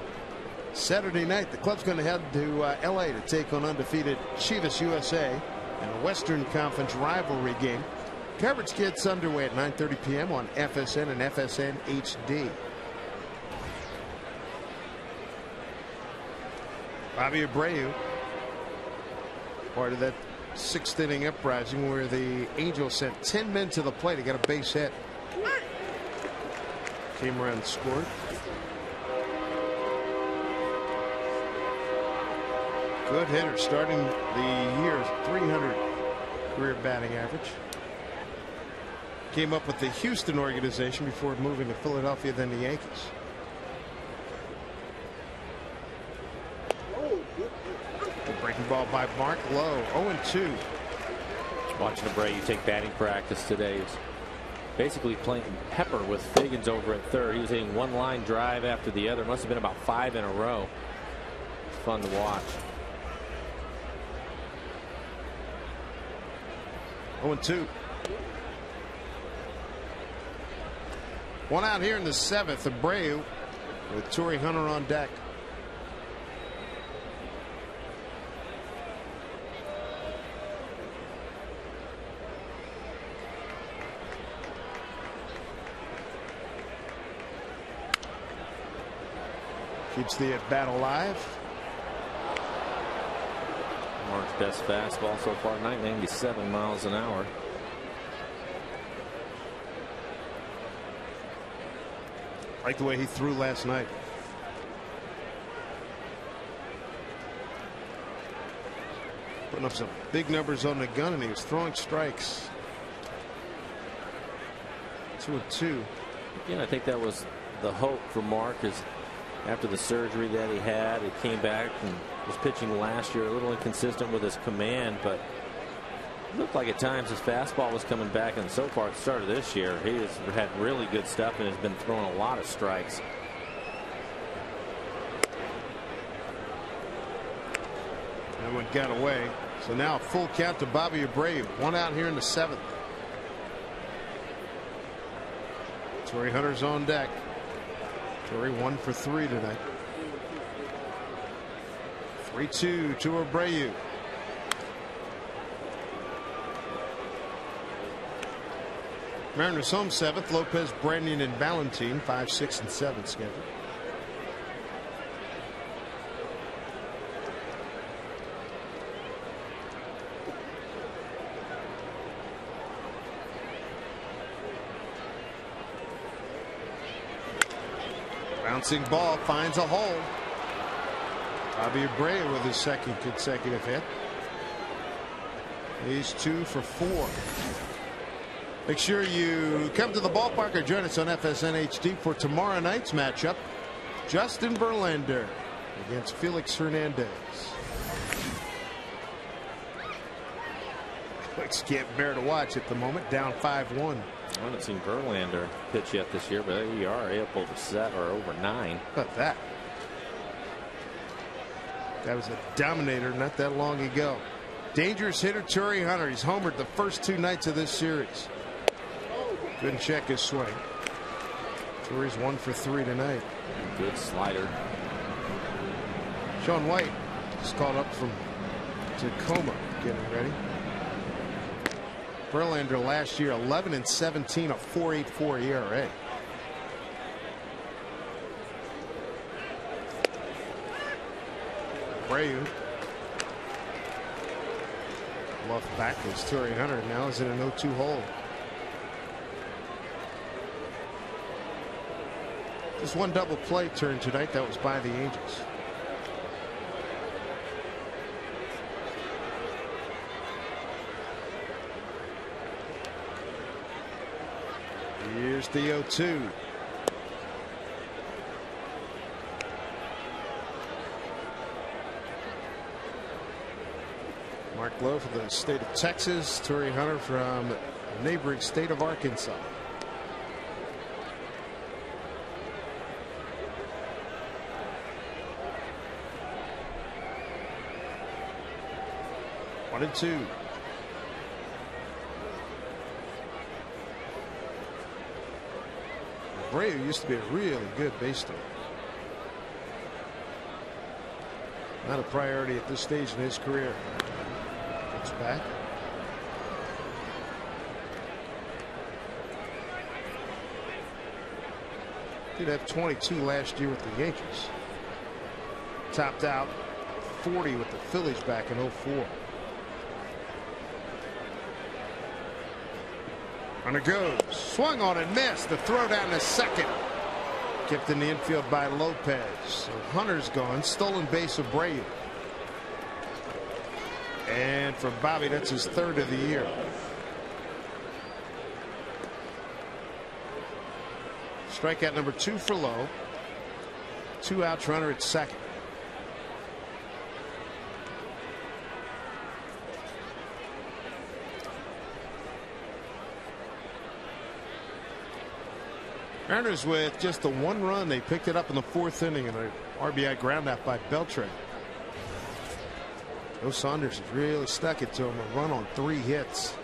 Saturday night, the club's going to head to LA to take on undefeated Chivas USA in a Western Conference rivalry game. Coverage gets underway at 9:30 p.m. on FSN and FSN HD. Bobby Abreu, part of that sixth inning uprising where the Angels sent 10 men to the plate to get a base hit. Came around and scored. Good hitter, starting the year 300 career batting average. Came up with the Houston organization before moving to Philadelphia, then the Yankees. The breaking ball by Mark Lowe, 0-2. Watching Abreu take batting practice today. He's basically playing pepper with Figgins over at third. He was hitting one line drive after the other. Must have been about 5 in a row. It's fun to watch. 0-2. One out here in the seventh. Abreu with Torrey Hunter on deck. Keeps the at bat alive. Mark's best fastball so far tonight, 97 miles an hour. Like the way he threw last night. Putting up some big numbers on the gun, and he was throwing strikes. 2-2. Yeah, I think that was the hope for Mark, is after the surgery that he had, he came back and was pitching last year, a little inconsistent with his command, but it looked like at times his fastball was coming back, and so far at the start of this year he has had really good stuff and has been throwing a lot of strikes. That one got away. So now a full count to Bobby Abreu. One out here in the seventh. Torrey Hunter's on deck. Torrey 1 for 3 tonight. 3-2 to Abreu. Mariners home seventh. Lopez, Branyan, and Valentine 5, 6, and 7 scheduled. Bouncing ball finds a hole. Bobby Abreu with his second consecutive hit. He's 2 for 4. Make sure you come to the ballpark or join us on FSN HD for tomorrow night's matchup. Justin Verlander against Felix Hernandez. Felix can't bear to watch at the moment, down 5-1. I haven't seen Verlander pitch yet this year, but there you are, up over 7 or over 9. How about that? That was a dominator not that long ago. Dangerous hitter Torrey Hunter. He's homered the first 2 nights of this series. Couldn't check his swing. Torrey's 1 for 3 tonight. Good slider. Sean White just called up from Tacoma, getting ready. Verlander last year 11 and 17, a 4.84 ERA. Abreu. Left backwards. Torrey Hunter now is in an 0-2 hole. Just one double play turn tonight. That was by the Angels. Here's the 0-2. Mark Lowe from the state of Texas. Torrey Hunter from the neighboring state of Arkansas. 1-2. Abreu used to be a really good base stealer. Not a priority at this stage in his career. Gets back. Did have 22 last year with the Yankees. Topped out 40 with the Phillies back in 04. On it goes. Swung on and missed. The throw down to second. Kept in the infield by Lopez. So Hunter's gone. Stolen base of Abreu. And for Bobby, that's his third of the year. Strikeout number 2 for Lowe. 2 outs, runner at second. Mariners with just the 1 run. They picked it up in the 4th inning and an RBI ground out by Beltran. Joe Saunders has really stuck it to him. A run on 3 hits.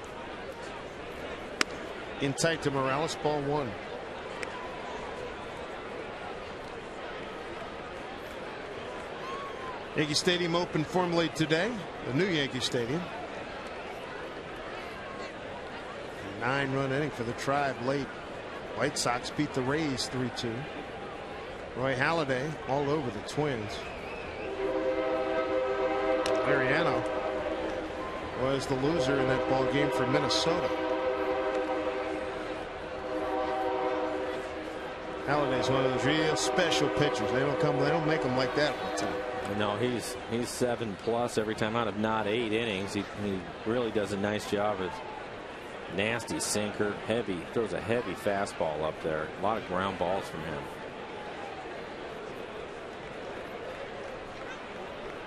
In tight to Morales, ball 1. Yankee Stadium opened formally today. The new Yankee Stadium. 9-run inning for the Tribe late. White Sox beat the Rays 3-2. Roy Halladay all over the Twins. Mariano was the loser in that ball game for Minnesota. Halladay's one of those real special pitchers. They don't make them like that all the time. No, he's 7+ every time out of not 8 innings. He really does a nice job of nasty sinker, heavy, throws a heavy fastball up there. A lot of ground balls from him.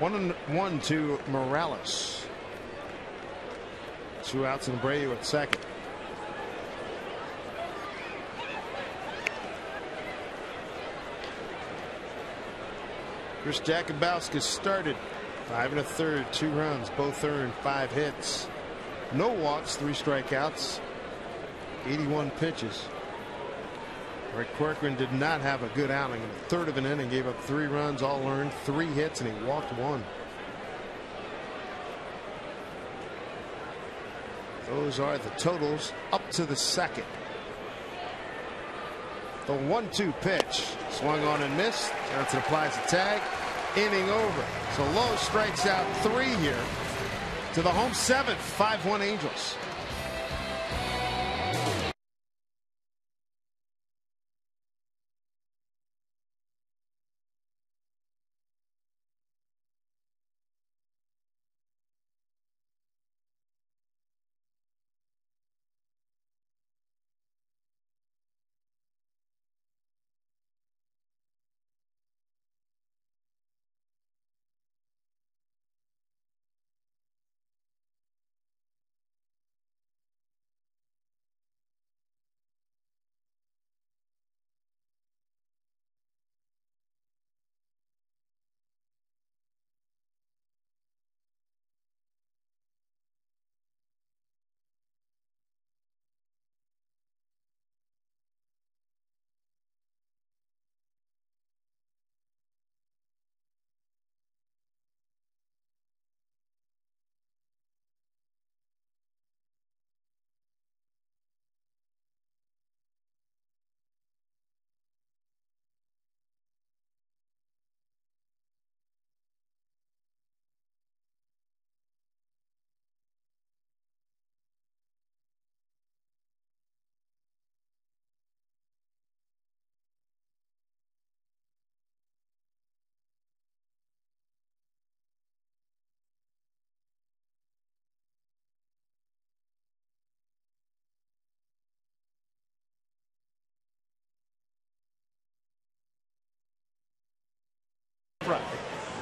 1-1 to Morales. 2 outs and Abreu at second. Chris Jakubowski started 5 1/3, 2 runs, both earned, 5 hits. No walks, 3 strikeouts, 81 pitches. Rick Corcoran did not have a good outing. In the 3rd of an inning, gave up 3 runs, all earned, 3 hits, and he walked 1. Those are the totals up to the 2nd. The 1-2 pitch, swung on and missed. Johnson applies the tag. Inning over. So Lowe strikes out 3 here to the home 7th. 5-1 Angels.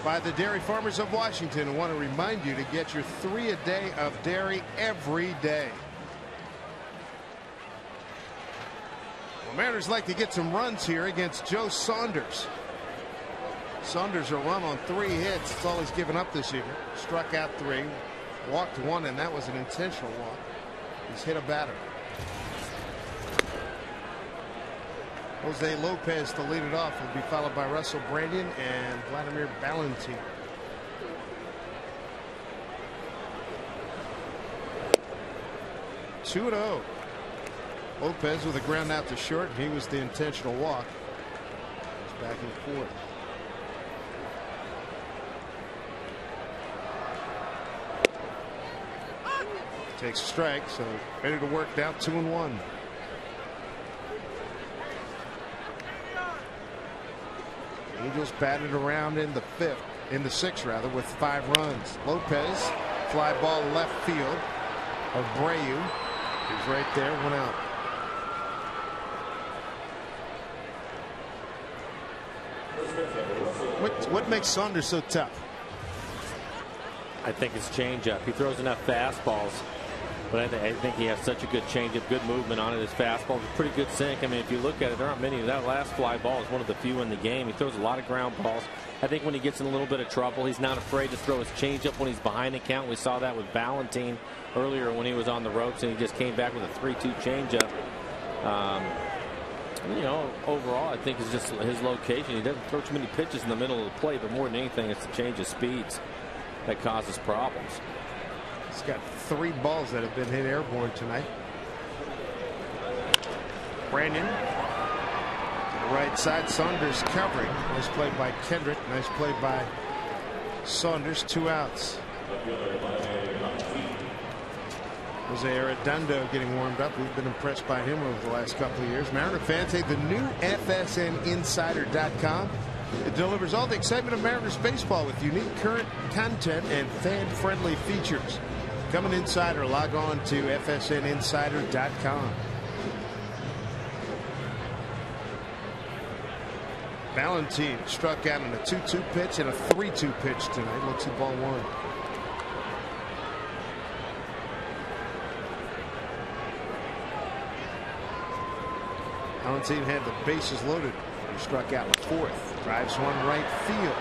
By the Dairy Farmers of Washington. I want to remind you to get your 3 a day of dairy every day. Well, Mariners like to get some runs here against Joe Saunders. Saunders a run on 3 hits. That's all he's given up this year. Struck out 3. Walked one, and that was an intentional walk. He's hit a batter. Jose Lopez to lead it off. Will be followed by Russell Brandon and Vladimir Valentin. Two and 0. Lopez with a ground out to short. He was the intentional walk. It's back and forth. Takes a strike, so ready to work now. 2-1. Angels batted around in the sixth rather, with 5 runs. Lopez, fly ball left field. Abreu, he's right there, 1 out. What makes Saunders so tough? I think his changeup. He throws enough fastballs, but I think he has such a good changeup, good movement on it. His fastball is a pretty good sink. I mean, if you look at it, there aren't many. That last fly ball is one of the few in the game. He throws a lot of ground balls. I think when he gets in a little bit of trouble, he's not afraid to throw his changeup when he's behind the count. We saw that with Valentin earlier when he was on the ropes, and he just came back with a 3-2 changeup. You know, overall, I think it's just his location. He doesn't throw too many pitches in the middle of the plate, but more than anything, it's the change of speeds that causes problems. He's got 3 balls that have been hit airborne tonight. Brandon to the right side. Saunders covering. Nice play by Kendrick. Nice play by Saunders. 2 outs. Jose Arredondo getting warmed up. We've been impressed by him over the last couple of years. Mariner fans, the new FSNinsider.com. It delivers all the excitement of Mariners baseball with unique current content and fan-friendly features. Become an insider. Log on to FSNinsider.com. Valentin struck out on a 2-2 pitch and a 3-2 pitch tonight. Looks at ball 1. Valentin had the bases loaded. He struck out in the 4th. Drives one right field.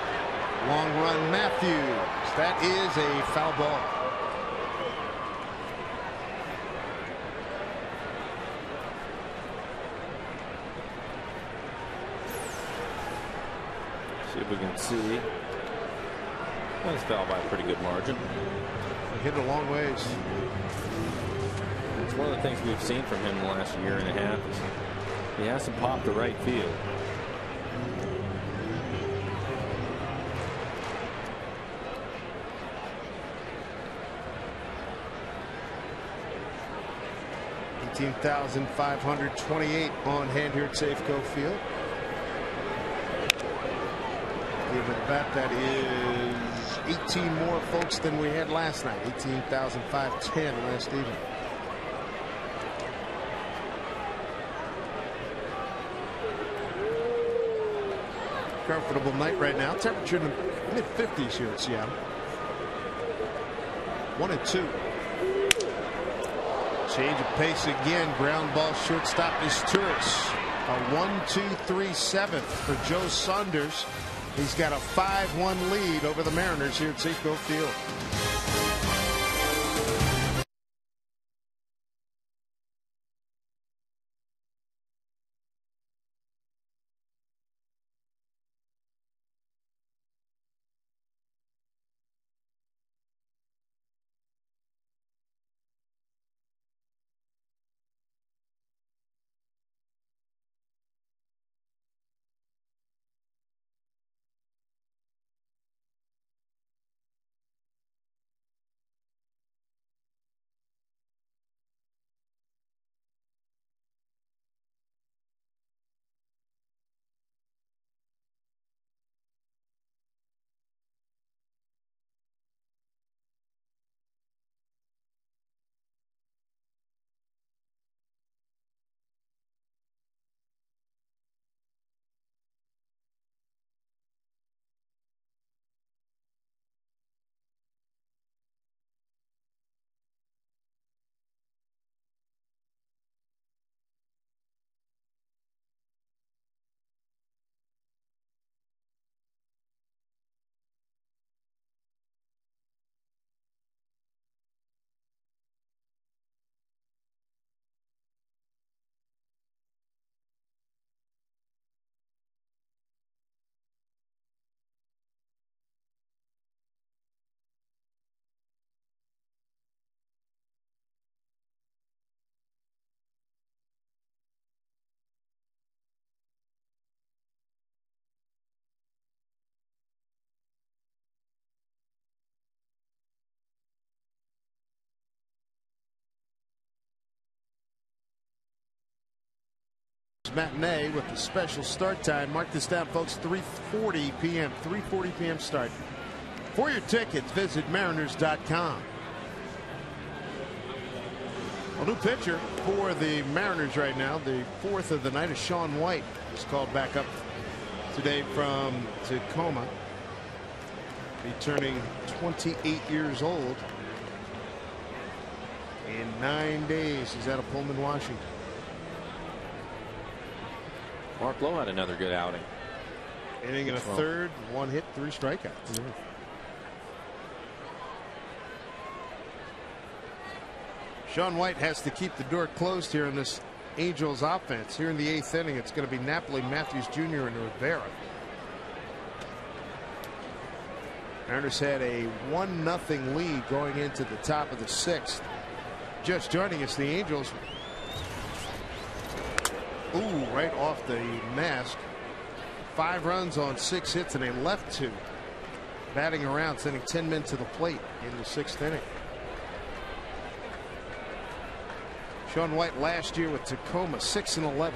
Long run Matthews. That is a foul ball. See if we can see. That's foul by a pretty good margin. He hit a long ways. It's one of the things we've seen from him the last year and a half. He hasn't popped to right field. $18,528 on hand here at Safeco Field. Give it back. That is 18 more folks than we had last night. 18,510 last evening. Comfortable night right now. Temperature in the mid-50s here in Seattle. 1-2. Change of pace again. Ground ball shortstop is Turris. A 1-2-3-7 for Joe Saunders. He's got a 5-1 lead over the Mariners here at Safeco Field. Matinee with the special start time. Mark this down, folks. 3:40 p.m. 3:40 p.m. start. For your tickets, visit Mariners.com. A new pitcher for the Mariners right now. The fourth of the night is Shaun White. He's called back up today from Tacoma. He's turning 28 years old. In 9 days, he's out of Pullman, Washington. Mark Lowe had another good outing. Inning and a third, 1 hit, 3 strikeouts. Shaun White has to keep the door closed here in this Angels offense. Here in the 8th inning, it's going to be Napoli, Matthews Jr., and Rivera. Mariners had a 1-0 lead going into the top of the 6th. Just joining us, the Angels. Ooh, right off the mask. 5 runs on 6 hits, and they left 2. Batting around, sending 10 men to the plate in the 6th inning. Shaun White last year with Tacoma, 6-11,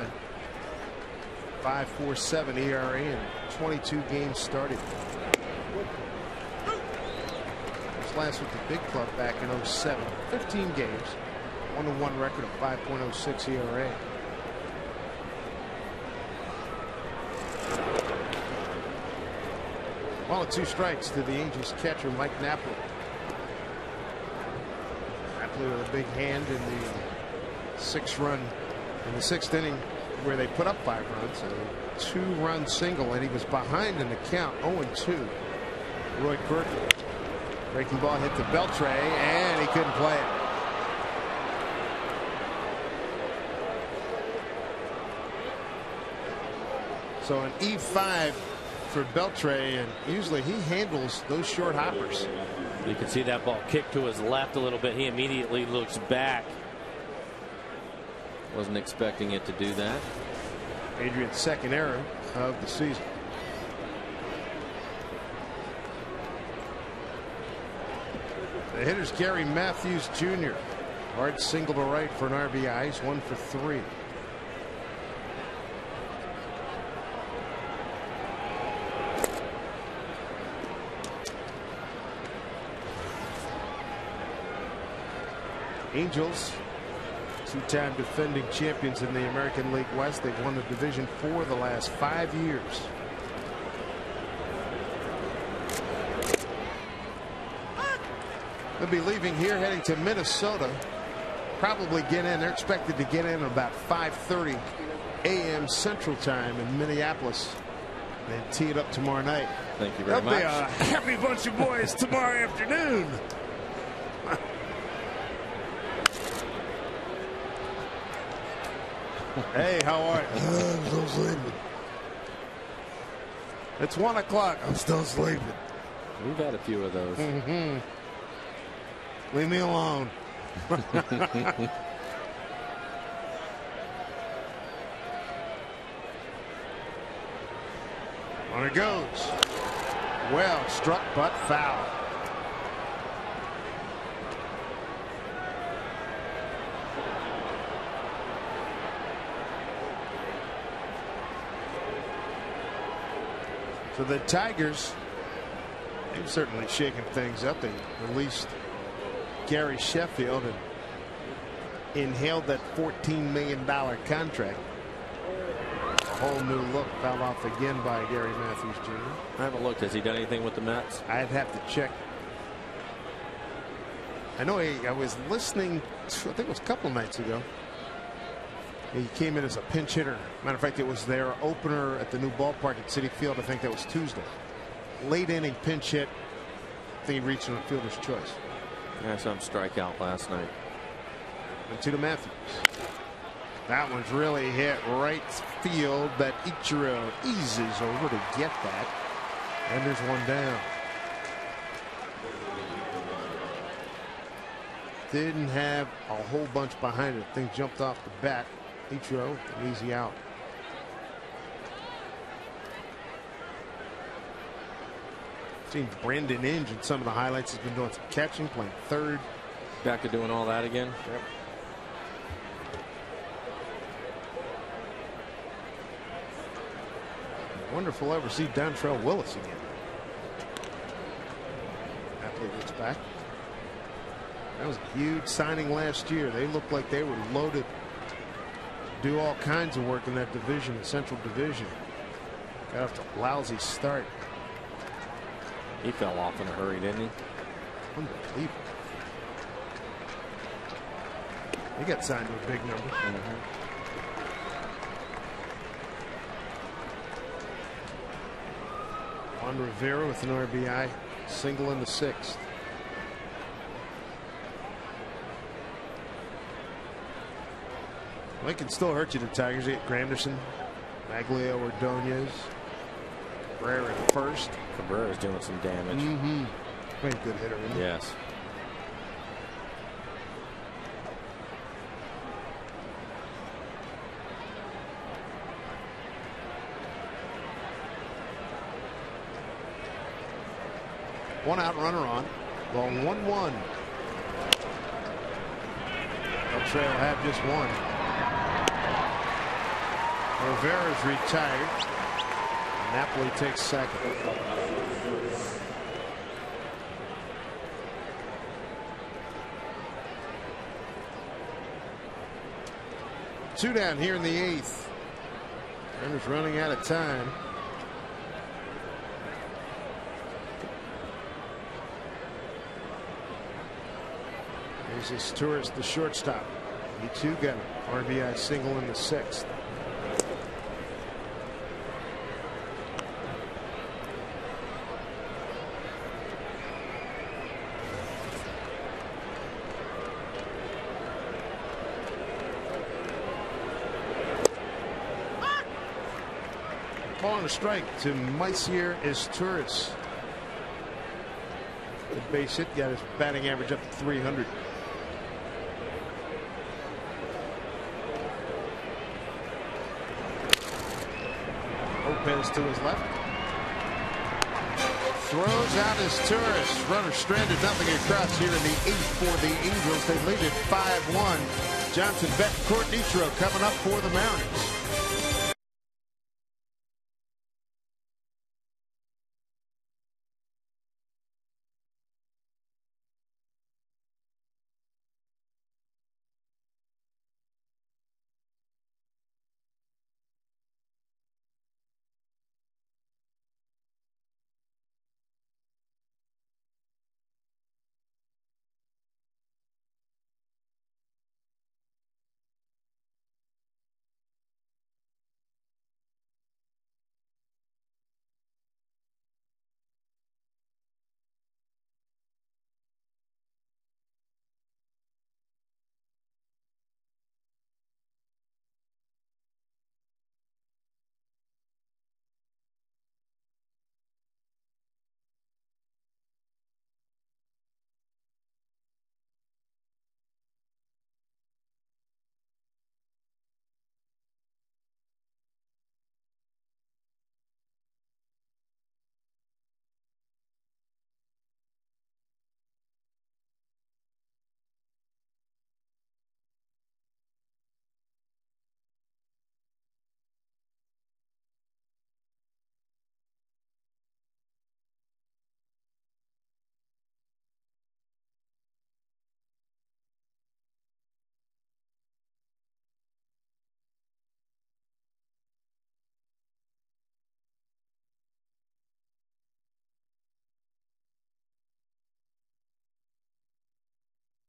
5.47 ERA in 22 games started. Was last with the big club back in 07. 15 games, 1-1 record of 5.06 ERA. Well, 2 strikes to the Angels catcher Mike Napoli. Napoli with a big hand in the 6-run in the 6th inning where they put up 5 runs. A 2-run single, and he was behind in the count, 0-2. Roy Quirky. Breaking ball hit to Beltre, and he couldn't play it. So an E5 for Beltre, and usually he handles those short hoppers. You can see that ball kick to his left a little bit. He immediately looks back. Wasn't expecting it to do that. Adrian's 2nd error of the season. The hitter's Gary Matthews Jr. Hard single to right for an RBI. He's 1 for 3. Angels, 2-time defending champions in the American League West. They've won the division for the last 5 years. They'll be leaving here, heading to Minnesota. Probably get in. They're expected to get in about 5:30 a.m. Central Time in Minneapolis. Then tee it up tomorrow night. Thank you very much. They'll be a happy bunch of boys tomorrow afternoon. Hey, how are you? I'm still sleeping. It's 1 o'clock. I'm still sleeping. We've had a few of those. Leave me alone. On it goes. Well struck, but foul. So the Tigers, they've certainly shaken things up. They released Gary Sheffield and inhaled that $14 million contract. A whole new look fell off again by Gary Matthews Jr. I haven't looked. Has he done anything with the Mets? I'd have to check. I know I was listening to, I think it was a couple nights ago. He came in as a pinch hitter. Matter of fact, it was their opener at the new ballpark at Citi Field. I think that was Tuesday. Late inning pinch hit. I think he reached an fielder's choice. Yeah, I saw him strike out last night. And to Matthews. That one's really hit right field, but Ichiro eases over to get that. And there's one down. Didn't have a whole bunch behind it. Thing jumped off the bat. Ichiro, an easy out. Seen Brandon Inge in some of the highlights. He's been doing some catching, playing third. Back to doing all that again. Yep. Wonder if we'll ever see Dontrelle Willis again. Napoli gets back. That was a huge signing last year. They looked like they were loaded to do all kinds of work in that division, the Central Division. Got off to a lousy start. He fell off in a hurry, didn't he? Unbelievable. He got signed to a big number. Juan Rivera with an RBI single in the 6th. Well, it can still hurt you, the Tigers. You get Granderson, Maglio, Ordonez, Cabrera at first. Cabrera's doing some damage. Very good hitter, isn't he? Yes. One out, runner on. Ball 1-1. Beltre will have just one. Rivera's retired. Napoli takes second. Two down here in the 8th. Runners running out of time. Here's this Tourist, the shortstop. He too got an RBI single in the 6th. Ball and a strike to Maicia Izturis. Good base hit, got his batting average up to 300. Lopez to his left. Throws out Izturis. Runner stranded, nothing across here in the 8th for the Angels. They lead it 5-1. Johnson, Betancourt, Nitro coming up for the Mariners.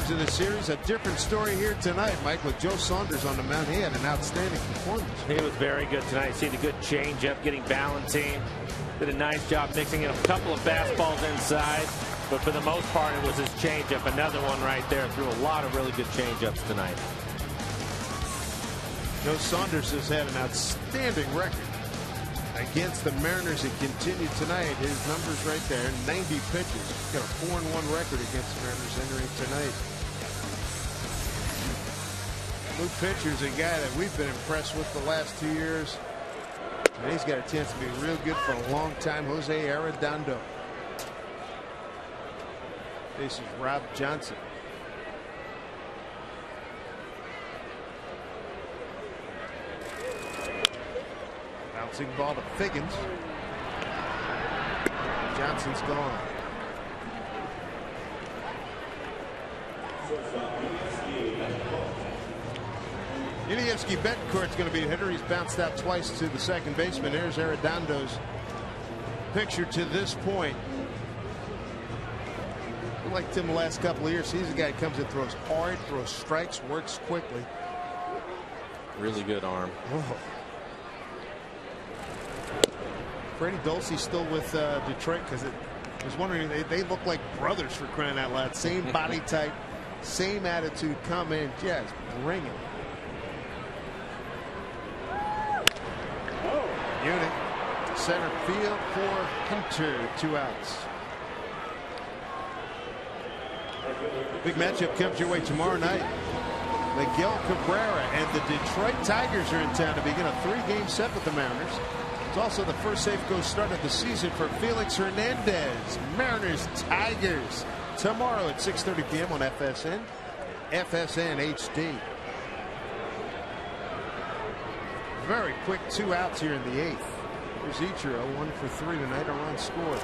To the series, a different story here tonight, Mike, with Joe Saunders on the mound. He had an outstanding performance. He was very good tonight. See the good changeup, getting balancing. Did a nice job mixing in a couple of fastballs inside, but for the most part, it was his changeup. Another one right there. Threw a lot of really good changeups tonight. Joe Saunders has had an outstanding record against the Mariners. It continued tonight. His numbers right there, 90 pitches. He's got a 4-1 record against the Mariners entering tonight. Luke Pitcher's a guy that we've been impressed with the last 2 years. And he's got a chance to be real good for a long time. Jose Arredondo. This is Rob Johnson. Bouncing ball to Figgins. Johnson's gone. Yuniesky Betancourt's going to be a hitter. He's bounced out twice to the second baseman. There's Arredondo's picture to this point. I liked him the last couple of years. He's a guy who comes and throws hard, throws strikes, works quickly. Really good arm. Oh. Freddie Dulce still with Detroit, because I was wondering, they look like brothers, for crying out loud. Same body type, same attitude. Come in, just bring it. Unit center field for Hunter. 2 outs. Big matchup comes your way tomorrow night. Miguel Cabrera and the Detroit Tigers are in town to begin a 3-game set with the Mariners. It's also the first Safeco start of the season for Felix Hernandez. Mariners Tigers tomorrow at 6:30 p.m. on FSN. FSN HD. Very quick 2 outs here in the 8th. Here's Ichiro, 1 for 3 tonight. A run scored.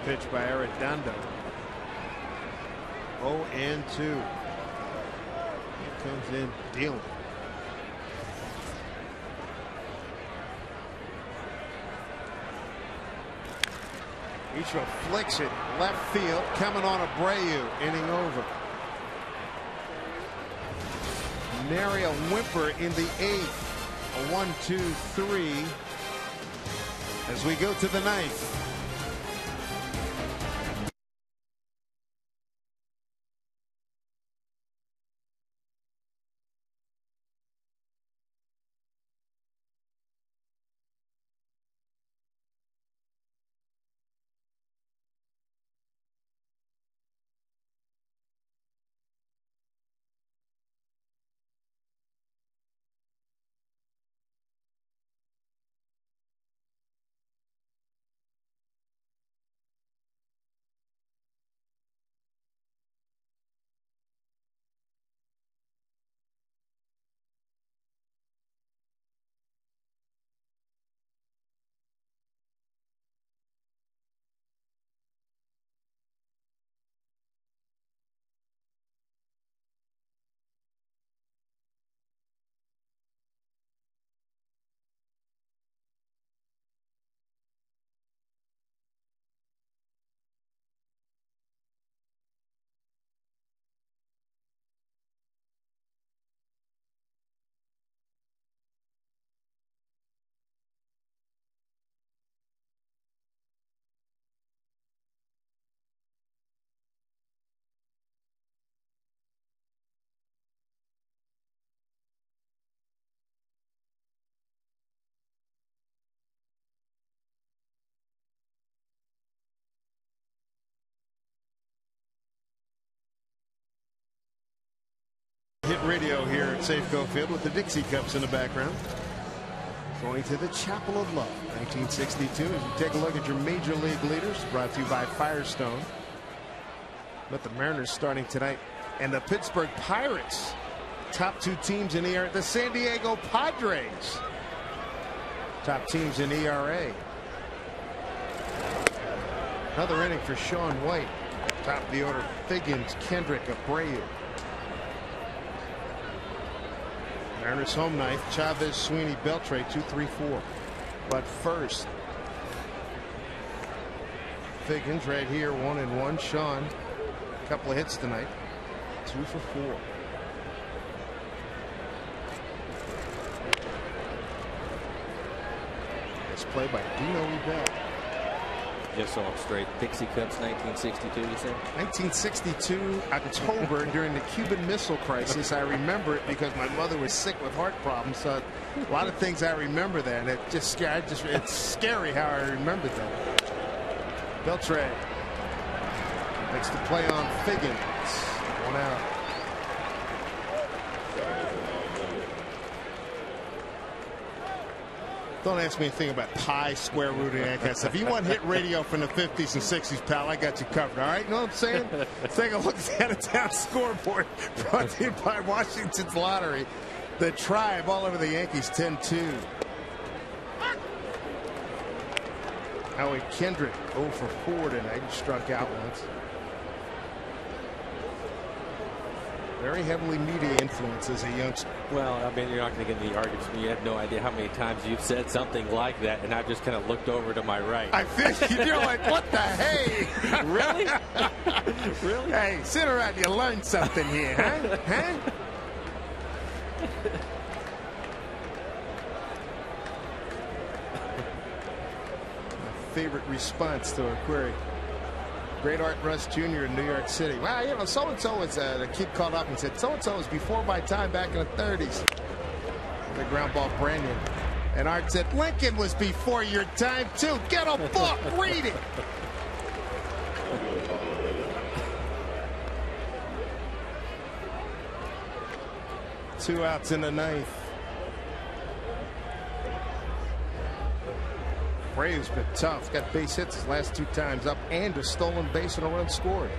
Good pitch by Arredondo. 0-2. Comes in dealing. Ichiro flicks it left field, coming on Abreu, inning over. Nary a whimper in the 8th. A 1-2-3 as we go to the 9th. Hit radio here at Safeco Field with the Dixie Cups in the background. Going to the Chapel of Love, 1962. As you take a look at your major league leaders, brought to you by Firestone. But the Mariners starting tonight, and the Pittsburgh Pirates, top 2 teams in ERA. The San Diego Padres, top teams in ERA. Another inning for Sean White. Top of the order, Figgins, Kendrick, Abreu. Mariners home ninth. Chavez, Sweeney, Beltre, 2-3-4. But first, Figgins right here, 1-1. Sean, a couple of hits tonight, 2 for 4. This play by Dino Ebell. Just so I'm straight, Dixie Cups 1962, you said? 1962 October during the Cuban Missile Crisis. I remember it because my mother was sick with heart problems. So a lot of things I remember that. It just it's scary how I remembered that. Beltre makes the play on Figgins. 1 out. Don't ask me anything about pi, square root, and that kind of stuff. If you want hit radio from the 50s and 60s, pal, I got you covered. All right, you know what I'm saying? Let's take a look at the out-of-town scoreboard brought to you by Washington's Lottery. The Tribe all over the Yankees, 10-2. Howie Kendrick 0 for 4 tonight. He struck out once. Very heavily media influence as a youngster. Well, I mean, you're not going to get any arguments when you have no idea how many times you've said something like that, and I've just kind of looked over to my right. I feel you're like, what the hey? Really? Really? Hey, sit around. You learned something here, huh? Huh? My favorite response to a query. Great Art Russ Jr. in New York City. Well, you know, so-and-so was a kid called up and said, so-and-so was before my time back in the 30s. The ground ball, Branyan. And Art said, Lincoln was before your time, too. Get a book. Read it. Two outs in the ninth. Braves been tough. Got base hits his last 2 times up and a stolen base and a run scored.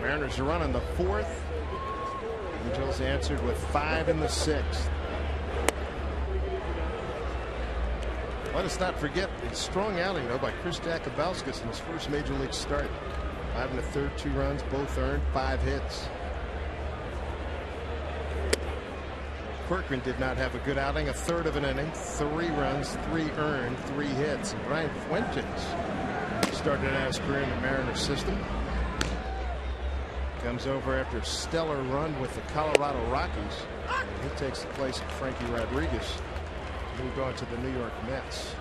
Mariners are running the 4th. Angels answered with 5 in the 6th. Let us not forget the strong outing, though, by Chris Jakabauskas in his first major league start. 5 in the 3rd, 2 runs, both earned, 5 hits. Corcoran did not have a good outing, a 1/3 of an inning, 3 runs, 3 earned, 3 hits. And Brian Fuentes started out his career in the Mariners system. Comes over after a stellar run with the Colorado Rockies. He takes the place of Frankie Rodriguez. Moved on to the New York Mets.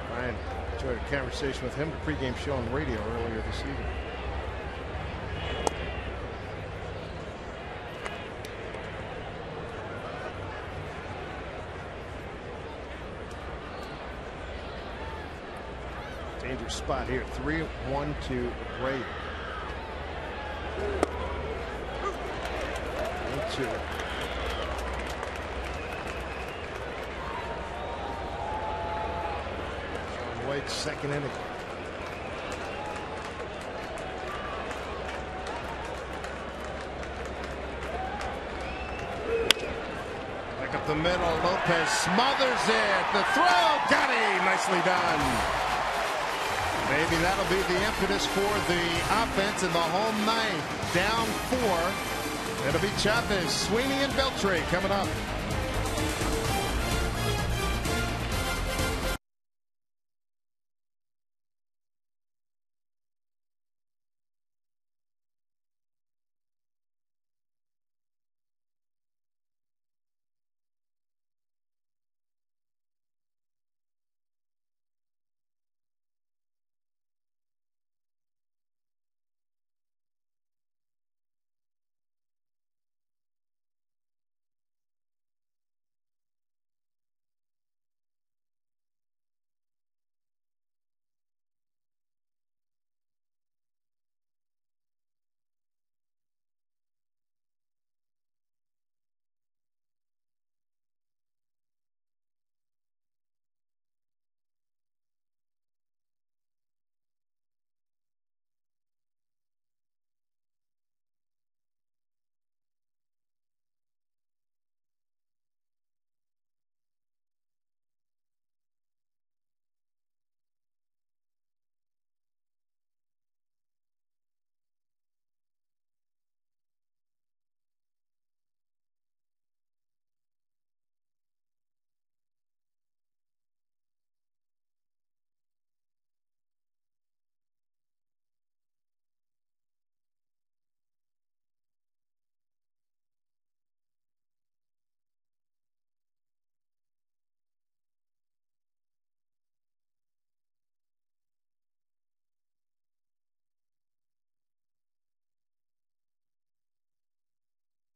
Brian enjoyed a conversation with him, the pregame show on radio earlier this evening. Dangerous spot here. 3-1-2 Brady. 1-2. White, second inning. Back up the middle. Lopez smothers it. The throw. Got him. Nicely done. Maybe that'll be the impetus for the offense in the home ninth. Down 4. It'll be Chavez, Sweeney, and Beltre coming up.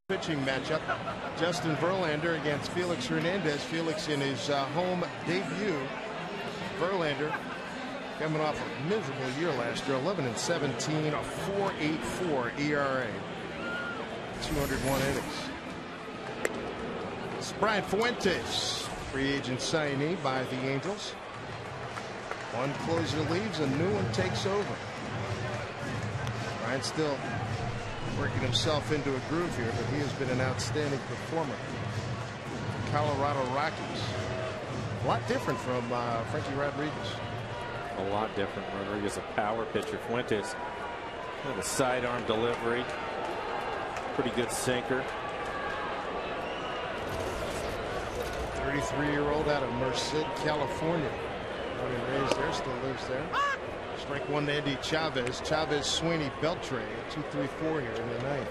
Pitching matchup. Justin Verlander against Felix Hernandez. Felix in his home debut. Verlander Coming off a miserable year last year, 11-17, a 4.84 ERA, 201 innings. It's Brian Fuentes, free agent signee by the Angels. One closer leaves, a new one takes over. Brian still working himself into a groove here, but he has been an outstanding performer. Colorado Rockies. A lot different from Frankie Rodriguez. A lot different. Rodriguez, a power pitcher. Fuentes with a sidearm delivery. Pretty good sinker. 33-year-old out of Merced, California. Born and raised there, still lives there. Strike one to Andy Chavez. Chavez, Sweeney, Beltre. 2-3-4 here in the ninth.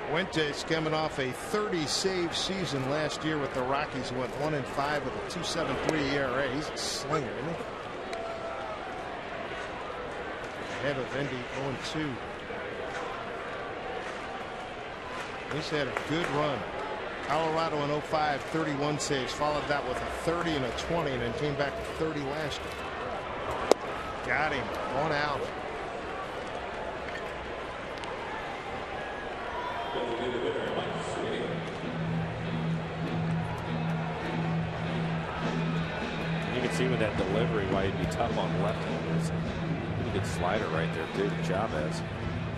Fuentes coming off a 30-save season last year with the Rockies, who went 1-5 with a 2.73 ERA. He's a slinger, isn't he? Ahead of Indy 0-2. He's had a good run. Colorado in 05, 31 saves. Followed that with a 30 and a 20, and then came back to 30 last year. Got him. 1 out. You can see with that delivery why he'd be tough on left-handers. Pretty good slider right there, too. Chavez.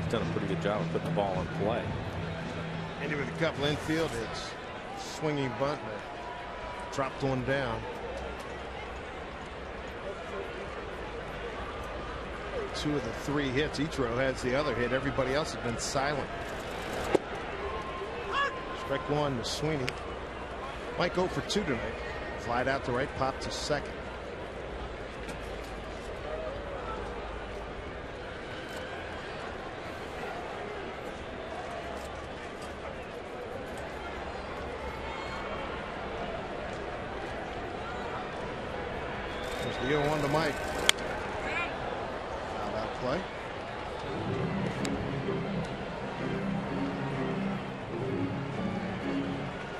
He's done a pretty good job of putting the ball in play. And with a couple infield hits. Swinging bunt. Dropped one down. Two of the 3 hits. Ichiro has the other hit. Everybody else has been silent. Strike one to Sweeney. Might go for 2 tonight. Flied out to right, pop to second. There's the 0-1 to Mike. Foul out play.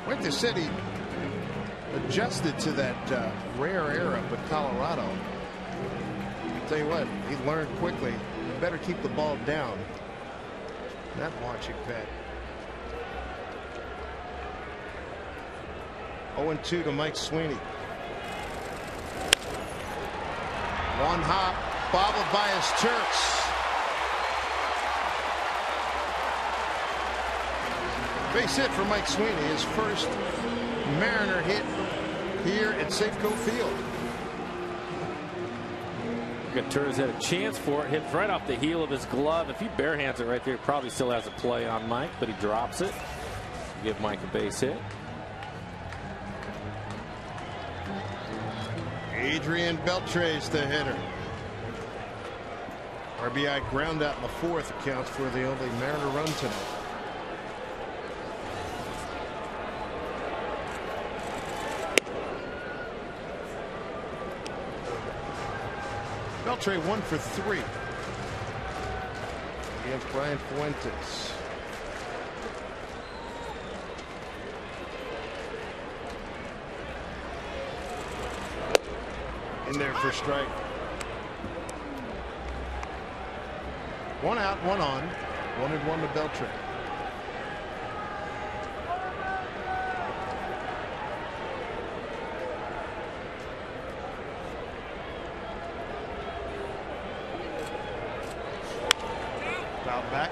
Fuentes said he adjusted to that rare era with Colorado. I'll tell you what, he learned quickly. You better keep the ball down. Not launching pad. 0-2 to Mike Sweeney. One hop, bobbled by his Turks. Base hit for Mike Sweeney, his first Mariner hit here at Safeco Field. Turner's had a chance for it. Hit right off the heel of his glove. If he barehands it right there, he probably still has a play on Mike, but he drops it. Give Mike a base hit. Adrian Beltre's the hitter. RBI ground out in the 4th accounts for the only Mariner run tonight. Beltre 1 for 3 against Brian Fuentes. In there for strike. 1 out, 1 on. 1-1 to Beltre. Foul back.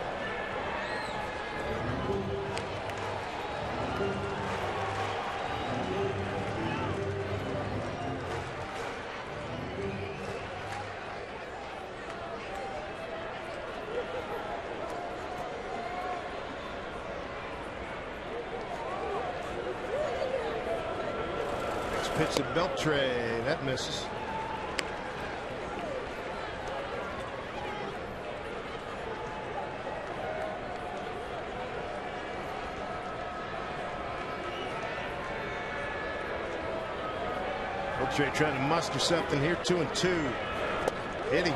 Pitch to Beltre. That misses. Beltre trying to muster something here. 2-2. Hitting.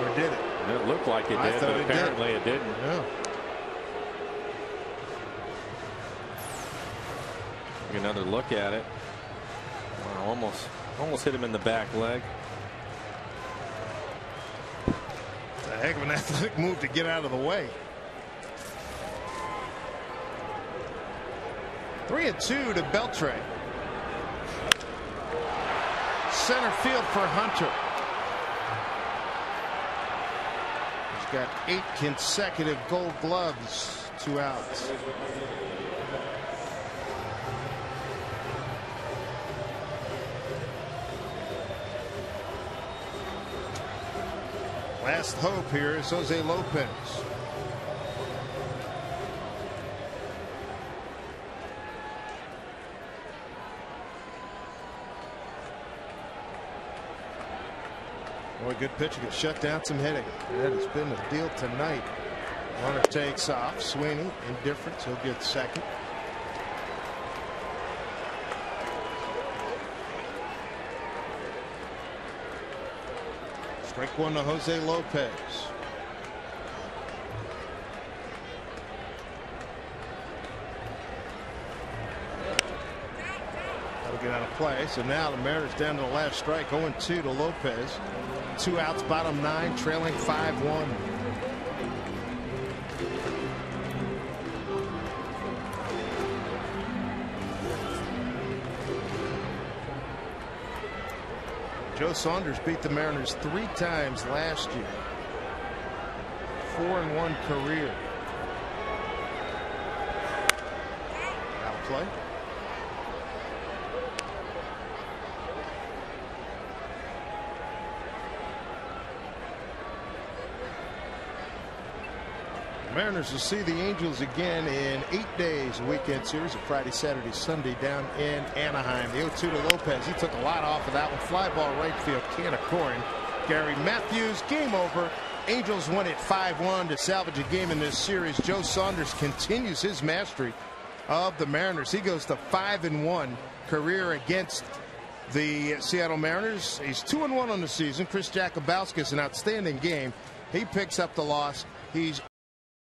Or did it? It looked like it did, but apparently it didn't. Yeah. Another look at it. Wow, almost hit him in the back leg. It's a heck of an athletic move to get out of the way. 3-2 to Beltre. Center field for Hunter. He's got 8 consecutive Gold Gloves. 2 outs. Last hope here is Jose Lopez. Boy, good pitcher to shut down some hitting. That has been the deal tonight. Runner takes off. Sweeney, indifference. He'll get second. Strike 1 to Jose Lopez. That'll get out of play. So now the Mariners down to the last strike. 0-2 to Lopez. 2 outs, bottom 9, trailing 5-1. Joe Saunders beat the Mariners 3 times last year. 4-1 career. Out play. Mariners will see the Angels again in 8 days. A weekend series of Friday, Saturday, Sunday down in Anaheim. The 0-2 to Lopez. He took a lot off of that one. Fly ball right field. Can of corn. Gary Matthews. Game over. Angels won it 5-1 to salvage a game in this series. Joe Saunders continues his mastery of the Mariners. He goes to 5-1 career against the Seattle Mariners. He's 2-1 on the season. Chris Jakubowski is an outstanding game. He picks up the loss. He's